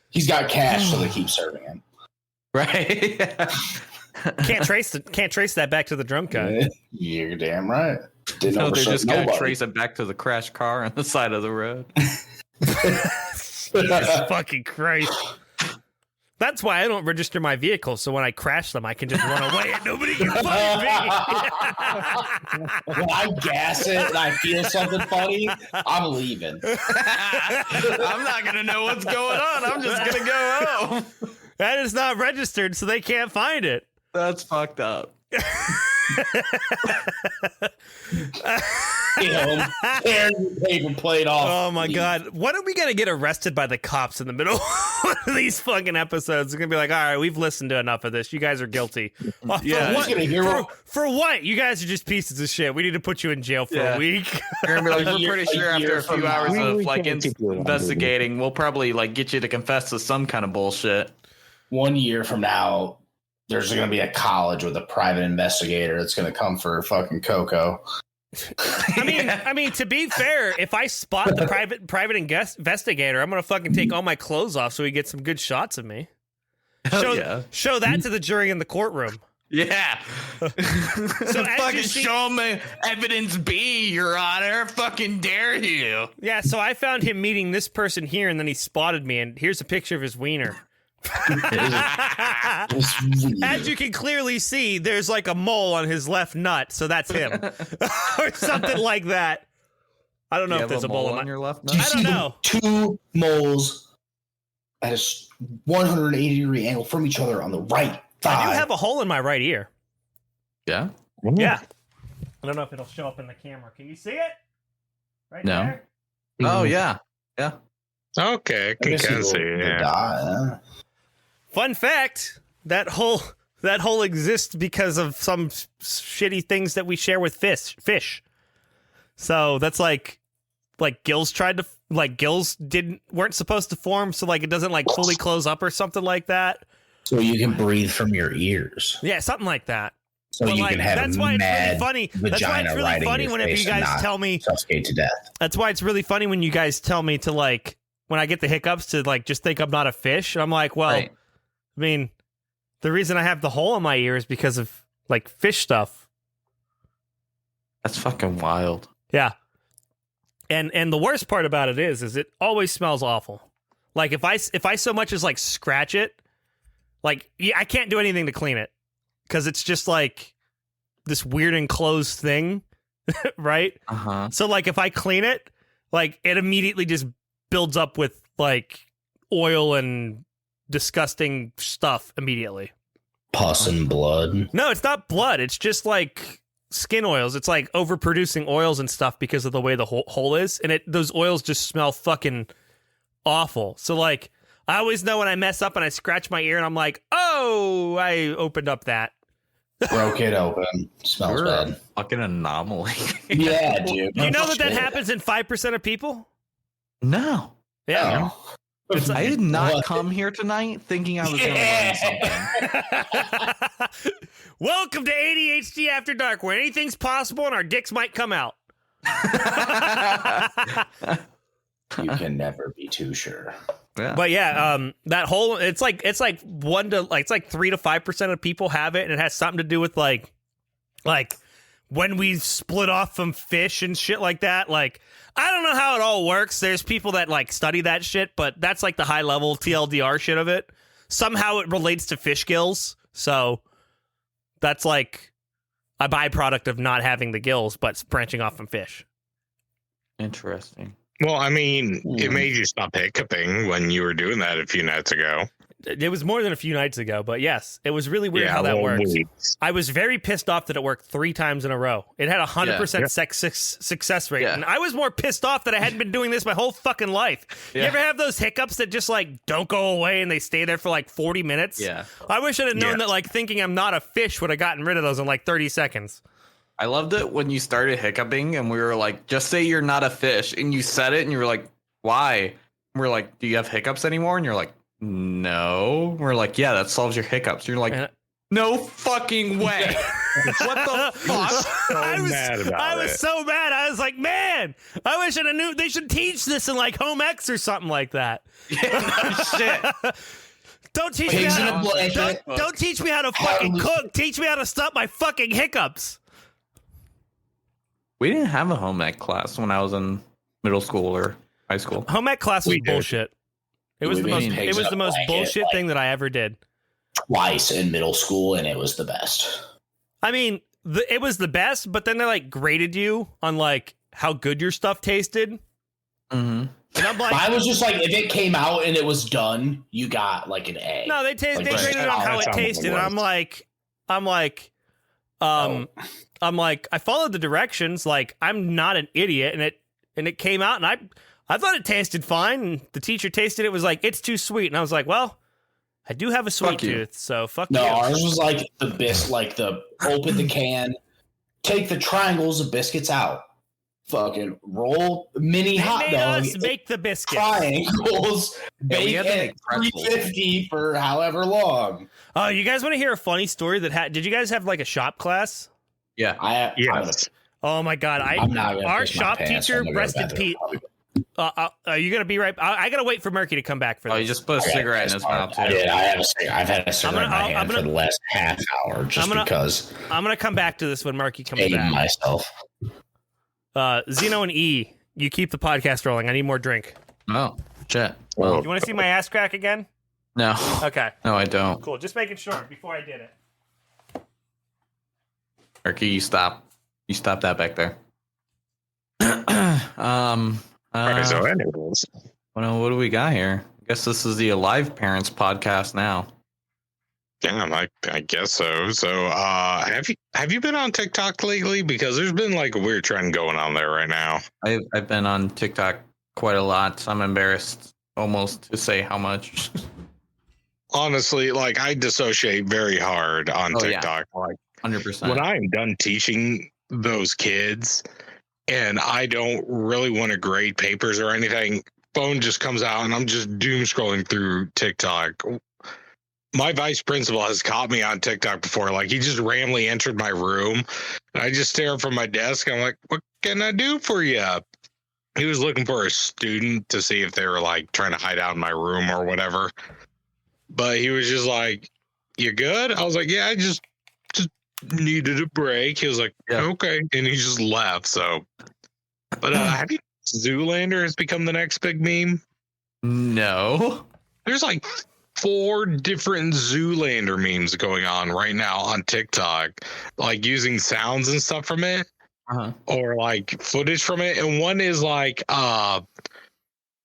Speaker 4: He's got cash, so they keep serving him.
Speaker 5: Right?
Speaker 3: Can't trace that back to the drunk guy.
Speaker 4: You're damn right. Didn't
Speaker 5: No, they're
Speaker 4: overserve
Speaker 5: just gonna
Speaker 4: nobody.
Speaker 5: trace it back to the crashed car on the side of the road.
Speaker 3: Jesus fucking Christ. That's why I don't register my vehicles, so when I crash them, I can just run away and nobody can find me.
Speaker 4: When I gas it and I feel something funny, I'm leaving.
Speaker 5: I'm not gonna know what's going on. I'm just gonna go home.
Speaker 3: That is not registered, so they can't find it.
Speaker 5: That's fucked up.
Speaker 4: Tearing the paper plate off.
Speaker 3: Oh my god. When are we gonna get arrested by the cops in the middle of these fucking episodes? It's gonna be like, all right, we've listened to enough of this. You guys are guilty.
Speaker 5: Yeah.
Speaker 3: For what? You guys are just pieces of shit. We need to put you in jail for a week.
Speaker 5: You're gonna be like, we're pretty sure after a few hours of
Speaker 6: We
Speaker 5: like
Speaker 6: can't keep doing that.
Speaker 5: investigating, we'll probably like get you to confess to some kind of bullshit.
Speaker 4: 1 year from now, there's going to be a college with a private investigator that's going to come for fucking Coco.
Speaker 3: I mean, to be fair, if I spot the private investigator, I'm gonna fucking take all my clothes off so he gets some good shots of me. Show that to the jury in the courtroom.
Speaker 5: Yeah.
Speaker 3: So as you
Speaker 5: Fucking
Speaker 3: see-
Speaker 5: show me evidence B, Your Honor. Fucking dare you.
Speaker 3: Yeah, so I found him meeting this person here, and then he spotted me, and here's a picture of his wiener. As you can clearly see, there's like a mole on his left nut, so that's him, or something like that. I don't know if there's a mole on
Speaker 5: your left
Speaker 3: I don't know.
Speaker 4: 2 moles at a 180-degree angle from each other on the right thigh.
Speaker 3: I do have a hole in my right ear.
Speaker 5: Yeah.
Speaker 3: Yeah. I don't know if it'll show up in the camera. Can you see it? Right
Speaker 5: No.
Speaker 3: there?
Speaker 5: Oh yeah. Yeah.
Speaker 6: Okay, I can kind of see. Yeah.
Speaker 3: Fun fact: that hole exists because of some shitty things that we share with fish. So that's like gills weren't supposed to form, so like it doesn't like fully close up or something like that.
Speaker 4: So you can breathe from your ears.
Speaker 3: Yeah, something like that.
Speaker 4: So
Speaker 3: But,
Speaker 4: you
Speaker 3: like,
Speaker 4: can have
Speaker 3: that's
Speaker 4: a
Speaker 3: why it's really
Speaker 4: mad
Speaker 3: funny. That's why
Speaker 4: vagina
Speaker 3: it's really
Speaker 4: riding
Speaker 3: funny
Speaker 4: your
Speaker 3: whenever
Speaker 4: face
Speaker 3: you guys
Speaker 4: and not
Speaker 3: tell me.
Speaker 4: suffocate to death.
Speaker 3: That's why it's really funny when you guys tell me to like when I get the hiccups to like just think I'm not a fish. And I'm like, well,
Speaker 5: Right.
Speaker 3: I mean, the reason I have the hole in my ear is because of like fish stuff.
Speaker 5: That's fucking wild.
Speaker 3: Yeah. And the worst part about it is it always smells awful. Like if I so much as like scratch it, Like, yeah, I can't do anything to clean it because it's just like this weird enclosed thing, right?
Speaker 5: Uh-huh.
Speaker 3: So like if I clean it, like it immediately just builds up with like oil and disgusting stuff immediately.
Speaker 4: Pus and blood.
Speaker 3: No, it's not blood. It's just like skin oils. It's like overproducing oils and stuff because of the way the hole is, and those oils just smell fucking awful. So like I always know when I mess up and I scratch my ear and I'm like, oh, I opened up that.
Speaker 4: Broke it open. Smells
Speaker 5: You're
Speaker 4: bad.
Speaker 5: a fucking anomaly.
Speaker 4: Yeah, dude.
Speaker 3: You know that
Speaker 4: Shit.
Speaker 3: happens in 5% of people?
Speaker 5: No.
Speaker 3: Yeah.
Speaker 4: Oh.
Speaker 3: It's
Speaker 5: I did not
Speaker 4: What?
Speaker 5: come here tonight thinking I was going to learn something.
Speaker 3: Welcome to ADHD After Dark, where anything's possible and our dicks might come out.
Speaker 4: You can never be too sure.
Speaker 5: Yeah.
Speaker 3: But yeah, that whole it's like 3 to 5% of people have it, and it has something to do with like when we split off from fish and shit like that. Like I don't know how it all works. There's people that like study that shit, but that's like the high level TLDR shit of it. Somehow it relates to fish gills, so that's like a byproduct of not having the gills, but branching off from fish.
Speaker 5: Interesting.
Speaker 6: Well, I mean, it made you stop hiccuping when you were doing that a few nights ago.
Speaker 3: It was more than a few nights ago, but yes, it was really weird
Speaker 6: Yeah,
Speaker 3: how that
Speaker 6: well,
Speaker 3: works.
Speaker 6: weeks.
Speaker 3: I was very pissed off that it worked 3 times in a row. It had a 100% success rate,
Speaker 5: Yeah.
Speaker 3: and I was more pissed off that I hadn't been doing this my whole fucking life. You
Speaker 5: Yeah.
Speaker 3: ever have those hiccups that just like don't go away and they stay there for like 40 minutes?
Speaker 5: Yeah.
Speaker 3: I wish I'd have known
Speaker 6: Yeah.
Speaker 3: that like thinking I'm not a fish would have gotten rid of those in like 30 seconds.
Speaker 5: I loved it when you started hiccuping and we were like, just say you're not a fish. And you said it and you were like, why? And we're like, do you have hiccups anymore? And you're like, no. We're like, yeah, that solves your hiccups. You're like,
Speaker 3: And
Speaker 5: no fucking way. What the fuck?
Speaker 6: So mad about
Speaker 3: I was
Speaker 6: it.
Speaker 3: so mad. I was like, man, I wish I'd have knew. They should teach this in like home ec or something like that.
Speaker 5: Shit.
Speaker 3: Don't teach me
Speaker 4: Pigs in
Speaker 3: how
Speaker 4: a
Speaker 3: to
Speaker 4: blanket.
Speaker 3: don't teach me how to fucking cook. Teach me how to stop my fucking hiccups.
Speaker 5: We didn't have a home ec class when I was in middle school or high school.
Speaker 3: Home ec class was
Speaker 6: We did.
Speaker 3: bullshit. It was
Speaker 4: We
Speaker 3: the most.
Speaker 4: made
Speaker 3: It
Speaker 4: pigs
Speaker 3: was
Speaker 4: in
Speaker 3: the
Speaker 4: a
Speaker 3: most
Speaker 4: blanket,
Speaker 3: bullshit
Speaker 4: like-
Speaker 3: thing that I ever did.
Speaker 4: Twice in middle school, and it was the best.
Speaker 3: I mean, it was the best, but then they like graded you on like how good your stuff tasted,
Speaker 5: Mm-hmm.
Speaker 3: and I'm like,
Speaker 4: Mine was just like, if it came out and it was done, you got like an A.
Speaker 3: no, they
Speaker 4: Like,
Speaker 3: they
Speaker 4: right.
Speaker 3: graded it on how
Speaker 6: That's
Speaker 3: it
Speaker 6: how it
Speaker 3: tasted, and I'm
Speaker 6: was.
Speaker 3: like, I'm like, I followed the directions. Like, I'm not an idiot, and it came out, and I thought it tasted fine. And the teacher tasted it, was like, it's too sweet, and I was like, well, I do have a sweet
Speaker 5: Fuck you.
Speaker 3: tooth, so fuck
Speaker 4: No,
Speaker 3: you.
Speaker 4: ours was like the like the open the can, take the triangles of biscuits out, fucking roll mini
Speaker 3: They
Speaker 4: hot
Speaker 3: made
Speaker 4: dog,
Speaker 3: us make the biscuits.
Speaker 4: triangles,
Speaker 5: Yeah, we
Speaker 4: bake
Speaker 5: had to
Speaker 4: at
Speaker 5: make pretzels.
Speaker 4: $3.50 for however long.
Speaker 3: Oh, you guys want to hear a funny story that did you guys have like a shop class?
Speaker 5: Yeah.
Speaker 6: Yes.
Speaker 3: Oh my god,
Speaker 4: I'm not gonna
Speaker 3: our
Speaker 4: piss my
Speaker 3: shop
Speaker 4: pants.
Speaker 3: teacher,
Speaker 4: I'm gonna go
Speaker 3: rest
Speaker 4: to
Speaker 3: in
Speaker 4: the
Speaker 3: peace.
Speaker 4: bathroom.
Speaker 3: Are you gonna be right? I gotta wait for Murky to come back for
Speaker 5: Oh,
Speaker 3: this.
Speaker 5: you just put a
Speaker 4: I got
Speaker 5: cigarette in
Speaker 4: pissed
Speaker 5: his
Speaker 4: off.
Speaker 5: mouth
Speaker 4: I
Speaker 5: too.
Speaker 4: did. I've had a cigarette in my
Speaker 3: I'm
Speaker 4: hand
Speaker 3: gonna-
Speaker 4: for the last half hour just
Speaker 3: I'm gonna-
Speaker 4: because
Speaker 3: I'm gonna come back to this when Murky comes
Speaker 4: aim
Speaker 3: back.
Speaker 4: myself.
Speaker 3: Zeno and E, you keep the podcast rolling. I need more drink.
Speaker 5: Oh, shit.
Speaker 3: You want to see my ass crack again?
Speaker 5: No.
Speaker 3: Okay,
Speaker 5: No, I don't.
Speaker 3: cool. Just making sure before I did it.
Speaker 5: Erky, you stop. You stop that back there.
Speaker 6: Alright, so anyways.
Speaker 5: Well, what do we got here? I guess this is the Alive Parents podcast now.
Speaker 6: Damn, I guess so. So, have you been on TikTok lately? Because there's been like a weird trend going on there right now.
Speaker 5: I've been on TikTok quite a lot. So I'm embarrassed almost to say how much.
Speaker 6: Honestly, like I dissociate very hard on
Speaker 5: Oh, yeah.
Speaker 6: TikTok. Like
Speaker 5: 100%.
Speaker 6: when I am done teaching those kids, and I don't really want to grade papers or anything, phone just comes out, and I'm just doom scrolling through TikTok. My vice principal has caught me on TikTok before. Like he just randomly entered my room, and I just stare from my desk. I'm like, "What can I do for you?" He was looking for a student to see if they were like trying to hide out in my room or whatever. But he was just like, "You good?" I was like, "Yeah, I just needed a break." He was like,
Speaker 5: Yeah.
Speaker 6: "Okay," and he just left. So, but have you? Zoolander has become the next big meme.
Speaker 5: No.
Speaker 6: There's like 4 different Zoolander memes going on right now on TikTok, like using sounds and stuff from it, or like footage from it. And one is like,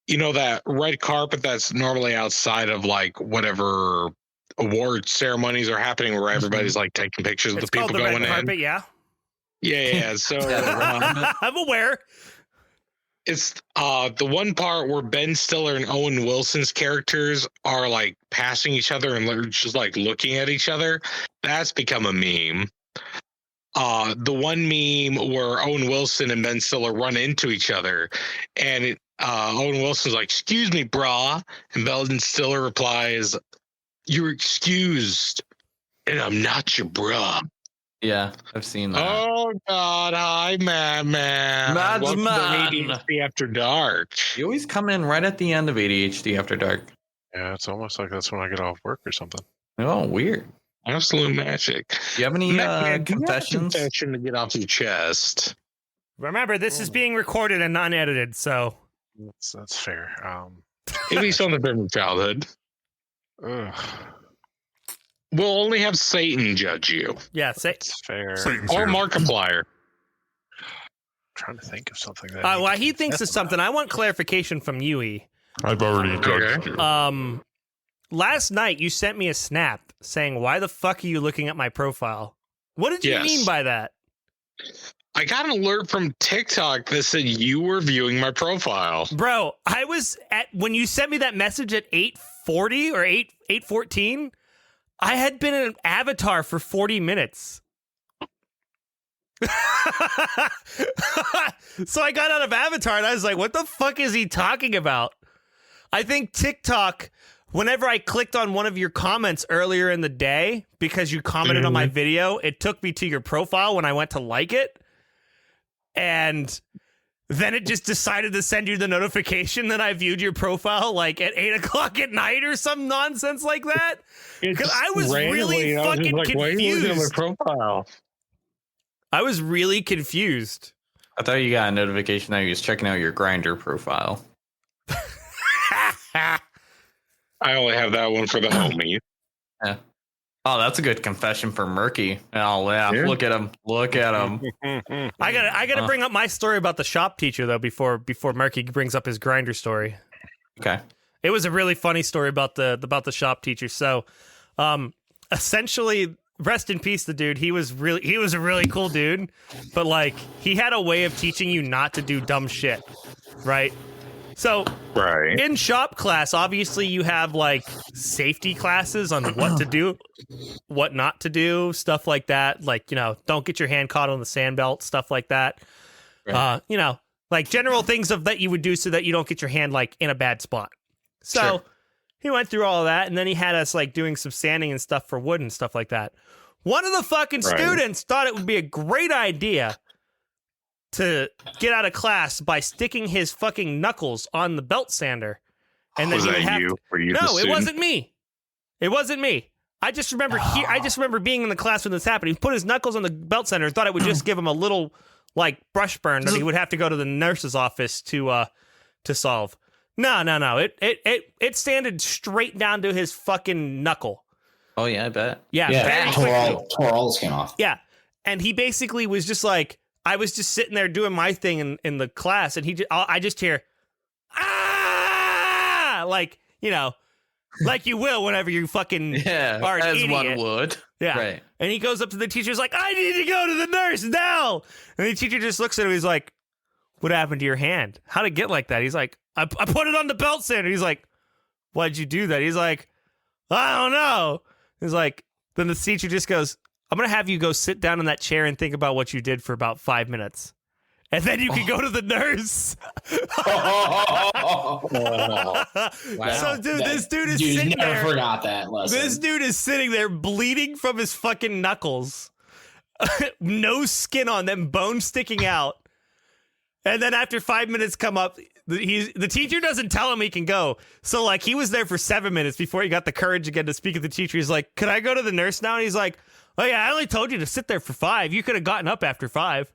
Speaker 6: you know, that red carpet that's normally outside of like whatever award ceremonies are happening, where everybody's like taking pictures of
Speaker 3: It's
Speaker 6: the people
Speaker 3: called the
Speaker 6: going
Speaker 3: red
Speaker 6: in.
Speaker 3: carpet, yeah.
Speaker 6: Yeah. So
Speaker 3: I'm aware.
Speaker 6: it's the one part where Ben Stiller and Owen Wilson's characters are like passing each other and they're just like looking at each other. That's become a meme. The one meme where Owen Wilson and Ben Stiller run into each other, and Owen Wilson's like, "Excuse me, brah," and Ben Stiller replies, "You're excused, and I'm not your brah."
Speaker 5: Yeah, I've seen that.
Speaker 6: Oh God! Hi, Madman.
Speaker 5: Mads
Speaker 6: Welcome
Speaker 5: Man.
Speaker 6: to ADHD After Dark.
Speaker 5: You always come in right at the end of ADHD After Dark.
Speaker 8: Yeah, it's almost like that's when I get off work or something.
Speaker 5: Oh, weird.
Speaker 6: Absolute magic.
Speaker 5: Do you have any
Speaker 6: Madman, do you have a
Speaker 5: confessions?
Speaker 6: confession to get off your chest.
Speaker 3: Remember, this is being recorded and unedited, so
Speaker 8: That's fair.
Speaker 6: At least on the from childhood.
Speaker 8: Ugh,
Speaker 6: We'll only have Satan judge you,
Speaker 3: yeah. Say,
Speaker 8: it's fair.
Speaker 1: Satan's
Speaker 6: or
Speaker 1: here.
Speaker 6: Markiplier.
Speaker 8: Trying to think of something that.
Speaker 3: while he thinks of something, I want clarification from Yui.
Speaker 1: I've already judged you.
Speaker 3: Last night you sent me a snap saying, "Why the fuck are you looking at my profile?" What did you
Speaker 6: Yes.
Speaker 3: mean by that?
Speaker 6: I got an alert from TikTok that said you were viewing my profile.
Speaker 3: Bro, I was at when you sent me that message at 8:40 or 8:14, I had been an avatar for 40 minutes. So I got out of Avatar and I was like, what the fuck is he talking about? I think TikTok, whenever I clicked on one of your comments earlier in the day, because you commented on my video, it took me to your profile when I went to like it. And then it just decided to send you the notification that I viewed your profile like at 8 o'clock at night or some nonsense like that. Because I was really fucking
Speaker 6: Why are you looking at my
Speaker 3: confused.
Speaker 6: profile?
Speaker 3: I was really confused.
Speaker 5: I thought you got a notification that he was checking out your Grinder profile.
Speaker 6: I only have that one for the homie.
Speaker 5: Yeah. Oh, that's a good confession for Murky. Oh, yeah.
Speaker 6: Yeah.
Speaker 5: Look at him. Look at him.
Speaker 3: I gotta bring up my story about the shop teacher though before Murky brings up his Grinder story.
Speaker 5: Okay.
Speaker 3: It was a really funny story about the shop teacher. So, essentially, rest in peace, the dude. He was a really cool dude, but like he had a way of teaching you not to do dumb shit, right? So
Speaker 6: Right.
Speaker 3: in shop class, obviously you have like safety classes on what to do, what not to do, stuff like that. Like, you know, don't get your hand caught on the sand belt, stuff like that.
Speaker 5: Right.
Speaker 3: You know, like general things of that you would do so that you don't get your hand like in a bad spot. So
Speaker 6: Sure.
Speaker 3: he went through all of that, and then he had us like doing some sanding and stuff for wood and stuff like that. One of the fucking
Speaker 6: Right.
Speaker 3: students thought it would be a great idea to get out of class by sticking his fucking knuckles on the belt sander. And then
Speaker 6: Was
Speaker 3: he would
Speaker 6: that
Speaker 3: have
Speaker 6: you?
Speaker 3: to-
Speaker 6: Were you the
Speaker 3: No, it
Speaker 6: student?
Speaker 3: wasn't me. It wasn't me. I just remember being in the class when this happened. He put his knuckles on the belt sander and thought it would just give him a little like brush burn that he would have to go to the nurse's office to solve. No. It sanded straight down to his fucking knuckle.
Speaker 5: Oh, yeah, I bet.
Speaker 3: Yeah,
Speaker 4: Yeah,
Speaker 3: very
Speaker 4: tore all the skin off.
Speaker 3: yeah. And he basically was just like, I was just sitting there doing my thing in the class, and I just hear, ah, like, you know, like you will whenever you fucking
Speaker 5: Yeah,
Speaker 3: are an
Speaker 5: as one
Speaker 3: idiot.
Speaker 5: would.
Speaker 3: Yeah.
Speaker 5: Right.
Speaker 3: And he goes up to the teacher, he's like, I need to go to the nurse now. And the teacher just looks at him, he's like, what happened to your hand? How'd it get like that? He's like, I put it on the belt sander. He's like, why'd you do that? He's like, I don't know. He's like, then the teacher just goes, I'm going to have you go sit down in that chair and think about what you did for about 5 minutes. And then you can go to the nurse. So, dude, this dude is
Speaker 4: Dude,
Speaker 3: sitting
Speaker 4: never
Speaker 3: there.
Speaker 4: forgot that lesson.
Speaker 3: This dude is sitting there bleeding from his fucking knuckles. No skin on them, bone sticking out. And then after 5 minutes come up, the teacher doesn't tell him he can go. So like he was there for 7 minutes before he got the courage again to speak to the teacher. He's like, "Could I go to the nurse now?" And he's like, "Oh yeah, I only told you to sit there for 5. You could have gotten up after 5."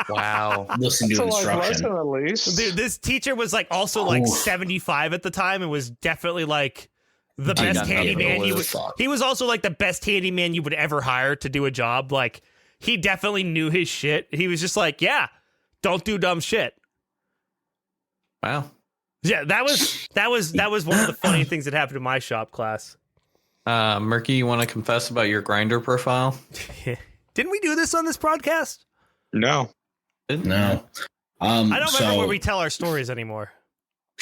Speaker 5: Wow.
Speaker 4: Listen to
Speaker 6: It's a life
Speaker 4: instruction.
Speaker 6: lesson, at least.
Speaker 3: Dude, this teacher was like also like
Speaker 4: Oof.
Speaker 3: 75 at the time and was definitely like the
Speaker 4: Dude,
Speaker 3: best
Speaker 4: not
Speaker 3: handyman
Speaker 4: nothing
Speaker 3: you
Speaker 4: to
Speaker 3: would.
Speaker 4: fuck.
Speaker 3: He was also like the best handyman you would ever hire to do a job. Like he definitely knew his shit. He was just like, yeah, don't do dumb shit.
Speaker 5: Wow.
Speaker 3: Yeah, that was one of the funny things that happened in my shop class.
Speaker 5: Murky, you want to confess about your grinder profile?
Speaker 3: Didn't we do this on this podcast?
Speaker 6: No.
Speaker 4: No.
Speaker 3: I don't remember
Speaker 4: so
Speaker 3: where we tell our stories anymore.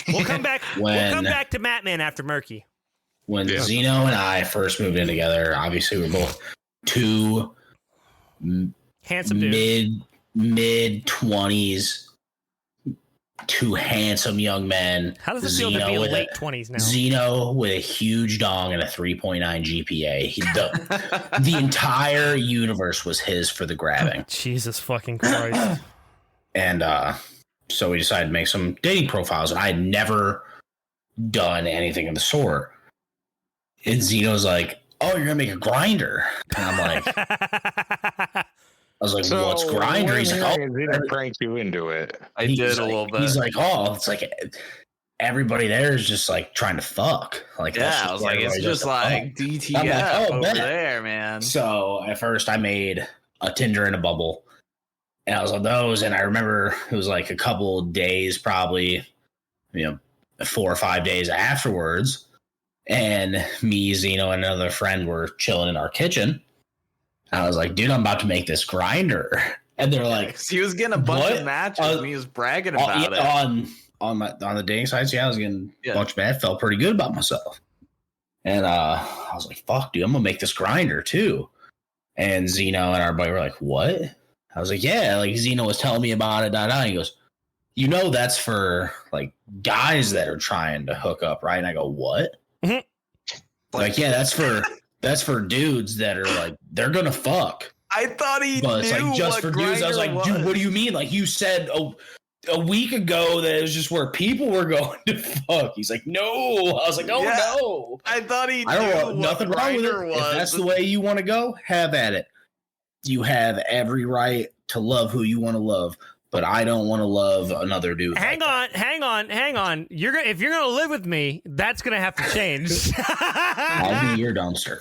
Speaker 3: We'll come back. We'll
Speaker 4: When-
Speaker 3: come back to Matman after Murky.
Speaker 4: when
Speaker 6: Yeah.
Speaker 4: Zeno and I first moved in together, obviously we were both two
Speaker 3: Handsome dude.
Speaker 4: mid 20s, two handsome young men.
Speaker 3: How does it feel to be
Speaker 4: with
Speaker 3: late 20s now?
Speaker 4: Zeno with a huge dong and a 3.9 GPA. The entire universe was his for the grabbing.
Speaker 3: Jesus fucking Christ.
Speaker 4: And so we decided to make some dating profiles, and I had never done anything of the sort. And Zeno's like, "Oh, you're gonna make a grinder?" And I'm like, I was like,
Speaker 6: So
Speaker 4: "What's grinder?" He's like, "Oh,
Speaker 6: he didn't prank you into it.
Speaker 5: I
Speaker 4: He's
Speaker 5: did a
Speaker 4: like-
Speaker 5: little bit.
Speaker 4: He's like, "Oh, it's like everybody there is just like trying to fuck." Like, that's
Speaker 5: yeah,
Speaker 4: just
Speaker 5: I was
Speaker 4: where
Speaker 5: like, it's
Speaker 4: everybody
Speaker 5: just
Speaker 4: does the
Speaker 5: like
Speaker 4: fuck.
Speaker 5: DTF
Speaker 4: I'm like, oh,
Speaker 5: over
Speaker 4: bet.
Speaker 5: there, man.
Speaker 4: So at first, I made a Tinder in a bubble, and I was on those. And I remember it was like a couple days, probably, 4 or 5 days afterwards. And me, Zeno, and another friend were chilling in our kitchen. I was like, "Dude, I'm about to make this grinder." And they're like,
Speaker 5: He was getting a bunch
Speaker 4: What?
Speaker 5: of matches and he was bragging
Speaker 4: "Oh,
Speaker 5: about
Speaker 4: yeah,
Speaker 5: it.
Speaker 4: on the dating sites, yeah, I was getting
Speaker 5: Yeah.
Speaker 4: a bunch of bad. Felt pretty good about myself." And I was like, "Fuck, dude, I'm gonna make this grinder too." And Zeno and everybody were like, "What?" I was like, "Yeah," like Zeno was telling me about it. And he goes, "That's for like guys that are trying to hook up, right?" And I go, "What?"
Speaker 3: Mhm.
Speaker 4: Like, yeah, that's for dudes that are like they're gonna fuck.
Speaker 5: I thought he
Speaker 4: But
Speaker 5: knew
Speaker 4: it's like just for
Speaker 5: what
Speaker 4: dudes. I was like,
Speaker 5: Grindr
Speaker 4: "Dude, what do you mean? Like you said a week ago that it was just where people were going to fuck." He's like, "No." I was like, "Oh
Speaker 5: Yeah.
Speaker 4: no."
Speaker 5: I thought he
Speaker 4: I don't
Speaker 5: knew
Speaker 4: want
Speaker 5: what
Speaker 4: nothing wrong with it.
Speaker 5: Grindr
Speaker 4: If
Speaker 5: was.
Speaker 4: that's the way you want to go, have at it. You have every right to love who you want to love, but I don't want to love another dude.
Speaker 3: Hang on. If you're gonna live with me, that's gonna have to change.
Speaker 4: I'll be your dumpster.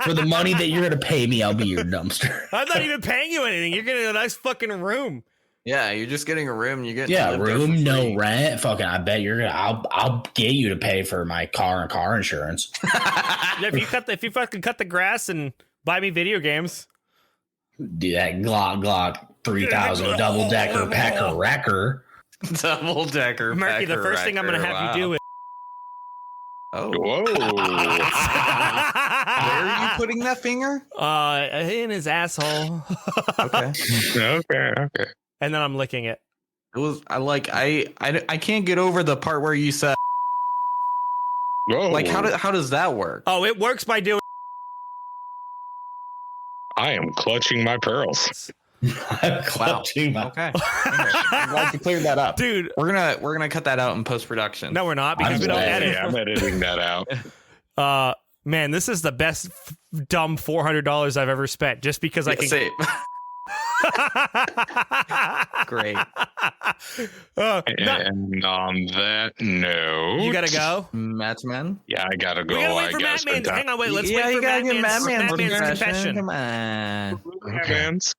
Speaker 4: For the money that you're going to pay me, I'll be your dumpster.
Speaker 3: I'm not even paying you anything. You're getting a nice fucking room.
Speaker 5: Yeah, you're just getting a room. You get
Speaker 4: Yeah,
Speaker 5: to live there
Speaker 4: room,
Speaker 5: for
Speaker 4: no
Speaker 5: free.
Speaker 4: rent. Fucking, I bet you're gonna. I'll get you to pay for my car and car insurance.
Speaker 3: If you fucking cut the grass and buy me video games.
Speaker 4: Do that Glock 3000 double decker packer wrecker.
Speaker 5: Double decker.
Speaker 3: Murky, the first thing I'm gonna have you do is
Speaker 5: Oh,
Speaker 6: Whoa.
Speaker 5: where are you putting that finger?
Speaker 3: in his asshole.
Speaker 5: Okay.
Speaker 6: Okay.
Speaker 3: And then I'm licking it.
Speaker 5: It was. I can't get over the part where you said
Speaker 6: Whoa.
Speaker 5: like how does that work?
Speaker 3: Oh, it works by doing
Speaker 6: I am clutching my pearls.
Speaker 4: I'm clutching my.
Speaker 5: Okay. I'm glad you cleared that up.
Speaker 3: dude.
Speaker 5: We're gonna cut that out in post production.
Speaker 3: No, we're not because
Speaker 4: I'm
Speaker 3: we don't
Speaker 4: glad.
Speaker 3: edit.
Speaker 6: Yeah, I'm editing that out.
Speaker 3: Man, this is the best dumb $400 I've ever spent just because I can.
Speaker 5: Same. Great.
Speaker 3: No,
Speaker 6: And on that note,
Speaker 3: you gotta go.
Speaker 5: Matchman.
Speaker 6: Yeah, I gotta go.
Speaker 3: We gotta wait
Speaker 6: I
Speaker 3: for
Speaker 6: guess.
Speaker 3: Matman's. Hang on, wait. Let's
Speaker 5: Yeah,
Speaker 3: wait
Speaker 5: you
Speaker 3: for
Speaker 5: gotta get
Speaker 3: Matman's
Speaker 5: Matman's
Speaker 3: confession.
Speaker 5: Come on.
Speaker 6: Matman's.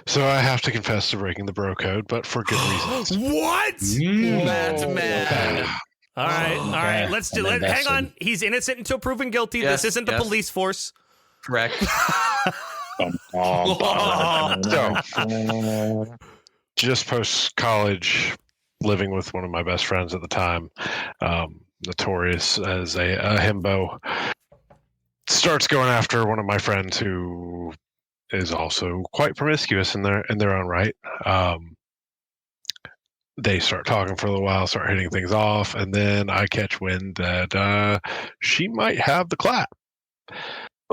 Speaker 8: So I have to confess to breaking the bro code, but for good reasons.
Speaker 3: What?
Speaker 5: Matchman.
Speaker 3: All right, all right.
Speaker 4: Okay.
Speaker 3: Let's do
Speaker 4: I'm
Speaker 3: it. Hang
Speaker 4: invested.
Speaker 3: on. He's innocent until proven guilty.
Speaker 5: Yes,
Speaker 3: This isn't the
Speaker 5: yes.
Speaker 3: police force.
Speaker 5: Correct.
Speaker 8: Just post college, living with one of my best friends at the time, notorious as a himbo, starts going after one of my friends who is also quite promiscuous in their own right. They start talking for a little while, start hitting things off, and then I catch wind that she might have the clap.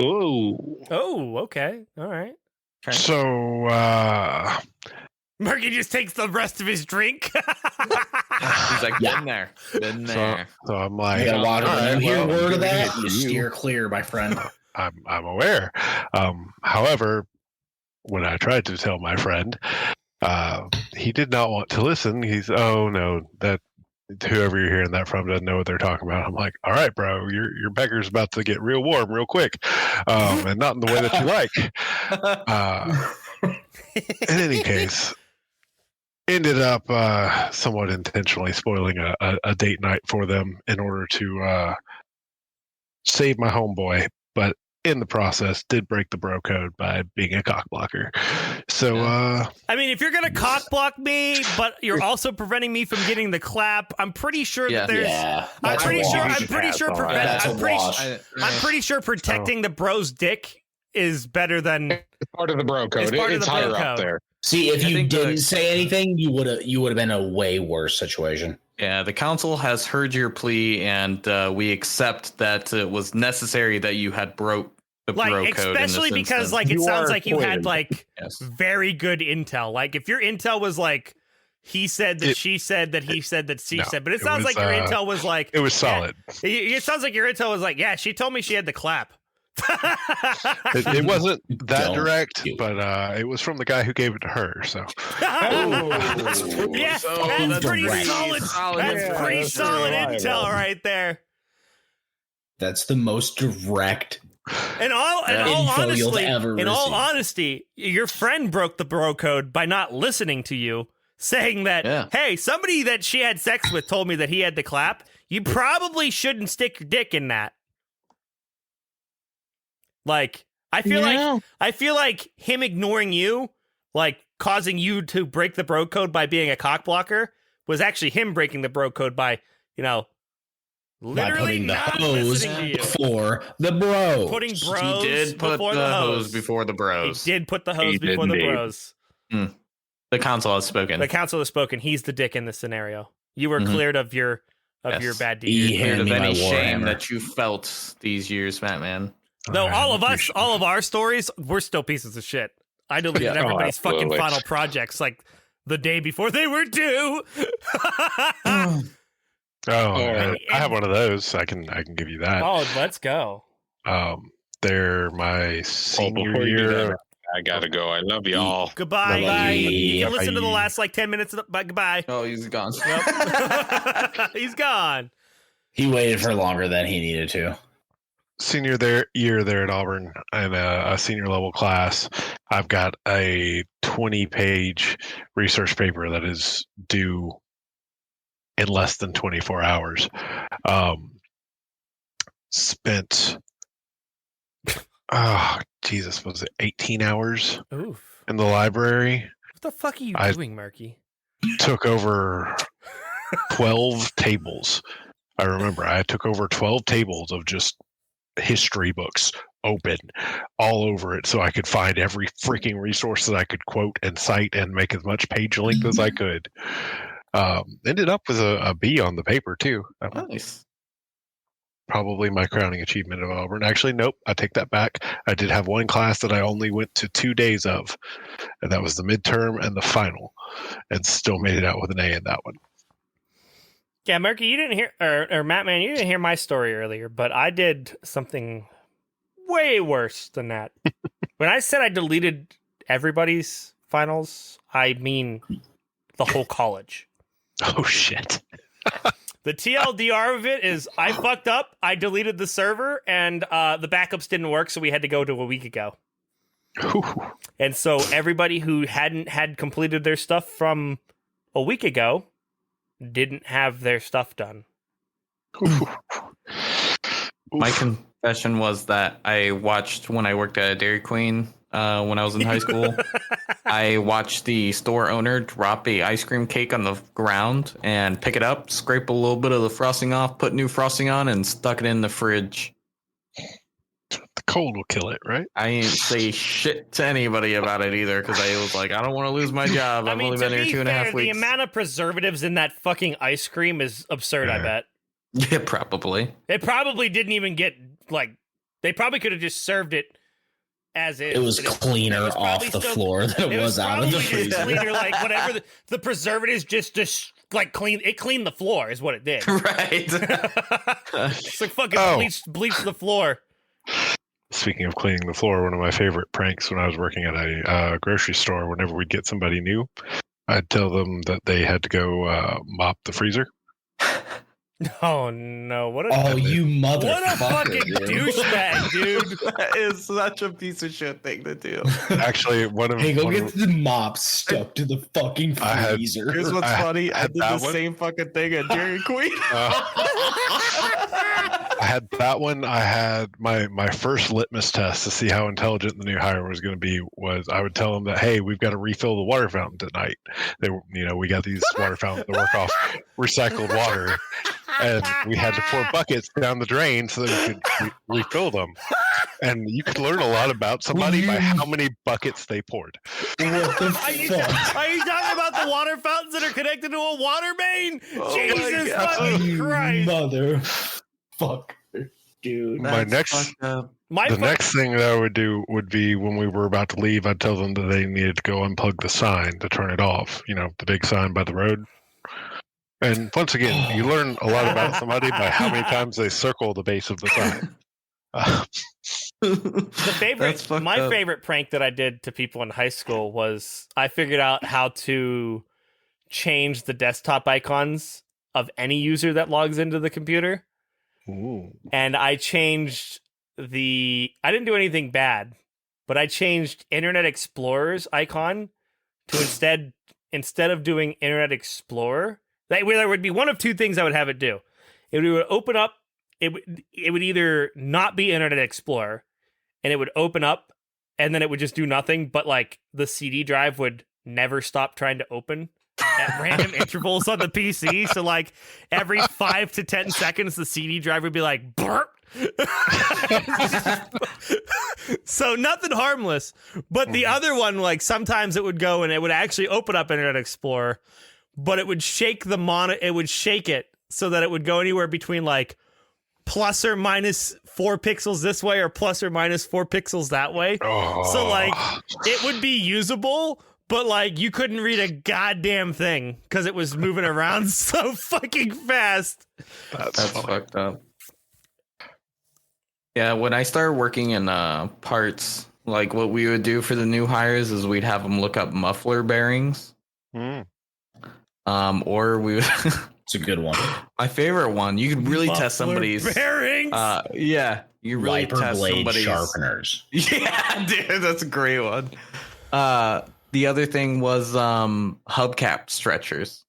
Speaker 6: Ooh.
Speaker 3: Oh, okay. All right.
Speaker 8: So
Speaker 3: Murky just takes the rest of his drink.
Speaker 5: He's like,
Speaker 4: Yeah.
Speaker 5: been there. Been there.
Speaker 8: so I'm
Speaker 4: You
Speaker 8: like,
Speaker 4: gotta watch
Speaker 8: all
Speaker 4: when
Speaker 8: right,
Speaker 4: you hear
Speaker 8: well,
Speaker 4: word of
Speaker 8: I'm
Speaker 4: that,
Speaker 8: gonna
Speaker 4: you
Speaker 8: get
Speaker 4: steer clear, my friend.
Speaker 8: I'm aware. However, when I tried to tell my friend, he did not want to listen. He's, oh no, that whoever you're hearing that from doesn't know what they're talking about. I'm like, all right, bro, your becker's about to get real warm real quick, and not in the way that you like. In any case, ended up somewhat intentionally spoiling a date night for them in order to save my homeboy, but in the process did break the bro code by being a cock blocker. So
Speaker 3: I mean, if you're gonna cock block me, but you're also preventing me from getting the clap, I'm pretty sure that there's. I'm pretty sure protecting the bro's dick is better than
Speaker 6: It's part of the bro code.
Speaker 3: It's part of
Speaker 6: It's
Speaker 3: the bro
Speaker 6: higher up
Speaker 3: code.
Speaker 6: there.
Speaker 4: See, if
Speaker 5: I
Speaker 4: you
Speaker 5: think
Speaker 4: didn't say anything, you would have been a way worse situation.
Speaker 5: Yeah, the council has heard your plea, and we accept that it was necessary that you had broke the bro code.
Speaker 3: Especially
Speaker 5: in this
Speaker 3: because
Speaker 5: instance.
Speaker 3: it
Speaker 6: You
Speaker 3: sounds
Speaker 6: are
Speaker 3: like you had
Speaker 6: acquitted.
Speaker 5: Yes.
Speaker 3: very good intel. Like if your intel was like he said that she said that he said that she
Speaker 8: no,
Speaker 3: said, but it
Speaker 8: it
Speaker 3: sounds
Speaker 8: was,
Speaker 3: like your intel was like
Speaker 8: it was solid.
Speaker 3: It sounds like your intel was like, yeah, she told me she had the clap.
Speaker 8: It wasn't that
Speaker 4: Don't
Speaker 8: direct,
Speaker 4: do it.
Speaker 8: but it was from the guy who gave it to her. So
Speaker 3: Yeah, that's pretty
Speaker 4: direct.
Speaker 3: solid. That's
Speaker 6: Yeah,
Speaker 3: pretty
Speaker 6: that's
Speaker 3: solid
Speaker 6: reliable.
Speaker 3: intel right there.
Speaker 4: That's the most direct.
Speaker 3: In all
Speaker 4: Info you'll ever receive.
Speaker 3: honesty, your friend broke the bro code by not listening to you, saying that,
Speaker 5: Yeah.
Speaker 3: hey, somebody that she had sex with told me that he had the clap. You probably shouldn't stick your dick in that. Like, I feel like him ignoring you, like causing you to break the bro code by being a cock blocker, was actually him breaking the bro code by,
Speaker 4: By
Speaker 3: literally
Speaker 4: putting the
Speaker 3: not
Speaker 4: hose
Speaker 3: listening to you.
Speaker 4: before the bros.
Speaker 3: Putting bros
Speaker 5: He did put
Speaker 3: before
Speaker 5: the hose
Speaker 3: hose.
Speaker 5: before the bros.
Speaker 3: He did put the hose
Speaker 6: He
Speaker 3: before
Speaker 6: did
Speaker 3: the
Speaker 6: indeed.
Speaker 3: bros.
Speaker 5: The council has spoken.
Speaker 3: The council has spoken. He's the dick in this scenario. You were
Speaker 5: Mhm.
Speaker 3: cleared of your
Speaker 5: Yes.
Speaker 3: bad
Speaker 4: He
Speaker 3: deeds.
Speaker 4: had-
Speaker 5: Cleared of
Speaker 4: Hand me
Speaker 5: any
Speaker 4: my
Speaker 5: shame
Speaker 4: Warhammer.
Speaker 5: that you felt these years, Batman.
Speaker 3: No, all of us,
Speaker 8: appreciate
Speaker 3: all of our stories, we're still pieces of shit. I deleted
Speaker 5: Yeah.
Speaker 3: everybody's fucking
Speaker 6: absolutely.
Speaker 3: final projects like the day before they were due.
Speaker 8: Oh,
Speaker 6: Or-
Speaker 8: I have one of those. I can give you that.
Speaker 3: Oh, let's go.
Speaker 8: They're my senior
Speaker 6: before you do
Speaker 8: year.
Speaker 6: that, I gotta go. I love y'all.
Speaker 3: Goodbye.
Speaker 4: Bye-bye.
Speaker 3: You can listen to the
Speaker 8: Bye.
Speaker 3: last like 10 minutes of the, but goodbye.
Speaker 5: Oh, he's gone.
Speaker 3: Yep. He's gone.
Speaker 4: He waited for longer than he needed to.
Speaker 8: Senior year there at Auburn in a senior level class. I've got a 20-page research paper that is due in less than 24 hours. Spent, oh, Jesus, was it 18 hours
Speaker 3: Oof.
Speaker 8: in the library?
Speaker 3: What the fuck are you
Speaker 8: I-
Speaker 3: doing, Murky?
Speaker 8: Took over 12 tables. I remember I took over 12 tables of just history books open all over it so I could find every freaking resource that I could quote and cite and make as much page length as I could. Ended up with a B on the paper too.
Speaker 5: Nice.
Speaker 8: Probably my crowning achievement of Auburn. Actually, nope, I take that back. I did have one class that I only went to 2 days of, and that was the midterm and the final, and still made it out with an A in that one.
Speaker 3: Yeah, Murky, you didn't hear, or Matt, man, you didn't hear my story earlier, but I did something way worse than that. When I said I deleted everybody's finals, I mean the whole college.
Speaker 8: Oh shit.
Speaker 3: The TLDR of it is I fucked up, I deleted the server, and the backups didn't work, so we had to go to a week ago. And so everybody who hadn't had completed their stuff from a week ago didn't have their stuff done.
Speaker 5: My confession was that I watched when I worked at a Dairy Queen when I was in high school. I watched the store owner drop a ice cream cake on the ground and pick it up, scrape a little bit of the frosting off, put new frosting on, and stuck it in the fridge.
Speaker 8: The cold will kill it, right?
Speaker 5: I didn't say shit to anybody about it either because I was like, I don't want to lose my job. I've only been here 2.5
Speaker 3: the
Speaker 5: weeks.
Speaker 3: amount of preservatives in that fucking ice cream is absurd, I
Speaker 8: Yeah.
Speaker 3: bet.
Speaker 5: Yeah, probably.
Speaker 3: It probably didn't even get, like, they probably could have just served it as is.
Speaker 4: It was
Speaker 3: And
Speaker 4: cleaner
Speaker 3: was
Speaker 4: off
Speaker 3: probably
Speaker 4: the
Speaker 3: still-
Speaker 4: floor than it was out of the
Speaker 3: probably just
Speaker 4: freezer.
Speaker 3: cleaner, like, whatever. The preservatives just like, cleaned the floor is what it did.
Speaker 5: Right.
Speaker 3: It's like fucking
Speaker 8: Oh.
Speaker 3: bleach the floor.
Speaker 8: speaking of cleaning the floor, one of my favorite pranks when I was working at a grocery store, whenever we'd get somebody new, I'd tell them that they had to go mop the freezer.
Speaker 3: Oh no! What a
Speaker 4: Oh, you motherfucker!
Speaker 3: what a fucking douchebag, dude!
Speaker 5: That is such a piece of shit thing to do.
Speaker 8: Actually, one of
Speaker 4: Hey, go
Speaker 8: one
Speaker 4: get
Speaker 8: of-
Speaker 4: the mop stuck to the fucking
Speaker 8: I had-
Speaker 4: freezer.
Speaker 5: Here's what's
Speaker 8: I
Speaker 5: funny. I
Speaker 8: had
Speaker 5: did the
Speaker 8: that one.
Speaker 5: same fucking thing at Dairy Queen.
Speaker 8: I had that one. I had my first litmus test to see how intelligent the new hire was going to be. Was I would tell them that, hey, we've got to refill the water fountain tonight. They were, we got these water fountains that work off recycled water, and we had to pour buckets down the drain so that we could refill them. And you could learn a lot about somebody by how many buckets they poured.
Speaker 4: What the
Speaker 3: Are you,
Speaker 4: fuck?
Speaker 3: are you talking about the water fountains that are connected to a water main?
Speaker 5: Oh my
Speaker 3: Jesus
Speaker 5: God.
Speaker 3: fucking Christ!
Speaker 4: Motherfucker, dude.
Speaker 8: My
Speaker 5: That's
Speaker 8: next-
Speaker 5: fucked up.
Speaker 3: My
Speaker 8: The
Speaker 3: fu-
Speaker 8: next thing that I would do would be when we were about to leave, I'd tell them that they needed to go unplug the sign to turn it off. The big sign by the road. And once again, you learn a lot about somebody by how many times they circle the base of the sign.
Speaker 3: the favorite,
Speaker 5: That's fucked
Speaker 3: my
Speaker 5: up.
Speaker 3: favorite prank that I did to people in high school was I figured out how to change the desktop icons of any user that logs into the computer.
Speaker 8: Ooh.
Speaker 3: And I changed I didn't do anything bad, but I changed Internet Explorer's icon to instead of doing Internet Explorer, there would be one of two things I would have it do. It would open up, it would either not be Internet Explorer and it would open up and then it would just do nothing, but like the CD drive would never stop trying to open at random intervals on the PC. So like every 5 to 10 seconds, the CD drive would be like, burp. So nothing harmless. But the other one, like sometimes it would go and it would actually open up Internet Explorer, but it would shake the monitor. It would shake it so that it would go anywhere between like plus or minus 4 pixels this way or plus or minus 4 pixels that way. So like it would be usable, but like you couldn't read a goddamn thing because it was moving around so fucking fast.
Speaker 5: That's fucked up. Yeah, when I started working in parts, like what we would do for the new hires is we'd have them look up muffler bearings.
Speaker 8: Mm.
Speaker 5: Or we would
Speaker 4: It's a good one.
Speaker 5: my favorite one, you could really test
Speaker 3: Muffler
Speaker 5: somebody's
Speaker 3: bearings.
Speaker 5: yeah, you really
Speaker 4: Wiper
Speaker 5: test
Speaker 4: blade
Speaker 5: somebody's
Speaker 4: sharpeners.
Speaker 5: Yeah, dude, that's a great one. The other thing was hubcap stretchers.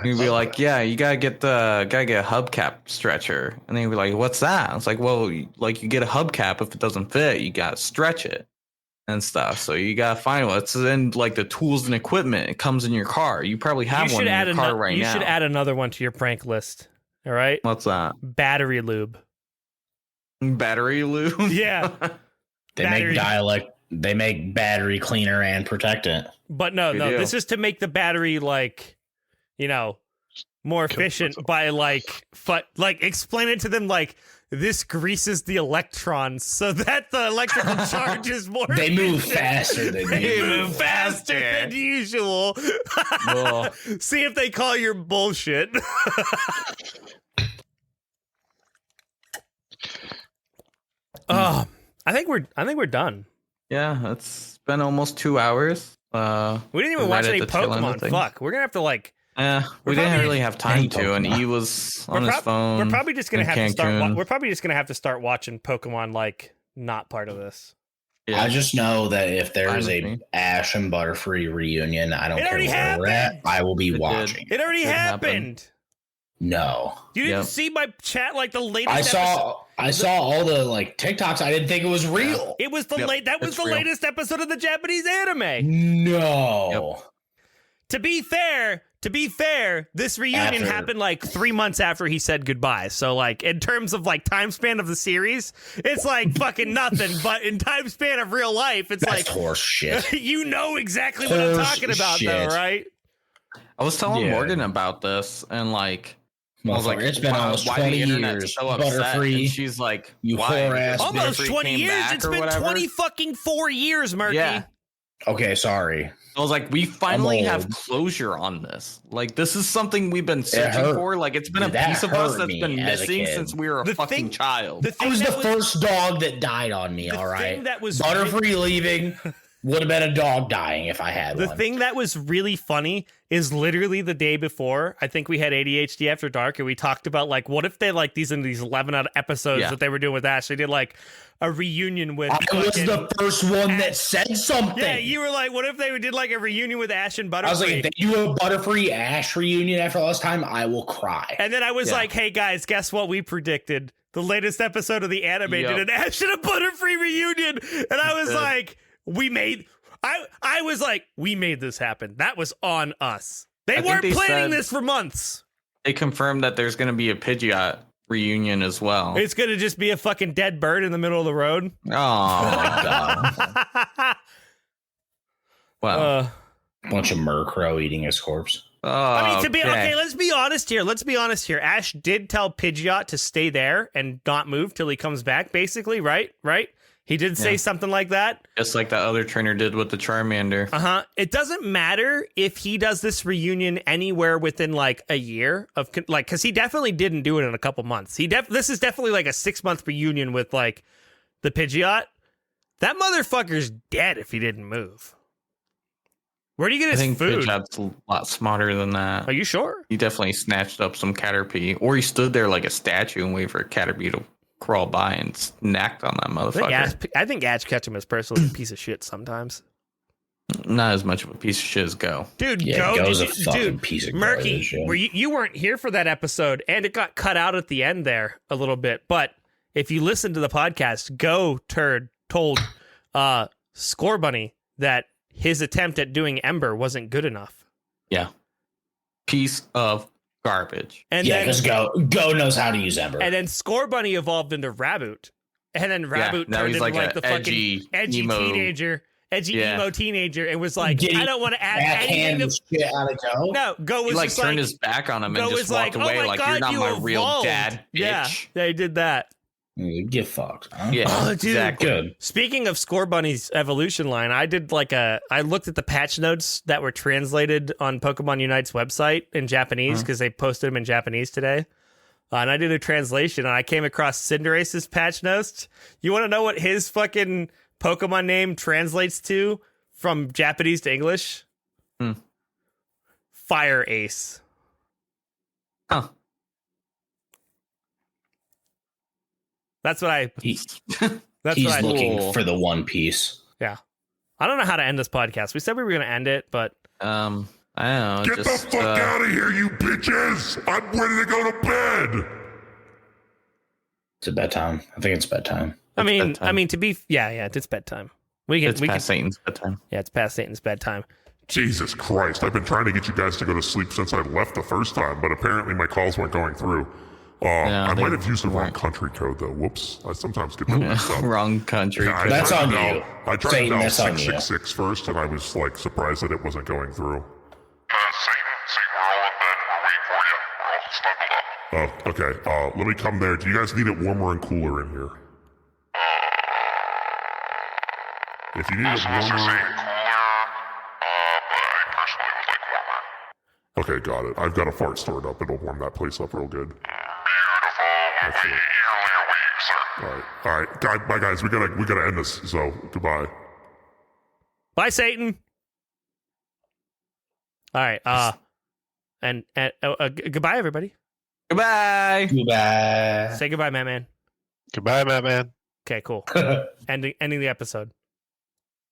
Speaker 5: You'd be like, yeah, you gotta get a hubcap stretcher, and then you'd be like, what's that? It's like, well, you get a hubcap. If it doesn't fit, you gotta stretch it and stuff. So you gotta find one. It's in like the tools and equipment. It comes in your car. You probably have one in your car right now.
Speaker 3: You should add another one to your prank list. All right,
Speaker 5: What's that?
Speaker 3: battery lube.
Speaker 5: Battery lube.
Speaker 3: Yeah,
Speaker 4: They
Speaker 3: Battery.
Speaker 4: They make battery cleaner and protectant.
Speaker 3: but no,
Speaker 5: They do.
Speaker 3: this is to make the battery like, more efficient by like explain it to them like this greases the electrons so that the electrical charge is more.
Speaker 4: They move faster than
Speaker 3: They
Speaker 4: you.
Speaker 3: move faster than usual.
Speaker 5: Well,
Speaker 3: See if they call your bullshit. I think we're done.
Speaker 5: yeah, it's been almost 2 hours.
Speaker 3: We didn't even
Speaker 5: Right
Speaker 3: watch
Speaker 5: at
Speaker 3: any
Speaker 5: the tail end of
Speaker 3: Pokemon.
Speaker 5: things.
Speaker 3: Fuck, we're gonna have to like.
Speaker 5: We
Speaker 3: We're
Speaker 5: didn't
Speaker 3: probably-
Speaker 5: really have time
Speaker 4: Any
Speaker 5: to, and
Speaker 4: Pokemon.
Speaker 5: he was on his
Speaker 3: We're
Speaker 5: phone.
Speaker 3: probably just gonna
Speaker 5: in
Speaker 3: have to start.
Speaker 5: Cancun.
Speaker 3: We're probably just gonna have to start watching Pokemon like not part of this.
Speaker 5: Yeah.
Speaker 4: I just know that if there is
Speaker 5: Fine with
Speaker 4: a
Speaker 5: me.
Speaker 4: Ash and Butterfree reunion, I don't
Speaker 3: It
Speaker 4: care
Speaker 3: already
Speaker 4: where we're at,
Speaker 3: happened.
Speaker 4: I will be
Speaker 5: did.
Speaker 4: watching.
Speaker 3: It already
Speaker 5: Could happen.
Speaker 3: happened.
Speaker 4: No.
Speaker 3: You didn't
Speaker 5: Yep.
Speaker 3: see my chat like the latest.
Speaker 4: I saw all the like TikToks. I didn't think it was real.
Speaker 3: It was the
Speaker 5: Yep,
Speaker 3: That was
Speaker 5: it's
Speaker 3: the
Speaker 5: real.
Speaker 3: latest episode of the Japanese anime.
Speaker 4: No.
Speaker 3: To be fair, this reunion
Speaker 4: After-
Speaker 3: happened like 3 months after he said goodbye. So like in terms of like time span of the series, it's like fucking nothing. But in time span of real life, it's
Speaker 4: That's
Speaker 3: like
Speaker 4: horse shit.
Speaker 3: you know exactly what I'm
Speaker 4: Horse
Speaker 3: talking about,
Speaker 4: shit.
Speaker 3: though, right?
Speaker 5: I was telling
Speaker 4: Yeah.
Speaker 5: Morgan about this, and like, I was like,
Speaker 4: It's been
Speaker 5: why-
Speaker 4: almost
Speaker 5: why the
Speaker 4: 20
Speaker 5: internet's
Speaker 4: years.
Speaker 5: so upset?
Speaker 4: Butterfree.
Speaker 5: And she's like,
Speaker 4: You
Speaker 5: why?
Speaker 4: whore ass
Speaker 5: Because
Speaker 3: Almost
Speaker 5: Butterfree
Speaker 3: 20
Speaker 5: came
Speaker 3: years.
Speaker 5: back
Speaker 3: It's
Speaker 5: or
Speaker 3: been
Speaker 5: whatever?
Speaker 3: 20 fucking 4 years, Murky.
Speaker 5: Yeah.
Speaker 4: Okay, sorry.
Speaker 5: I was like, we finally
Speaker 4: I'm
Speaker 5: have
Speaker 4: old.
Speaker 5: closure on this. Like, this is something we've been
Speaker 4: It
Speaker 5: searching
Speaker 4: hurt.
Speaker 5: for. Like, it's been a
Speaker 4: That
Speaker 5: piece of us
Speaker 4: hurt
Speaker 5: that's
Speaker 4: me
Speaker 5: been
Speaker 4: as a
Speaker 5: missing
Speaker 4: kid.
Speaker 5: since we were a
Speaker 3: The
Speaker 5: fucking
Speaker 3: thing-
Speaker 5: child.
Speaker 3: The
Speaker 4: I
Speaker 3: thing
Speaker 4: was the
Speaker 3: that
Speaker 4: first dog that died on me,
Speaker 3: the
Speaker 4: all right?
Speaker 3: thing that was
Speaker 4: Butterfree leaving would have been a dog dying if I had
Speaker 3: The
Speaker 4: one.
Speaker 3: thing that was really funny is literally the day before, I think we had ADHD After Dark, and we talked about, like, what if they, like, these 11 episodes
Speaker 5: Yeah.
Speaker 3: that they were doing with Ash, they did, like, a reunion with
Speaker 4: I was
Speaker 3: fucking-
Speaker 4: the first one that said something.
Speaker 3: Yeah, you were like, what if they did, like, a reunion with Ash and Butterfree?
Speaker 4: I was like, if they do a Butterfree Ash reunion after all this time, I will cry.
Speaker 3: And then I was
Speaker 5: Yeah.
Speaker 3: like, hey, guys, guess what we predicted? The latest episode of the anime did
Speaker 5: Yep.
Speaker 3: an Ash and a Butterfree reunion. And I was like, I was like, we made this happen. That was on us. They
Speaker 5: I think
Speaker 3: weren't
Speaker 5: they
Speaker 3: planning
Speaker 5: said-
Speaker 3: this for months.
Speaker 5: They confirmed that there's going to be a Pidgeot reunion as well.
Speaker 3: It's going to just be a fucking dead bird in the middle of the road.
Speaker 5: Oh my god! Wow.
Speaker 4: Bunch of Murkrow eating his corpse.
Speaker 3: I mean, to be okay, let's be honest here. Let's be honest here. Ash did tell Pidgeot to stay there and not move till he comes back, basically, right? Right? He did say
Speaker 5: Yeah.
Speaker 3: something like that.
Speaker 5: Just like the other trainer did with the Charmander.
Speaker 3: It doesn't matter if he does this reunion anywhere within like a year of like, because he definitely didn't do it in a couple months. This is definitely like a 6-month reunion with like the Pidgeot. That motherfucker's dead if he didn't move. Where do you get
Speaker 5: I
Speaker 3: his
Speaker 5: think
Speaker 3: food?
Speaker 5: Pidgeot's a lot smarter than that.
Speaker 3: Are you sure?
Speaker 5: He definitely snatched up some Caterpie, or he stood there like a statue and waited for a Caterpie to crawl by and snacked on that motherfucker.
Speaker 3: I think Ash Ketchum is personally a piece of shit sometimes.
Speaker 5: Not as much of a piece of shit as Go.
Speaker 3: Dude,
Speaker 4: Yeah,
Speaker 3: Go,
Speaker 4: Go's a
Speaker 3: did you-
Speaker 4: fucking
Speaker 3: dude,
Speaker 4: piece of
Speaker 3: Murky,
Speaker 4: garbage, yeah.
Speaker 3: where you weren't here for that episode, and it got cut out at the end there a little bit. But if you listen to the podcast, Go told Score Bunny that his attempt at doing Ember wasn't good enough.
Speaker 5: Yeah. Piece of garbage.
Speaker 3: And
Speaker 4: Yeah,
Speaker 3: then
Speaker 4: because Go knows how to use Ember.
Speaker 3: and then Score Bunny evolved into Raboot. And then Raboot
Speaker 5: now
Speaker 3: turned
Speaker 5: he's
Speaker 3: into
Speaker 5: like
Speaker 3: like
Speaker 5: a
Speaker 3: the fucking edgy
Speaker 5: emo.
Speaker 3: teenager. Edgy
Speaker 5: Yeah.
Speaker 3: emo teenager, and was like,
Speaker 4: Did he
Speaker 3: I don't want to add anything
Speaker 4: backhand
Speaker 3: to
Speaker 4: the shit out of Go.
Speaker 3: No, Go was
Speaker 5: He like
Speaker 3: just
Speaker 5: turned
Speaker 3: like,
Speaker 5: his back on him
Speaker 3: Go
Speaker 5: and
Speaker 3: was
Speaker 5: just walked
Speaker 3: like,
Speaker 5: away
Speaker 3: oh my
Speaker 5: like
Speaker 3: God,
Speaker 5: you're not
Speaker 3: you
Speaker 5: my real
Speaker 3: evolved.
Speaker 5: dad, bitch.
Speaker 3: Yeah, they did that.
Speaker 4: Get fucked. Huh?
Speaker 5: Yeah,
Speaker 3: Oh, dude.
Speaker 5: exactly.
Speaker 4: Good.
Speaker 3: Speaking of Score Bunny's evolution line, I looked at the patch notes that were translated on Pokemon Unite's website in Japanese because they posted them in Japanese today. And I did a translation, and I came across Cinderace's patch notes. You want to know what his fucking Pokemon name translates to from Japanese to English? Fire Ace.
Speaker 5: Huh.
Speaker 3: That's what I.
Speaker 4: He's
Speaker 3: That's what I.
Speaker 4: looking
Speaker 5: Cool.
Speaker 4: for the One Piece.
Speaker 3: Yeah. I don't know how to end this podcast. We said we were going to end it, but
Speaker 5: I don't know.
Speaker 1: Get
Speaker 5: just,
Speaker 1: the fuck out of here, you bitches! I'm ready to go to bed!
Speaker 4: It's a bedtime. I think it's bedtime.
Speaker 5: bedtime.
Speaker 3: to be, it's bedtime.
Speaker 5: It's past Satan's bedtime.
Speaker 3: Yeah, it's past Satan's bedtime.
Speaker 1: Jesus Christ, I've been trying to get you guys to go to sleep since I left the first time, but apparently my calls weren't going through. I
Speaker 5: they
Speaker 1: might have used the wrong
Speaker 5: weren't.
Speaker 1: country code, though. Whoops. I sometimes get that mixed up.
Speaker 5: Wrong country.
Speaker 1: Yeah, I
Speaker 4: That's
Speaker 1: tried
Speaker 4: on
Speaker 1: to dial-
Speaker 4: you.
Speaker 1: I tried
Speaker 4: Satan,
Speaker 1: to dial
Speaker 4: that's on you.
Speaker 1: 666 first, and I was like surprised that it wasn't going through. Satan, we're all in bed. We're waiting for you. We're all snuggled up. Okay. Let me come there. Do you guys need it warmer and cooler in here? If you need it warmer. Okay, got it. I've got a fart stored up. It'll warm that place up real good. Beautiful. All right. Bye, guys. We gotta end this. So goodbye.
Speaker 3: Bye, Satan. All right. And goodbye, everybody.
Speaker 5: Goodbye.
Speaker 4: Goodbye.
Speaker 3: Say goodbye, Matt Man.
Speaker 8: Goodbye, Matt Man.
Speaker 3: Okay, cool. Ending the episode.